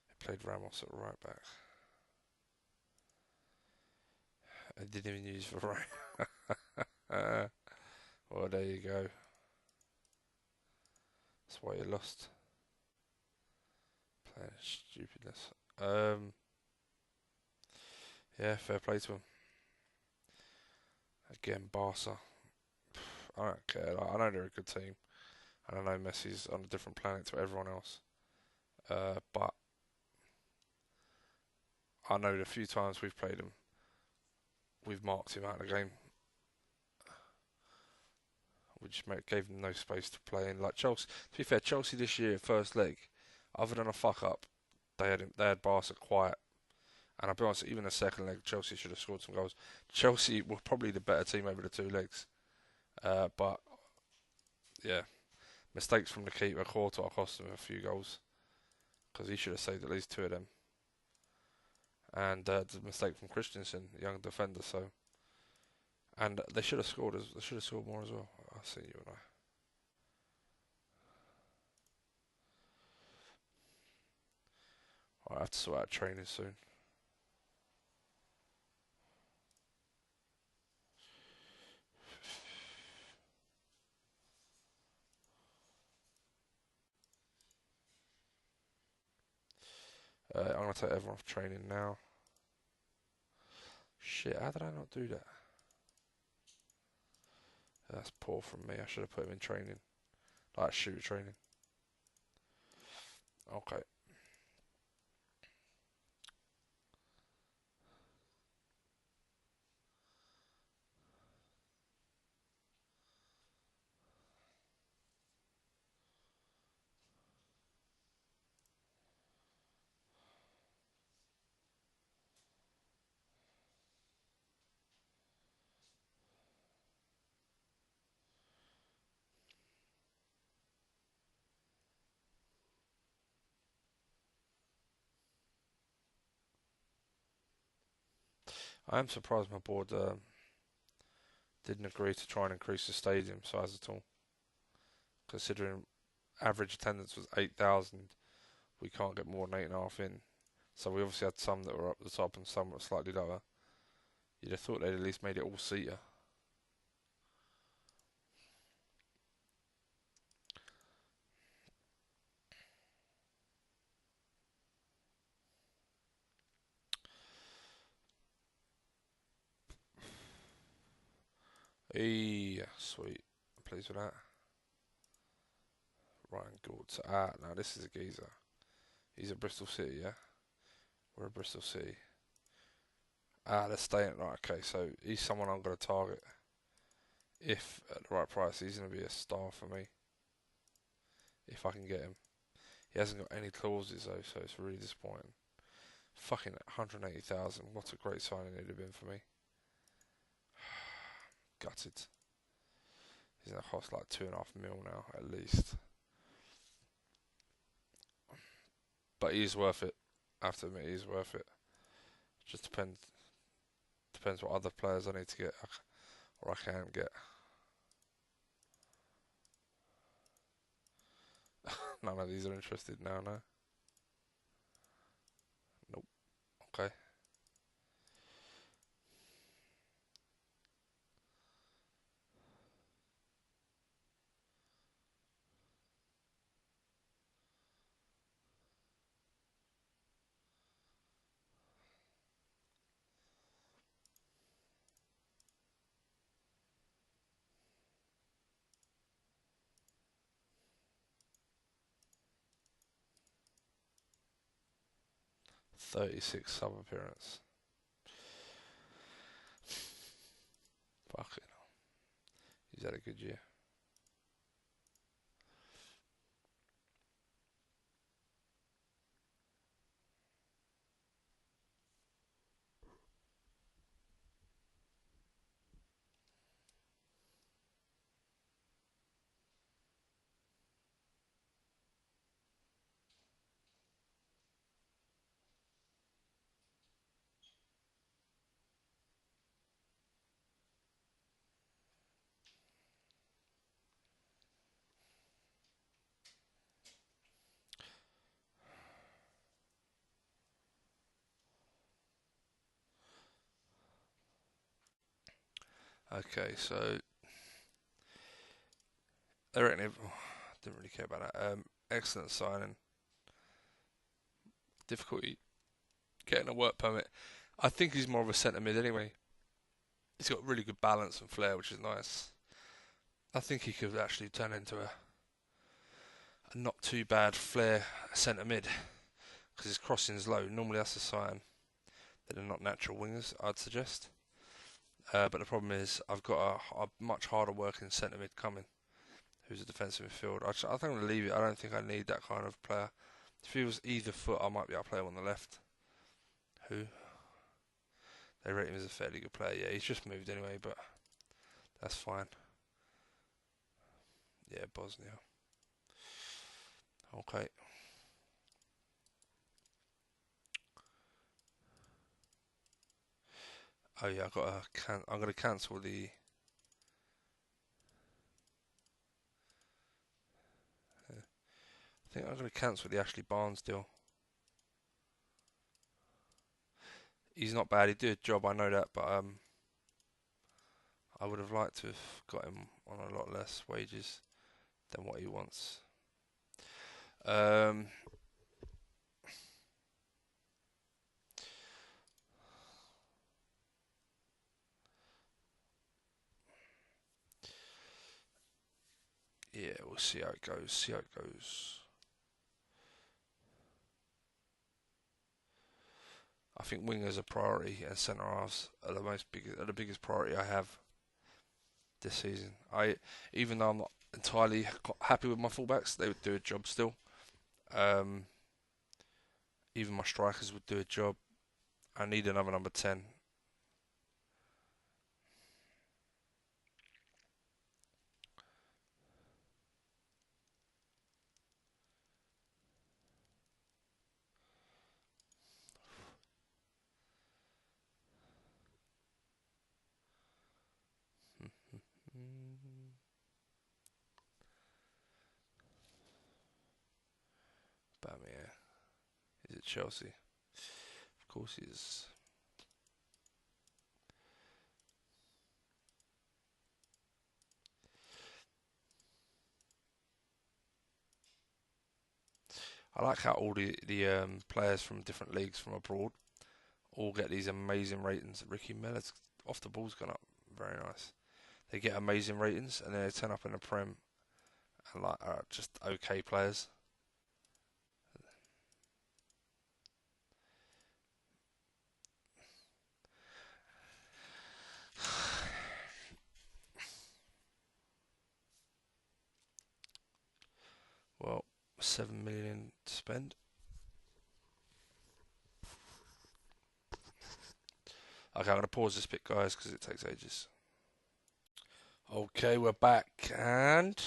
He played Ramos at right back. I didn't even use Varane. Well, there you go. That's why you lost. Playing stupidness. Yeah, fair play to him. Again, Barca. I don't care. Like, I know they're a good team, and I know Messi's on a different planet to everyone else. But I know the few times we've played him, we've marked him out of the game. We just gave them no space to play in. Like Chelsea, to be fair, Chelsea this year, first leg, other than a fuck up, they had Barca quiet. And I'll be honest, even the second leg, Chelsea should have scored some goals. Chelsea were probably the better team over the two legs. But yeah, mistakes from the keeper. Courtois cost them a few goals because he should have saved at least two of them. And the mistake from Christensen, young defender. So, and they should have scored. They should have scored more as well. I see you and I have to sort out training soon. I'm gonna take everyone off training now. Shit, how did I not do that? That's poor from me. I should have put him in training, like shooter training. Okay. I am surprised my board didn't agree to try and increase the stadium size at all, considering average attendance was 8,000. We can't get more than 8.5 in. So we obviously had some that were up the top and some were slightly lower. You'd have thought they'd at least made it all seater. Sweet. I'm pleased with that. Ryan Gould. No, this is a geezer. He's at Bristol City, yeah? We're at Bristol City. They're staying. Right, okay, so he's someone I'm going to target. If at the right price, he's going to be a star for me. If I can get him. He hasn't got any clauses though, so it's really disappointing. Fucking 180,000. What a great signing it'd have been for me. Gutted. He's going to cost like 2.5 mil now, at least. But he's worth it. I have to admit, he's worth it. Just depends what other players I need to get, or I can get. None of these are interested now, no? Nope. Okay. 36 sub appearance. Fucking hell. He's had a good year. Okay, so I reckon didn't really care about that. Excellent signing. Difficulty getting a work permit. I think he's more of a centre mid anyway. He's got really good balance and flair, which is nice. I think he could actually turn into a not too bad flair centre mid because his crossing's low. Normally that's a sign that they're not natural wingers, I'd suggest. But the problem is I've got a much harder working centre mid coming, who's a defensive midfield. I think I'm going to leave it. I don't think I need that kind of player. If he was either foot, I might be able to play him on the left. Who? They rate him as a fairly good player. Yeah, he's just moved anyway, but that's fine. Yeah, Bosnia. Okay. Oh yeah, I'm gonna cancel the. I think I'm gonna cancel the Ashley Barnes deal. He's not bad. He did a job. I know that, but I would have liked to have got him on a lot less wages than what he wants. Um, yeah, we'll see how it goes. See how it goes. I think wingers are priority and centre halves are the biggest priority I have this season. Even though I'm not entirely happy with my fullbacks, they would do a job still. Um, even my strikers would do a job. I need another number 10. Chelsea. Of course he is. I like how all the players from different leagues from abroad all get these amazing ratings. Ricky Miller's off the ball's gone up. Very nice. They get amazing ratings and then they turn up in the Prem and like are just okay players. Well, 7 million to spend. Okay, I'm gonna pause this bit, guys, because it takes ages. Okay, we're back, and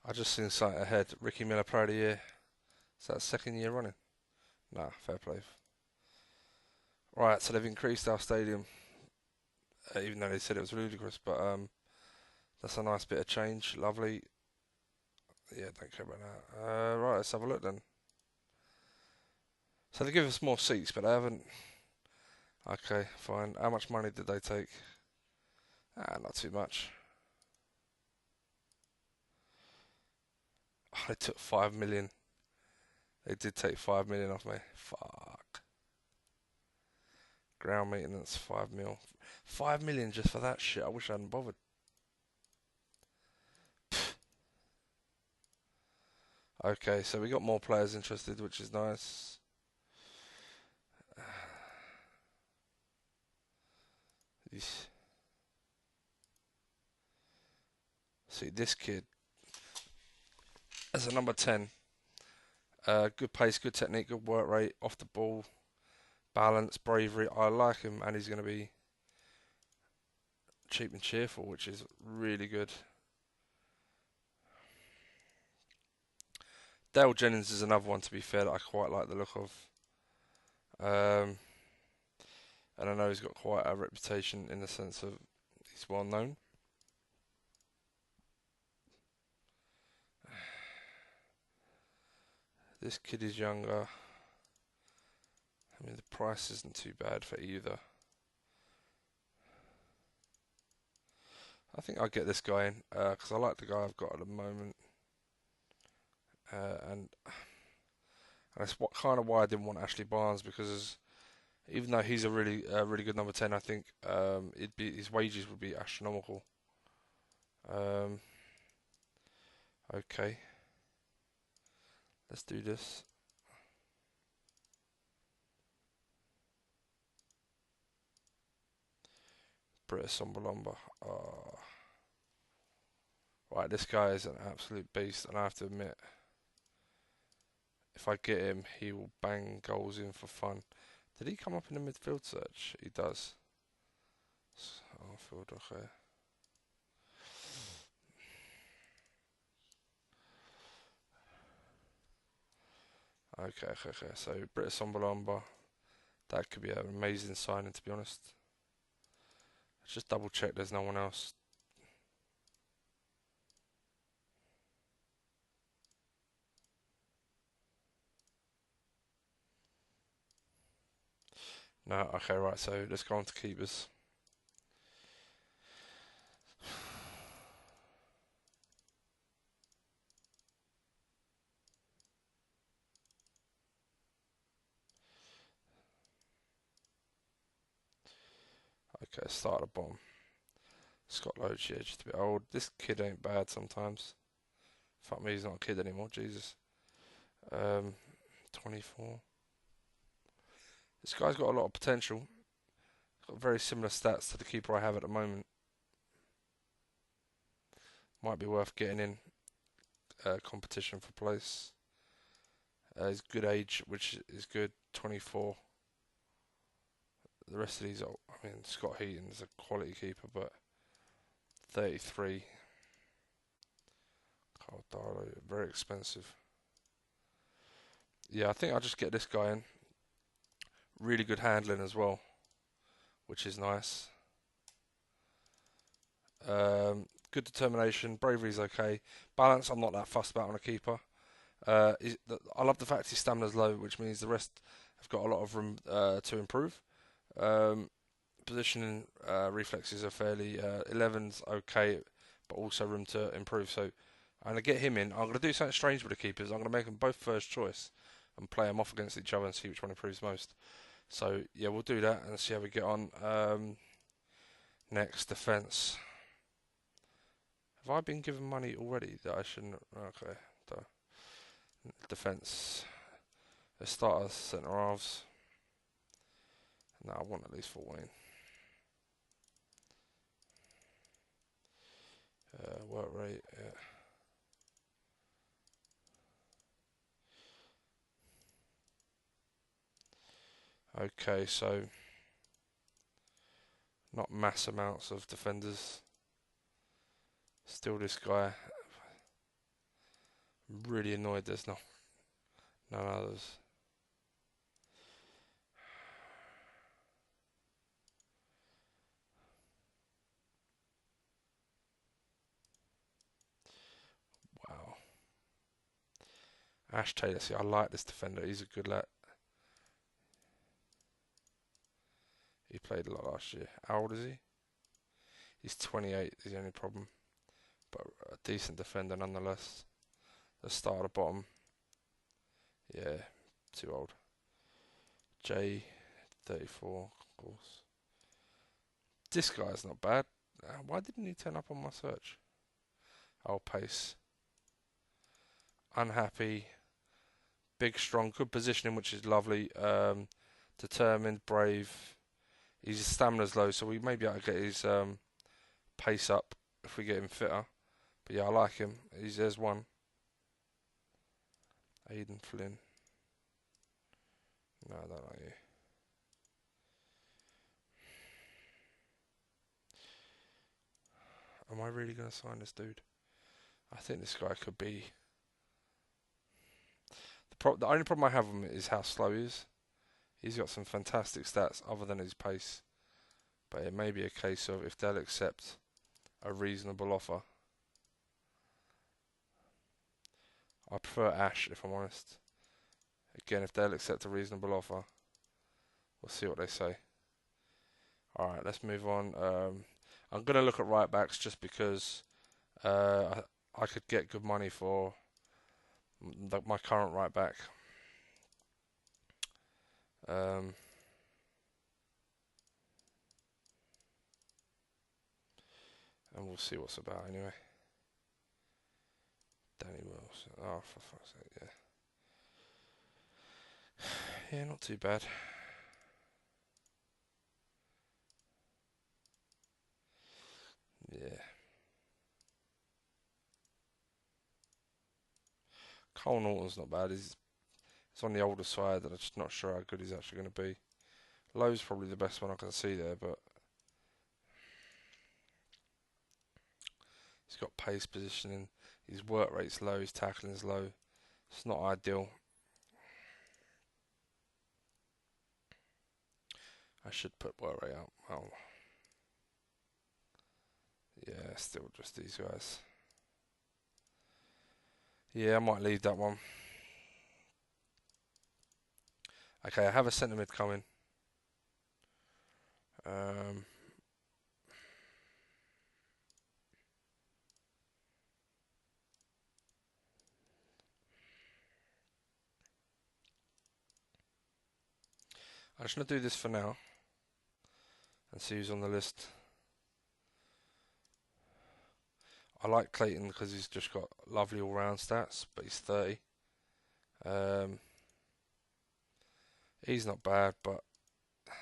I just seen something ahead. Ricky Miller Player of the Year. Is that second year running? Nah, fair play. Right, so they've increased our stadium, even though they said it was ludicrous, but that's a nice bit of change. Lovely. Yeah, don't care about that. Right, let's have a look then. So they give us more seats, but they haven't. Okay, fine. How much money did they take? Ah, not too much. Oh, they took 5 million. They did take 5 million off me. Fuck. Ground maintenance, 5 mil. 5 million just for that shit. I wish I hadn't bothered. Okay, so we got more players interested, which is nice. See, this kid as a number 10, good pace, good technique, good work rate, off the ball, balance, bravery. I like him, and he's going to be cheap and cheerful, which is really good. Dale Jennings is another one, to be fair, that I quite like the look of. And I know he's got quite a reputation in the sense of he's well known. This kid is younger. I mean, the price isn't too bad for either. I think I'll get this guy in because I like the guy I've got at the moment, and that's what kind of why I didn't want Ashley Barnes, because even though he's a really good number 10, I think it'd be his wages would be astronomical. Um, okay, let's do this. British Sombalomba. Right, this guy is an absolute beast, and I have to admit, if I get him, he will bang goals in for fun. Did he come up in the midfield search? He does. Oh, field, okay. Okay. So British Sombalomba, that could be an amazing signing, to be honest. Let's just double check there's no one else. No, okay, right, so let's go on to keepers. Okay, start at the bottom. Scott Loach, yeah, just a bit old. This kid ain't bad sometimes. Fuck me, he's not a kid anymore, Jesus. 24. This guy's got a lot of potential. Got very similar stats to the keeper I have at the moment. Might be worth getting in competition for place. His good age, which is good, 24. The rest of these, I mean, Scott Heaton is a quality keeper, but 33. Carl Darlow, very expensive. Yeah, I think I'll just get this guy in. Really good handling as well, which is nice. Good determination, bravery's okay. Balance, I'm not that fussed about on a keeper. I love the fact his stamina's low, which means the rest have got a lot of room to improve. Um, Positioning reflexes are fairly 11's okay, but also room to improve. So I'm going to get him in. I'm going to do something strange with the keepers. I'm going to make them both first choice and play them off against each other and see which one improves most. So yeah, we'll do that and see how we get on. Next, defence. Have I been given money already that I shouldn't? Okay, defence. Let's start as centre halves. No, I want at least 14. Work rate, yeah. Okay, so not mass amounts of defenders. Still this guy. I'm really annoyed there's none others. Wow. Ash Taylor, see, I like this defender. He's a good lad. He played a lot last year. How old is he? He's 28 is the only problem. But a decent defender nonetheless. Let's start at the bottom. Yeah, too old. J, 34, of course. This guy's not bad. Why didn't he turn up on my search? Oh, pace. Unhappy. Big, strong, good positioning, which is lovely. Determined, brave. His stamina's low, so we may be able to get his pace up if we get him fitter. But yeah, I like him. There's one. Aidan Flynn. No, I don't like you. Am I really going to sign this dude? I think this guy could be. The only problem I have with him is how slow he is. He's got some fantastic stats other than his pace. But it may be a case of if they'll accept a reasonable offer. I prefer Ash, if I'm honest. Again, if they'll accept a reasonable offer, we'll see what they say. Alright, let's move on. I'm going to look at right backs just because I could get good money for my current right back. And we'll see what's about anyway. Danny Wilson. Oh, for fuck's sake, yeah. Yeah, not too bad. Yeah. Cole Norton's not bad. He's on the older side, and I'm just not sure how good he's actually going to be. Lowe's probably the best one I can see there, but he's got pace, positioning. His work rate's low. His tackling's low. It's not ideal. I should put work rate up. Oh. Yeah, still just these guys. Yeah, I might leave that one. Okay, I have a centre mid coming. I'm just going to do this for now and see who's on the list. I like Clayton because he's just got lovely all-round stats, but he's 30. He's not bad, but I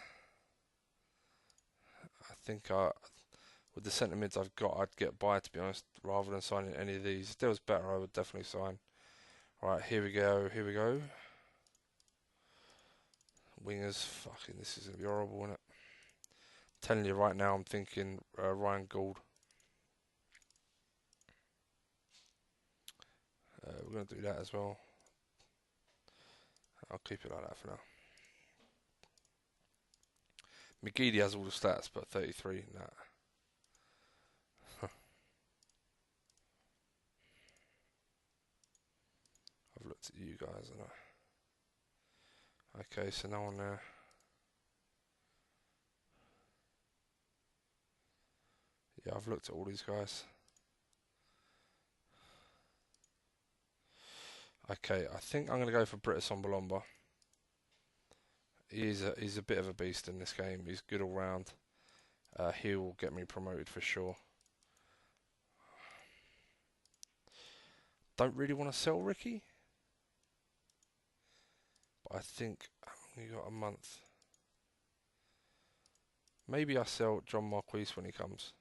think with the centre mids I've got, I'd get by, to be honest, rather than signing any of these. If there was better, I would definitely sign. Right, here we go. Wingers, fucking, this is going to be horrible, isn't it? I'm telling you right now, I'm thinking Ryan Gould. We're going to do that as well. I'll keep it like that for now. McGeady has all the stats, but 33, nah. looked at you guys, and okay, so no one there. Yeah, I've looked at all these guys. Okay, I think I'm going to go for Britta Sombalomba. He's a bit of a beast in this game. He's good all round. He will get me promoted for sure. Don't really want to sell Ricky, but I think you got a month. Maybe I sell John Marquise when he comes,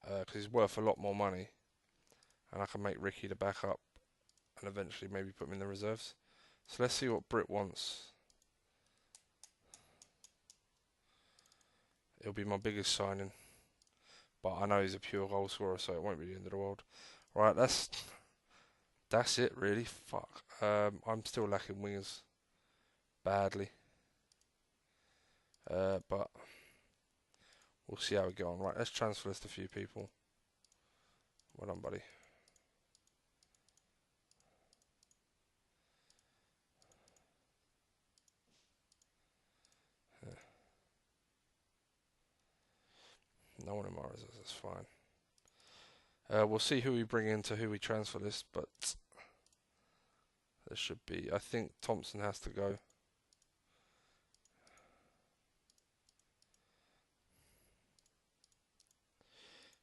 because he's worth a lot more money, and I can make Ricky the backup, and eventually maybe put him in the reserves. So let's see what Britt wants. It'll be my biggest signing, but I know he's a pure goal scorer, so it won't be the end of the world. Right, that's it really. Fuck. I'm still lacking wingers badly, but we'll see how we go on. Right, let's transfer list a few people. Well done, buddy. Yeah. No one in my reserves, that's fine. We'll see who we bring into who we transfer list, but there should be. I think Thompson has to go.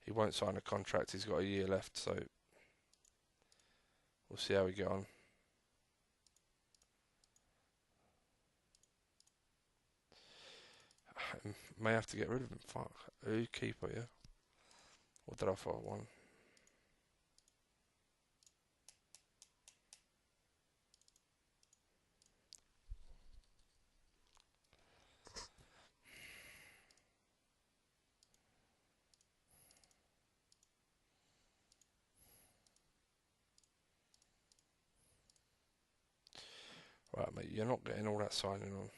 He won't sign a contract. He's got a year left, so we'll see how we get on. May have to get rid of him. Fuck. Who keeper? Yeah. What did I thought? One. Right, mate. You're not getting all that signing on.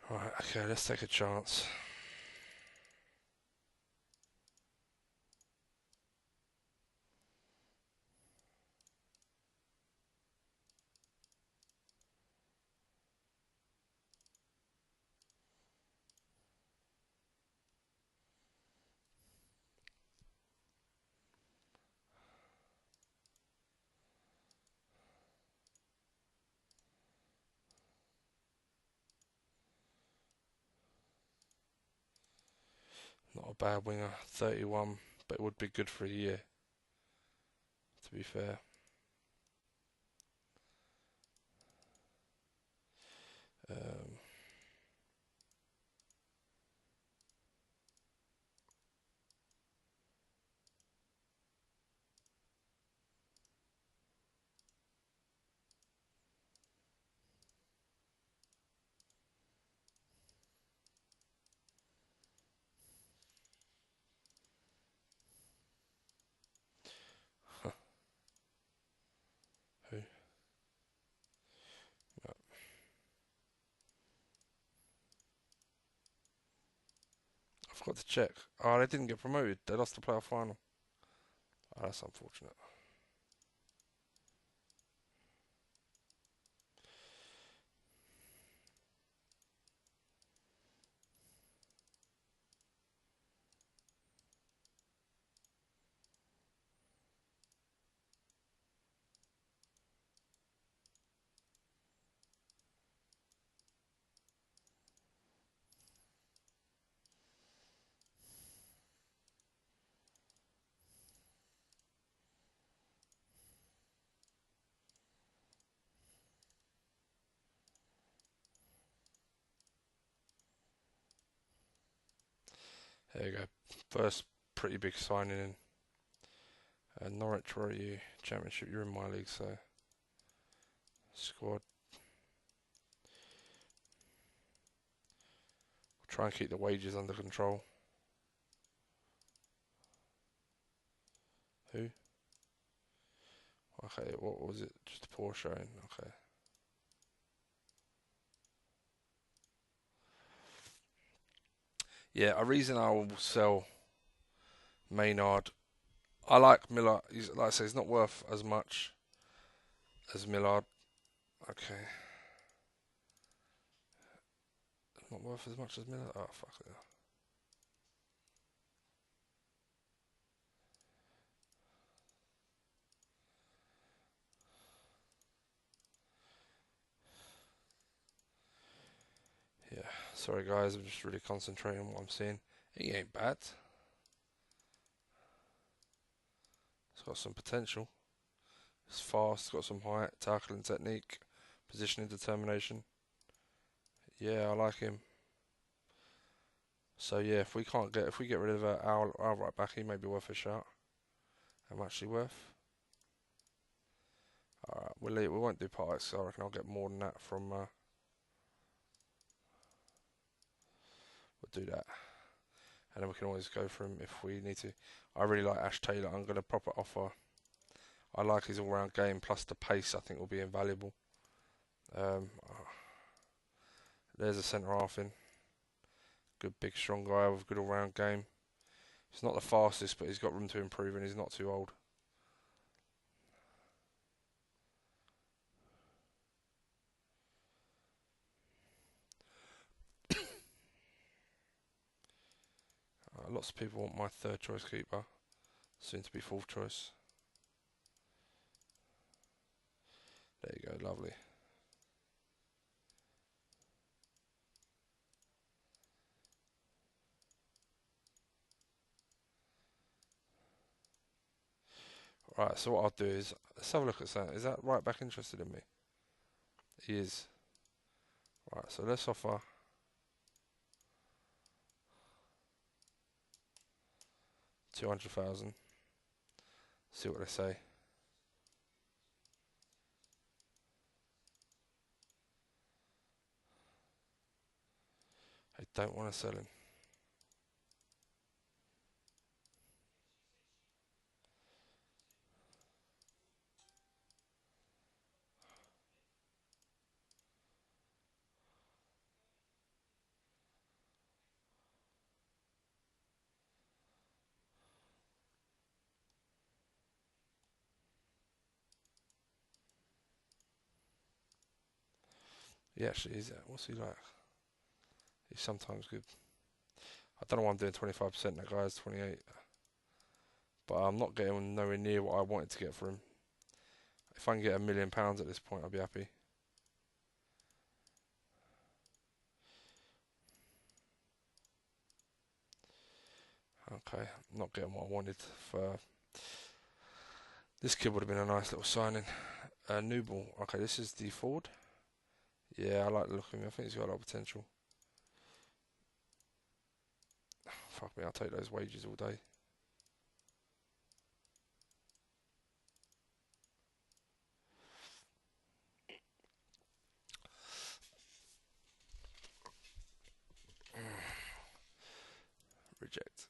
Right, okay, let's take a chance. Not a bad winger, 31, but it would be good for a year, to be fair. Um, who? No. I forgot to check. Oh, they didn't get promoted. They lost the playoff final. Oh, that's unfortunate. There you go. First pretty big signing in. Norwich, where are you? Championship, you're in my league, so squad. Try and keep the wages under control. Who? Okay, what was it? Just a poor showing. Okay. Yeah, a reason I will sell Maynard. I like Miller. Like I say, he's not worth as much as Millard. Okay, not worth as much as Millard. Oh fuck it. Yeah, sorry guys, I'm just really concentrating on what I'm seeing. He ain't bad. He's got some potential. He's fast, got some height, tackling technique, positioning determination. Yeah, I like him. So yeah, if we get rid of our right back, he may be worth a shot. How much is he worth? Alright, we won't do parts, so I reckon I'll get more than that from, we'll do that. And then we can always go for him if we need to. I really like Ash Taylor, I'm going to proper offer. I like his all-round game, plus the pace I think will be invaluable. Um, there's a centre-half in. Good, big, strong guy with a good all-round game. He's not the fastest, but he's got room to improve and he's not too old. Lots of people want my third choice keeper, soon to be fourth choice. There you go, lovely. Right, so what I'll do is, let's have a look at that. Is that right back interested in me? He is. Right, so let's offer 200,000. See what they say. I don't want to sell him. He actually is. What's he like? He's sometimes good. I don't know why I'm doing 25%. That guy's 28. But I'm not getting nowhere near what I wanted to get for him. If I can get £1 million at this point, I'll be happy. Okay, I'm not getting what I wanted for. This kid would have been a nice little signing. Newball. Okay, this is the forward. Yeah, I like the look of him. I think he's got a lot of potential. Fuck me, I'll take those wages all day. Reject.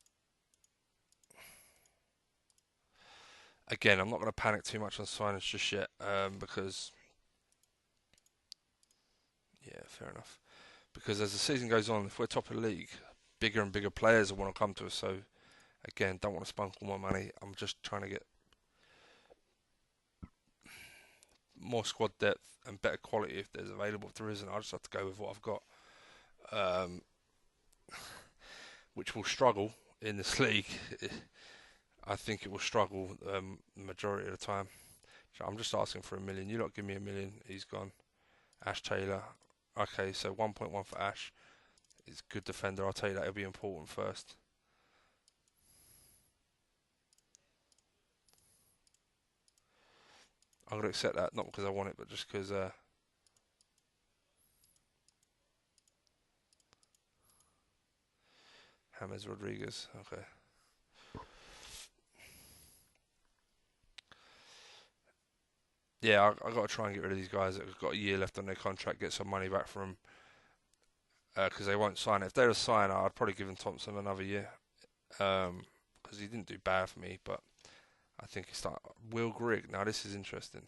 Again, I'm not going to panic too much on signings just yet, because yeah, fair enough. Because as the season goes on, if we're top of the league, bigger and bigger players will want to come to us. So again, don't want to spunk all my money. I'm just trying to get more squad depth and better quality if there's available. If there isn't, I just have to go with what I've got, um, which will struggle in this league. I think it will struggle the majority of the time. So I'm just asking for 1 million. You lot give me 1 million. He's gone. Ash Taylor. Okay, so 1.1 for Ash. He's a good defender. I'll tell you that. It'll be important first. I'm going to accept that, not because I want it, but just because James Rodriguez. Okay. Yeah, I got to try and get rid of these guys that have got a year left on their contract, get some money back from them, because they won't sign it. If they're a signer, I'd probably give them Thompson another year, because he didn't do bad for me, but I think he started. Will Grigg. Now this is interesting.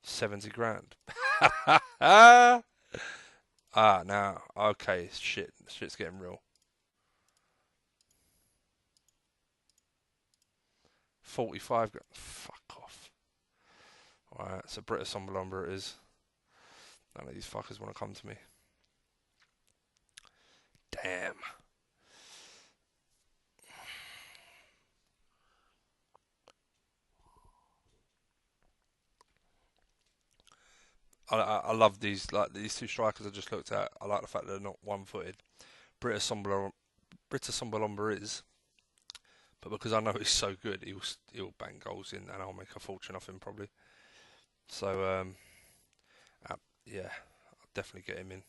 70 grand. Now. Okay, shit. Shit's getting real. 45 grand. Fuck off. Alright, so British Sombalomba it is. None of these fuckers want to come to me. Damn. I love these two strikers I just looked at. I like the fact that they're not one-footed. British Sombalomba is, but because I know he's so good, he'll bang goals in, and I'll make a fortune off him probably. So yeah, I'll definitely get him in.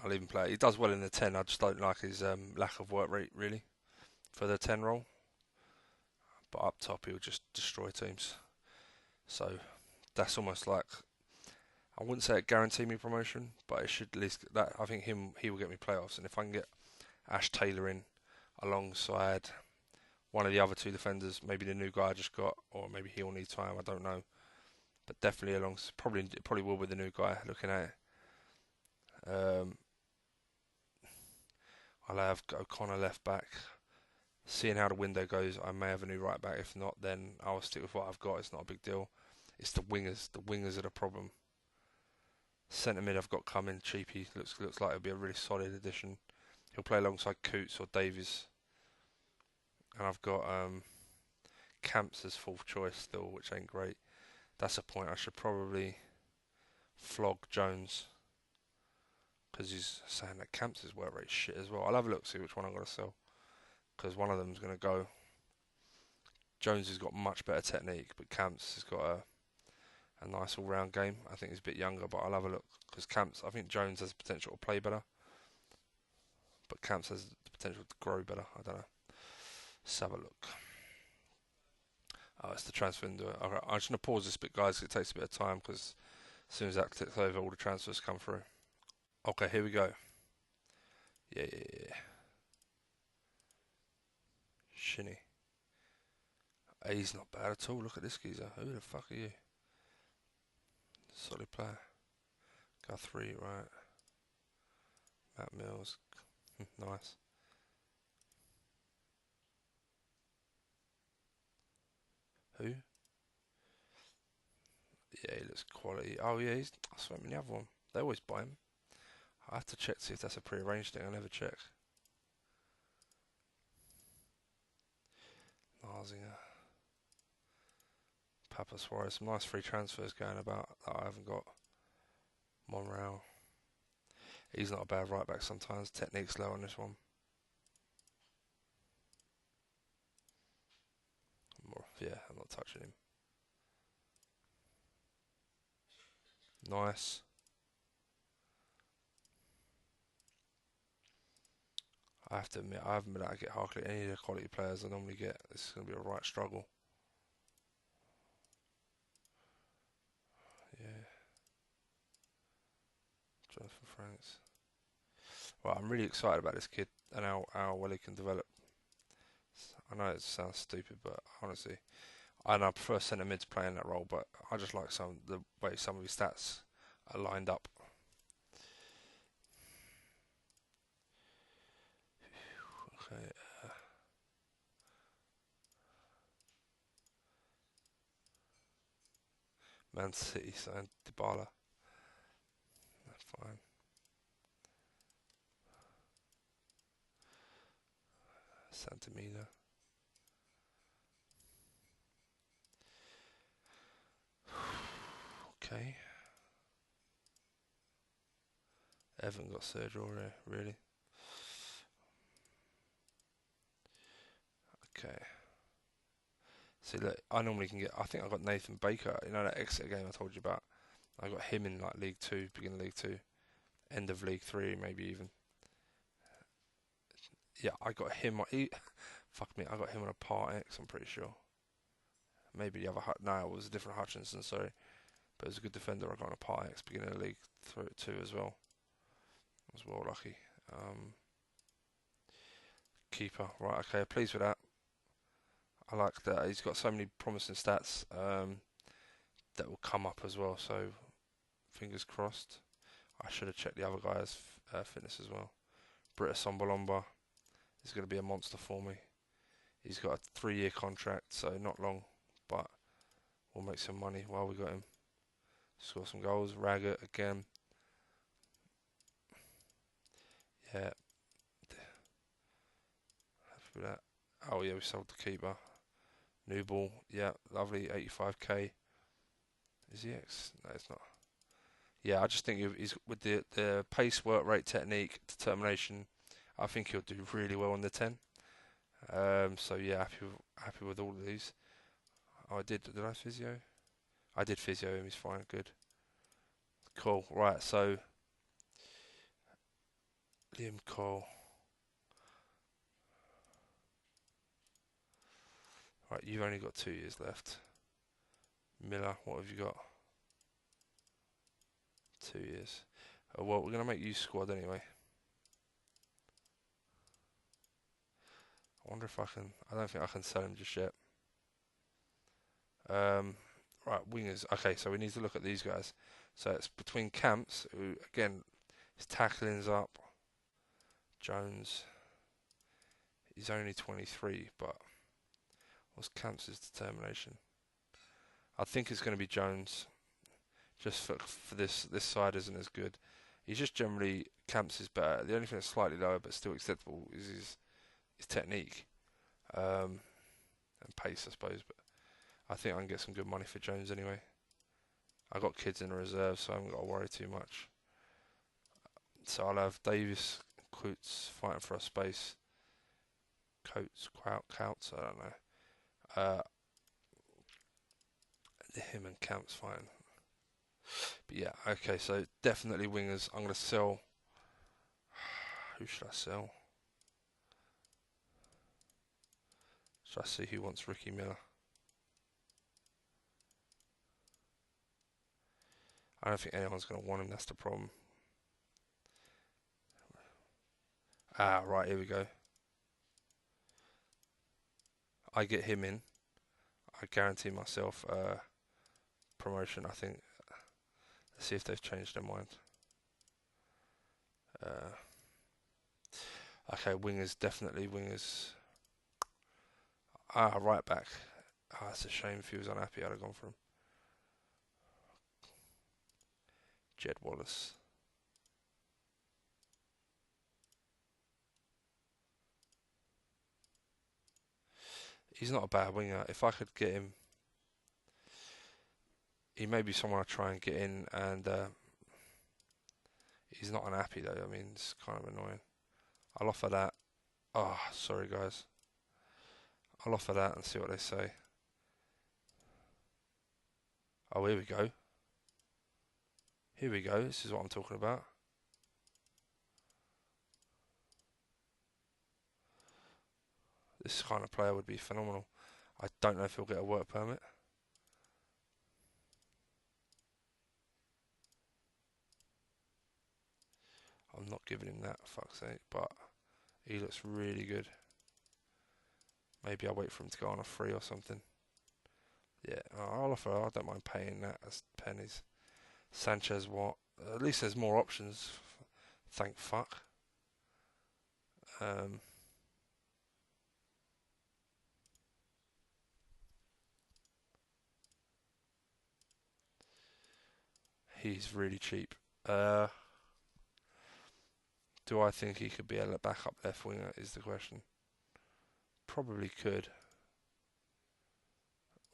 I'll even play. He does well in the 10. I just don't like his lack of work rate really for the 10 role. But up top, he'll just destroy teams. So that's almost like, I wouldn't say it guaranteed me promotion, but it should at least that. I think he will get me playoffs, and if I can get Ash Taylor in alongside one of the other two defenders, maybe the new guy I just got, or maybe he'll need time. I don't know, but definitely probably will be the new guy. Looking at it, I'll have O'Connor left back. Seeing how the window goes, I may have a new right back. If not, then I'll stick with what I've got. It's not a big deal. It's the wingers. The wingers are the problem. Centre mid I've got coming. Cheapy looks like it'll be a really solid addition. He'll play alongside Coots or Davies. And I've got Camps as fourth choice still, which ain't great. That's a point. I should probably flog Jones because he's saying that Camps' work rate shit as well. I'll have a look, see which one I'm going to sell, because one of them's going to go. Jones has got much better technique, but Camps has got a nice all-round game. I think he's a bit younger, but I'll have a look, because Camps, I think Jones has the potential to play better, but Camps has the potential to grow better. I don't know. Let's have a look. Oh, it's the transfer window. Okay, I'm just going to pause this bit, guys. It takes a bit of time, because as soon as that clicks over, all the transfers come through. Okay, here we go. Yeah. Shinny. He's not bad at all. Look at this geezer. Who the fuck are you? Solid player. Guthrie, right. Matt Mills. Nice. Who? Yeah, he looks quality. Oh yeah, I swear the other one. They always buy him. I have to check to see if that's a pre-arranged thing. I never check. Narzinger. Papa Suarez. Some nice free transfers going about that I haven't got. Monreal. He's not a bad right back sometimes. Technique's low on this one. Yeah, I'm not touching him. Nice. I have to admit, I haven't been able to get hardly any of the quality players I normally get. This is going to be a right struggle. Yeah. Jonathan Franks. Well, I'm really excited about this kid and how well he can develop. I know it sounds stupid, but honestly, I prefer centre mids playing that role, but I just like the way some of his stats are lined up. Okay. Man City signed Dybala. That's fine. Santamina. Okay. Evan got surgery already, really? Okay. See, look, I normally can get. I think I got Nathan Baker. You know that Exeter game I told you about. I got him in like League Two, beginning of League Two, end of League Three, maybe even. Yeah, I got him. Fuck me, I got him on a Part X. I'm pretty sure. Maybe the other. No, it was a different Hutchinson. Sorry, but it was a good defender. I got on a Part X, beginning of League 2 as well. as well, lucky. Keeper, right? Okay, pleased with that. I like that. He's got so many promising stats that will come up as well. So fingers crossed. I should have checked the other guy's fitness as well. Britta Sombolomba is going to be a monster for me. He's got a 3-year contract, so not long, but we'll make some money while we got him. Score some goals. Raggett again. Yeah. Happy with that. Oh yeah, we sold the keeper. New ball. Yeah, lovely. 85k. Is he X? No, it's not. Yeah, I just think he's with the pace, work rate, technique, determination. I think he'll do really well on the 10. So yeah, happy with all of these. Oh, did I physio? I did physio him. He's fine. Good. Cool. Right. So Liam Cole. Right. You've only got 2 years left. Miller. What have you got? 2 years. Well, we're gonna make you squad anyway. I wonder if I can. I don't think I can sell him just yet. Right, wingers. Okay, so we need to look at these guys. So it's between Camps, who again his tackling's up. Jones. He's only 23, but what's Camps' determination? I think it's going to be Jones. Just for this side isn't as good. He's just generally Camps is better. The only thing that's slightly lower but still acceptable is his technique and pace, I suppose. But I think I can get some good money for Jones anyway. I got kids in the reserve, so I haven't got to worry too much. So I'll have Davis, Coates fighting for a space. Coates, Couts, I don't know. Him and Camps fighting. But yeah, okay, so definitely wingers. I'm going to sell. Who should I sell? Should I see who wants Ricky Miller? I don't think anyone's going to want him, that's the problem. Ah, right, here we go. I get him in. I guarantee myself promotion, I think. Let's see if they've changed their mind. Okay, wingers, definitely wingers. Ah, right back. Ah, it's a shame if he was unhappy, I'd have gone for him. Jed Wallace. He's not a bad winger. If I could get him, he may be someone I try and get in, and he's not unhappy though. I mean, it's kind of annoying. I'll offer that. Oh, sorry guys. I'll offer that and see what they say. Oh, here we go. Here we go. This is what I'm talking about. This kind of player would be phenomenal. I don't know if he'll get a work permit. I'm not giving him that, for fuck's sake, but he looks really good. Maybe I'll wait for him to go on a free or something. Yeah, I'll offer. I don't mind paying that as pennies. Sanchez, what? At least there's more options. Thank fuck. He's really cheap. Do I think he could be a backup left winger? Is the question. Probably could.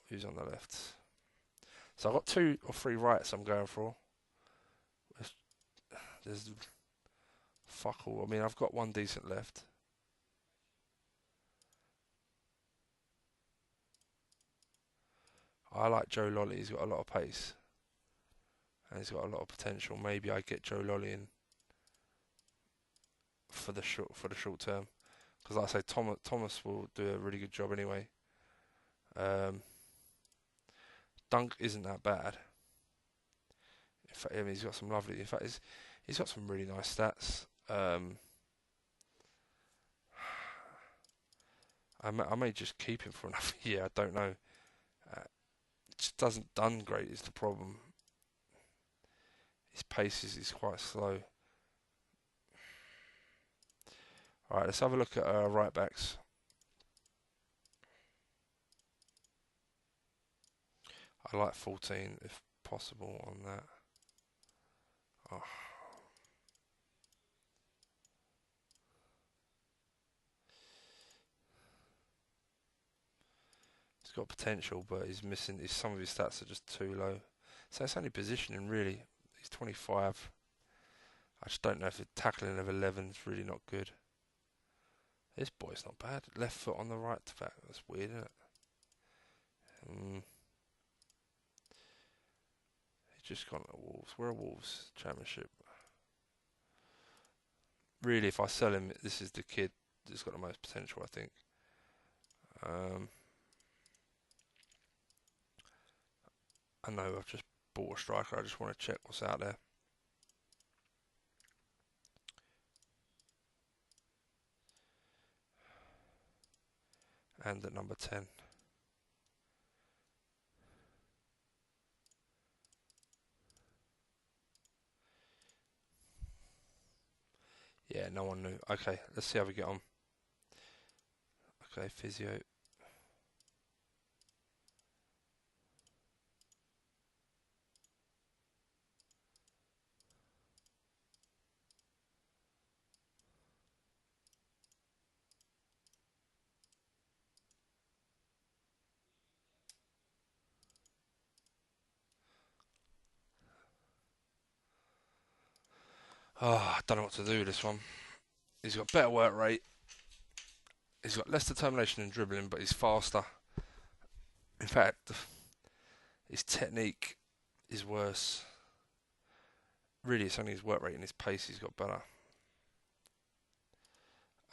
Who's on the left? So I've got 2 or 3 rights I'm going for. There's fuck all. I mean, I've got 1 decent left. I like Joe Lolly. He's got a lot of pace. And he's got a lot of potential. Maybe I get Joe Lolly in for the short term. Because like I say, Thomas will do a really good job anyway. Dunk isn't that bad. In fact, I mean, he's got some lovely. In fact, He's got some really nice stats. I may just keep him for another year. I don't know. It just doesn't done great is the problem. His pace is quite slow. All right, let's have a look at right backs. I like 14 if possible on that. Oh. He's got potential, but he's missing. Some of his stats are just too low. So it's only positioning really. He's 25. I just don't know if the tackling of 11 is really not good. This boy's not bad. Left foot on the right back. That's weird, isn't it? He's just gone to Wolves. Where are Wolves? Championship. Really, if I sell him, this is the kid that's got the most potential, I think. I know I've just bought a striker. I just want to check what's out there. And at number 10. Yeah, no one knew. Okay, let's see how we get on. Okay, physio. Oh, I don't know what to do with this one. He's got better work rate. He's got less determination in dribbling, but he's faster. In fact, his technique is worse. Really, it's only his work rate and his pace he's got better.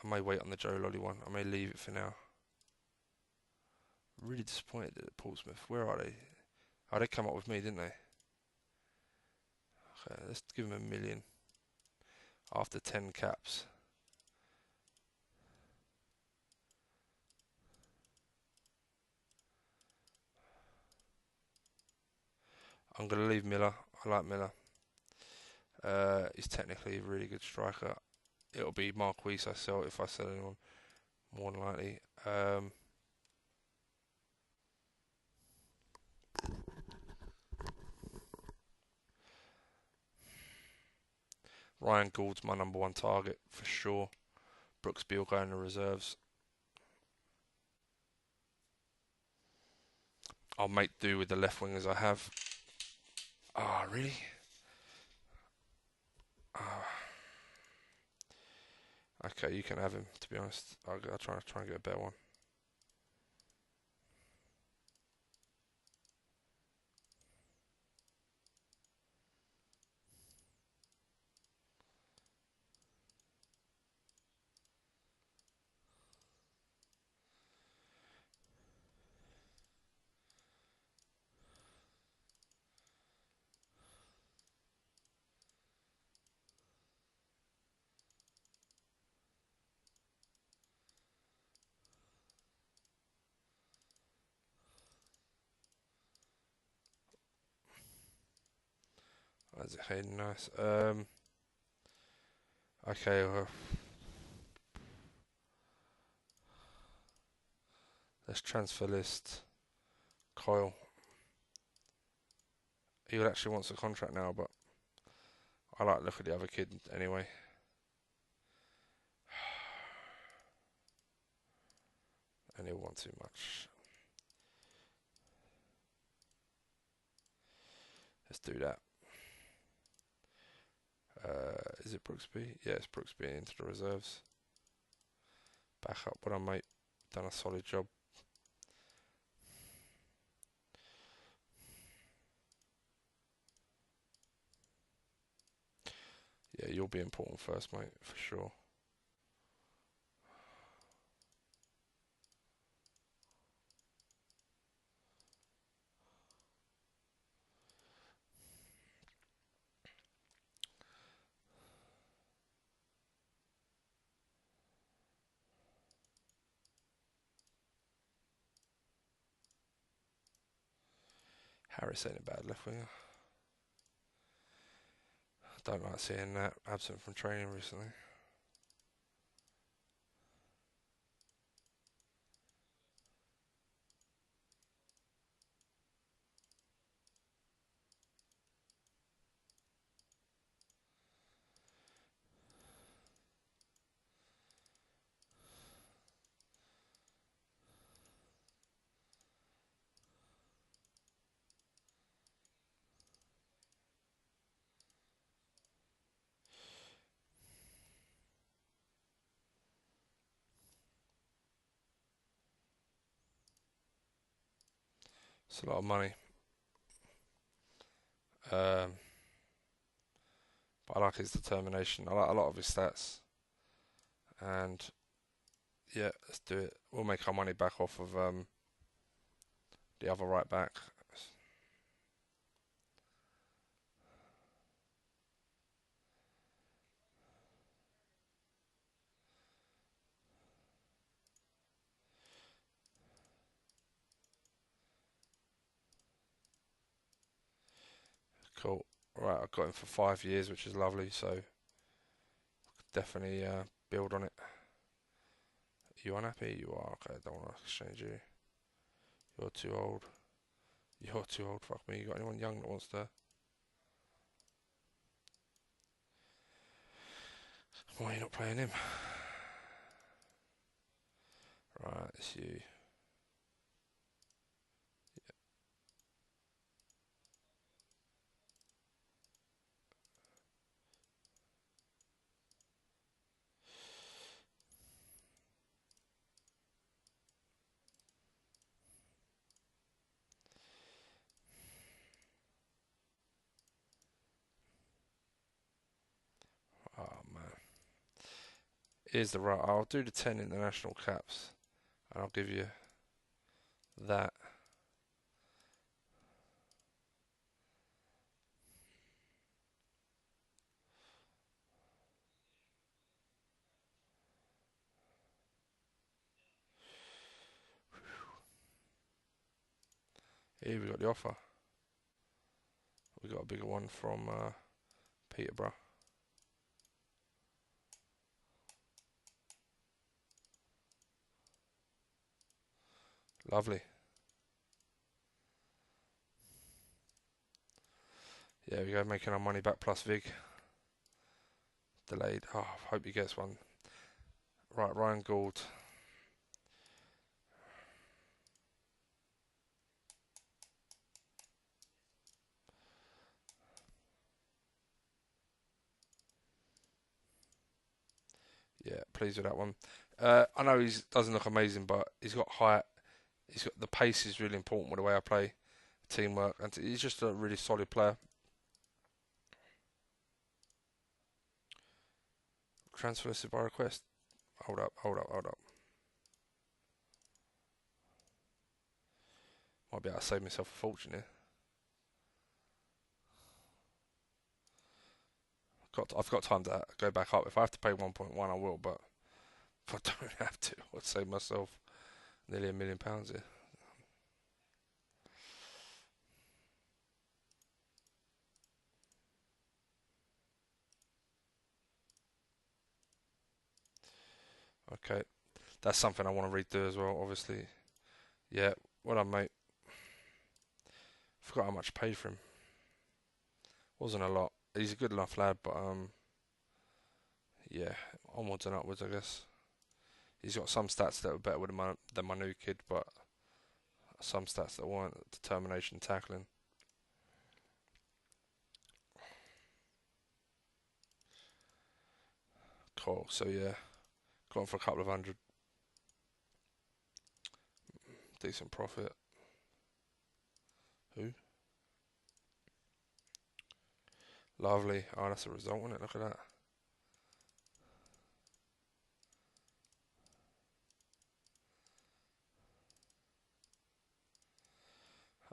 I may wait on the Joe Lolly one. I may leave it for now. Really disappointed at Portsmouth. Where are they? Oh, they come up with me, didn't they? Okay, let's give him 1 million after 10 caps. I'm going to leave Miller. I like Miller. He's technically a really good striker. It'll be Marquise I sell if I sell anyone, more than likely. Ryan Gould's my number one target for sure. Brooksby will go in the reserves. I'll make do with the left wingers I have. Ah, oh, really? Oh. Okay, you can have him. To be honest, I'll try and get a better one. That's it, nice. Okay. Let's transfer list. Kyle. He actually wants a contract now, but I like to look at the other kid anyway. And he'll want too much. Let's do that. Is it Brooksby? Yeah, it's Brooksby into the reserves. Back up. Well done, mate. Done a solid job. Yeah, you'll be important first, mate, for sure. Harris ain't a bad left winger. Don't like seeing that absent from training recently. It's a lot of money. Um, but I like his determination. I like a lot of his stats. And yeah, let's do it. We'll make our money back off of the other right back. Cool. Right, I've got him for 5 years, which is lovely. So definitely build on it. You unhappy? You are. Okay, I don't want to exchange you. You're too old. You're too old. Fuck me. You got anyone young that wants to? Why are you not playing him? Right, it's you. Oh man. Here's the right. I'll do the 10 international caps, and I'll give you that. Here we got the offer. We got a bigger one from Peterborough. Lovely. Yeah, we go making our money back plus Vig. Delayed. Oh, hope he gets one. Right, Ryan Gould. Yeah, pleased with that one. I know he doesn't look amazing, but he's got height. He's got the pace is really important with the way I play, teamwork, and he's just a really solid player. Transfer listed by request. Hold up, hold up, hold up. Might be able to save myself a fortune here. I've got time to go back up. If I have to pay 1.1, I will. But if I don't have to, I'd save myself nearly £1 million here. Okay, that's something I want to redo as well. Obviously, yeah. Well done, mate. Forgot how much I paid for him. Wasn't a lot. He's a good enough lad, but yeah, onwards and upwards, I guess. He's got some stats that were better with than my new kid, but some stats that weren't. Determination, tackling. Cool. So yeah, got him for a couple of hundred. Decent profit. Who? Lovely. Oh, that's a result, isn't it? Look at that.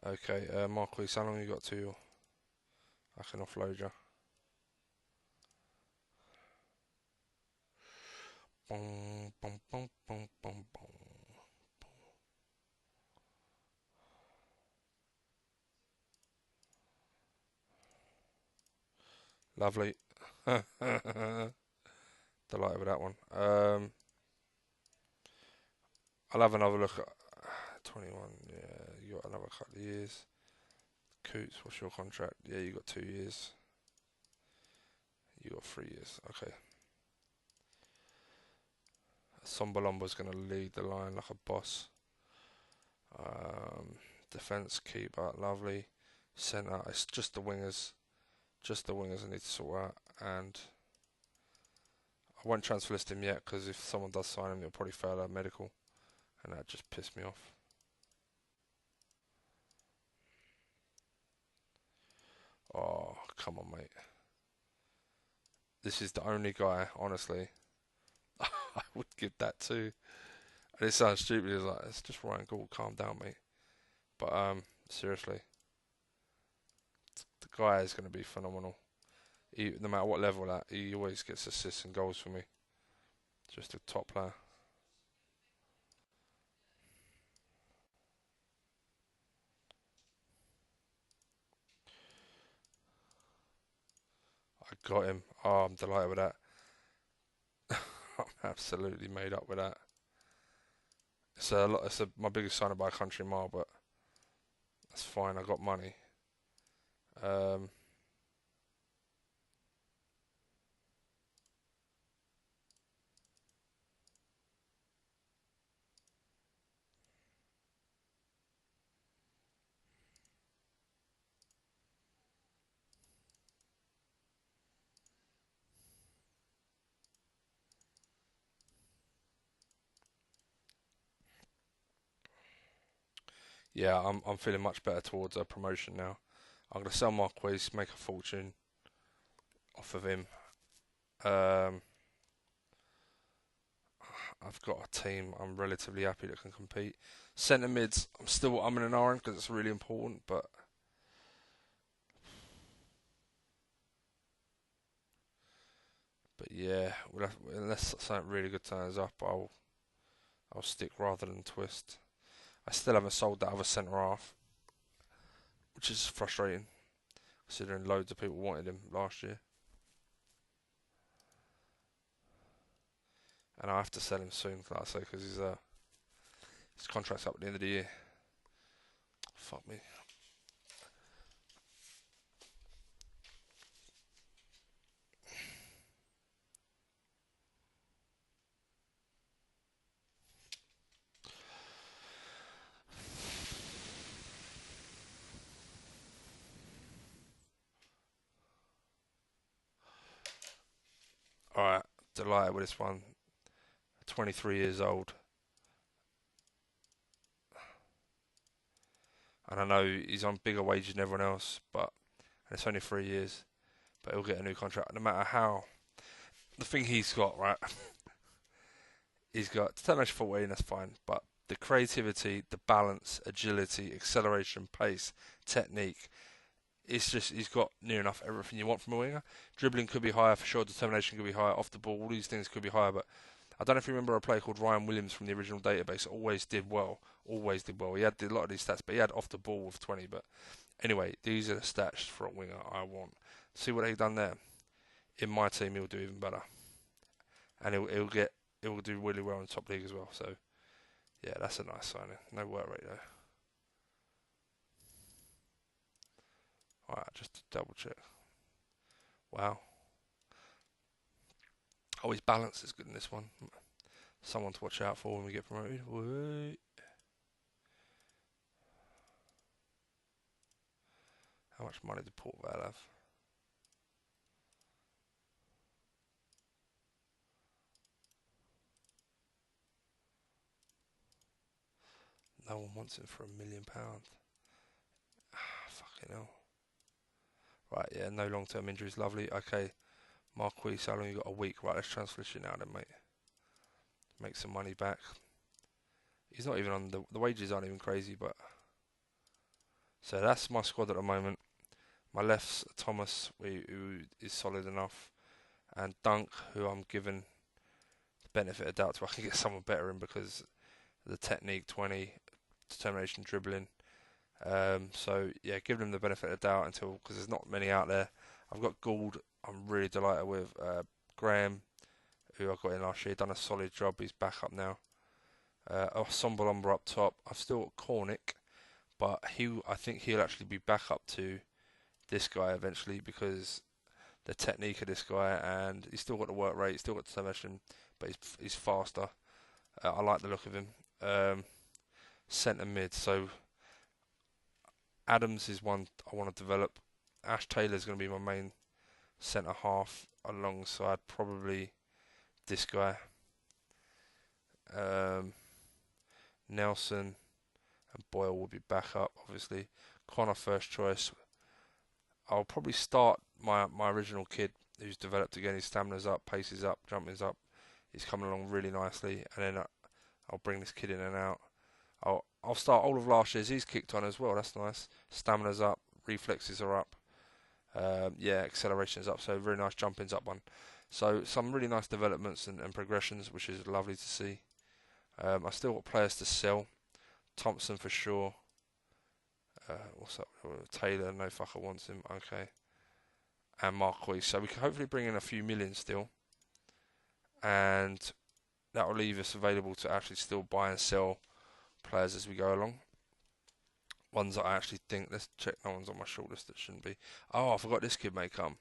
Okay, Marquis, how long you got to? I can offload you. Boom, boom, boom, boom, boom, boom. Lovely. Delighted with that one. I'll have another look at 21. Yeah, you got another couple of years. Coots, what's your contract? Yeah, you got 2 years. You got 3 years. Okay. Sombalomba's going to lead the line like a boss. Defense keeper, lovely. Centre, it's just the wingers. Just the wingers I need to sort out. And I won't transfer list him yet because if someone does sign him, he'll probably fail a medical. And that just pissed me off. Oh, come on, mate. This is the only guy, honestly, I would give that to. And it sounds stupid. It's like, it's just Ryan Gould. Calm down, mate. But seriously, the guy is going to be phenomenal. No matter what level at, he always gets assists and goals for me. Just a top player. I got him. Oh, I'm delighted with that. I'm absolutely made up with that. My biggest signing by a country mile, but that's fine. I got money. Um, yeah, I'm feeling much better towards a promotion now. I'm gonna sell Marquez, make a fortune off of him. Um, I've got a team I'm relatively happy that can compete. Centre mids, I'm still in an orange because it's really important, but yeah, unless something really good turns up, I'll stick rather than twist. I still haven't sold that other centre half, which is frustrating considering loads of people wanted him last year, and I have to sell him soon, like I say, because his contract's up at the end of the year. Fuck me. All right, delighted with this one. 23 years old, and I know he's on bigger wages than everyone else, but and it's only 3 years, but he'll get a new contract no matter how. The thing he's got, right, he's got determination, 14, that's fine, but the creativity, the balance, agility, acceleration, pace, technique, it's just he's got near enough everything you want from a winger. Dribbling could be higher for sure, determination could be higher, off the ball, all these things could be higher, but I don't know if you remember a player called Ryan Williams from the original database. Always did well. Always did well. He had a lot of these stats, but he had off the ball with 20. But anyway, these are the stats for a winger I want. See what they've done there. In my team, he'll do even better, and he'll do really well in the top league as well. So yeah, that's a nice signing. No work rate though. All right, just to double check. Wow. Oh, his balance is good in this one. Someone to watch out for when we get promoted. Wait. How much money did Port Vale have? No one wants him for £1 million. Fucking hell. Right, yeah, no long-term injuries. Lovely. Okay, Marquis, how long you got? A week. Right, let's transfer this shit now then, mate. Make some money back. He's not even on the wages aren't even crazy, but so that's my squad at the moment. My left's Thomas, who is solid enough, and Dunk, who I'm giving the benefit of doubt to. I can get someone better in because the technique, 20, determination, dribbling. So yeah, give them the benefit of doubt until because there's not many out there. I've got Gould. I'm really delighted with. Graham, who I got in last year, done a solid job. He's back up now. Sombalomba up top. I've still got Cornick, but I think he'll actually be back up to this guy eventually because the technique of this guy, and he's still got the work rate, he's still got the submission, but he's faster. I like the look of him. Centre mid, so Adams is one I want to develop. Ash Taylor's going to be my main centre half alongside probably this guy. Nelson and Boyle will be back up, obviously. Connor first choice. I'll probably start my original kid who's developed again. His stamina's up, pace is up, jumping's up. He's coming along really nicely, and then I'll bring this kid in and out. I'll start all of last year's. He's kicked on as well. That's nice. Stamina's up, reflexes are up. Acceleration's up. So very nice jumping's up one. So some really nice developments and progressions, which is lovely to see. I still got players to sell. Thompson for sure. What's up? Taylor, no fucker wants him. Okay. And Marquis. So we can hopefully bring in a few million still. And that will leave us available to actually still buy and sell players as we go along. Ones that I actually think, let's check, no one's on my shortlist that shouldn't be. Oh, I forgot this kid may come.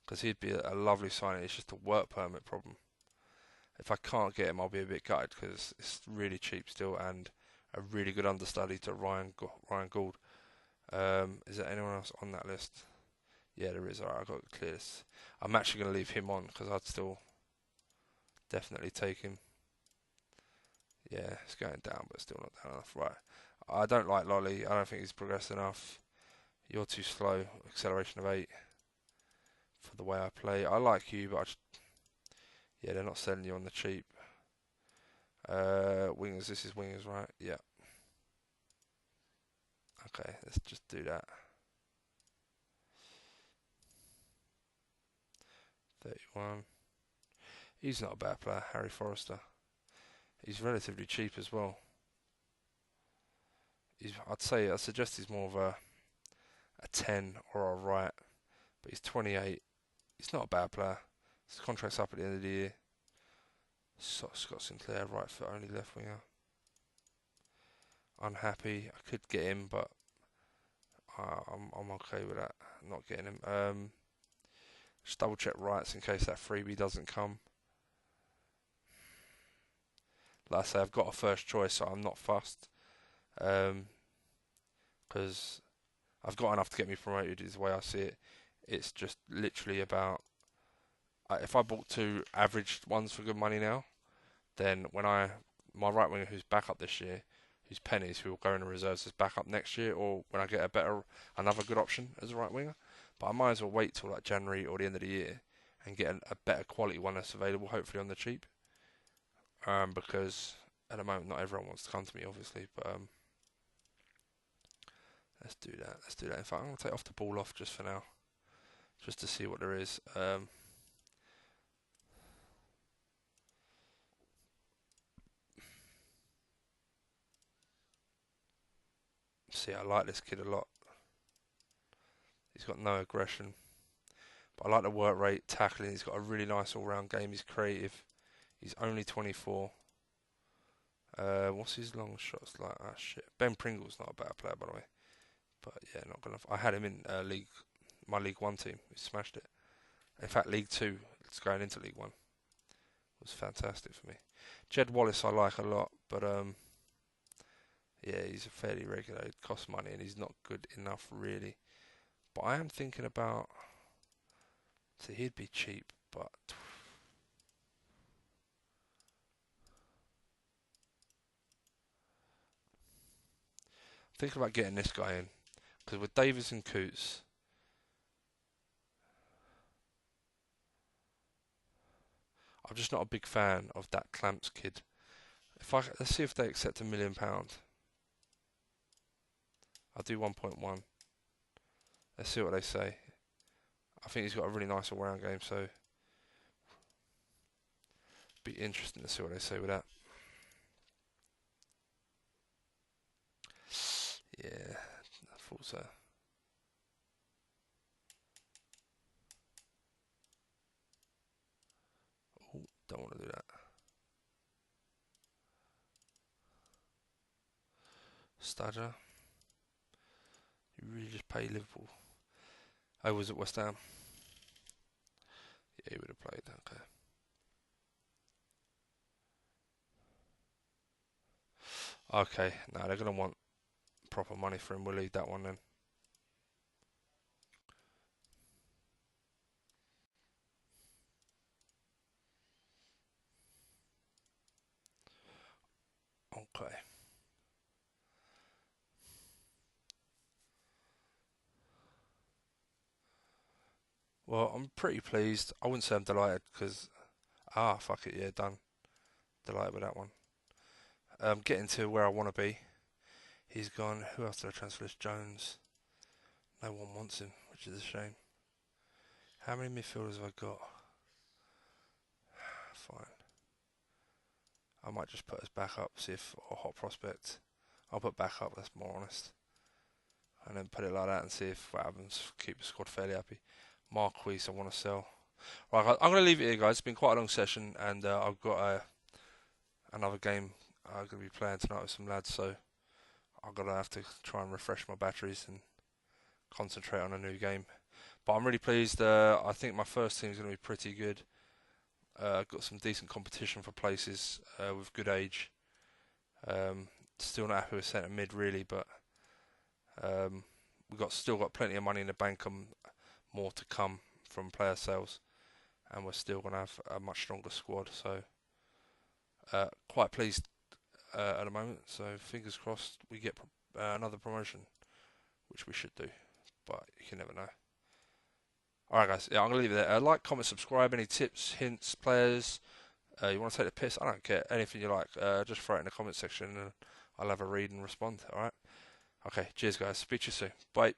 Because he'd be a lovely signing. It's just a work permit problem. If I can't get him, I'll be a bit gutted because it's really cheap still and a really good understudy to Ryan Gould. Is there anyone else on that list? Yeah, there is. Alright, I've got to clear this. I'm actually going to leave him on because I'd still definitely take him. Yeah, it's going down, but still not down enough. Right. I don't like Lolly. I don't think he's progressed enough. You're too slow. Acceleration of 8 for the way I play. I like you, but yeah, they're not selling you on the cheap. Wingers. This is wingers, right? Yeah. Okay, let's just do that. 31. He's not a bad player, Harry Forrester. He's relatively cheap as well. I'd suggest he's more of a 10 or a right, but he's 28. He's not a bad player. His contract's up at the end of the year. Scott Sinclair, right foot only, left winger. Unhappy. I could get him, but I'm okay with that. Not getting him. Just double check rights in case that freebie doesn't come. Like I say, I've got a first choice, so I'm not fussed. Because I've got enough to get me promoted, is the way I see it. It's just literally about if I bought 2 average ones for good money now, then when my right winger who's back up this year, who's Pennies, who will go in the reserves as back up next year, or when I get another good option as a right winger. But I might as well wait till like January or the end of the year and get a better quality one that's available, hopefully on the cheap. Because at the moment not everyone wants to come to me, obviously. But let's do that. In fact, I'm gonna take off the ball off just for now, just to see what there is. See, I like this kid a lot. He's got no aggression, but I like the work rate, tackling. He's got a really nice all-round game. He's creative. He's only 24. What's his long shots like? Ah, shit. Ben Pringle's not a bad player, by the way. But yeah, not good enough. I had him in my League 1 team. He smashed it. In fact, League 2, it's going into League 1. Was fantastic for me. Jed Wallace I like a lot, but yeah, he's a fairly regular. It costs money and he's not good enough really. But I am thinking about, so he'd be cheap, but thinking about getting this guy in, because with Davis and Coots, I'm just not a big fan of that Clamps kid. Let's see if they accept £1 million. I'll do 1.1. Let's see what they say. I think he's got a really nice all-round game, so be interesting to see what they say with that. Yeah, I thought so. don't want to do that. Stadger. You really just pay Liverpool. I was at West Ham. Yeah, he would have played. Okay. Okay, now they're going to want proper money for him. We'll leave that one then. Okay. Well, I'm pretty pleased. I wouldn't say I'm delighted because, fuck it, yeah, done. Delighted with that one. Getting to where I want to be. He's gone. Who else did I transfer this? Jones. No one wants him, which is a shame. How many midfielders have I got? Fine. I might just put us back up, see if a hot prospect. I'll put back up, that's more honest. And then put it like that and see if what happens. Keep the squad fairly happy. Marquise, I want to sell. Right, I'm going to leave it here, guys. It's been quite a long session, and I've got another game I'm going to be playing tonight with some lads, so I'm going to have to try and refresh my batteries and concentrate on a new game. But I'm really pleased. I think my first team is going to be pretty good. Got some decent competition for places with good age. Still not happy with centre mid really, but we've still got plenty of money in the bank and more to come from player sales, and we're still going to have a much stronger squad. So quite pleased at the moment. So fingers crossed we get another promotion, which we should do, but you can never know. Alright guys, yeah, I'm going to leave it there. Like, comment, subscribe. Any tips, hints, players, you want to take the piss? I don't care. Anything you like, just throw it in the comment section and I'll have a read and respond. Alright? Okay, cheers guys. Speak to you soon. Bye.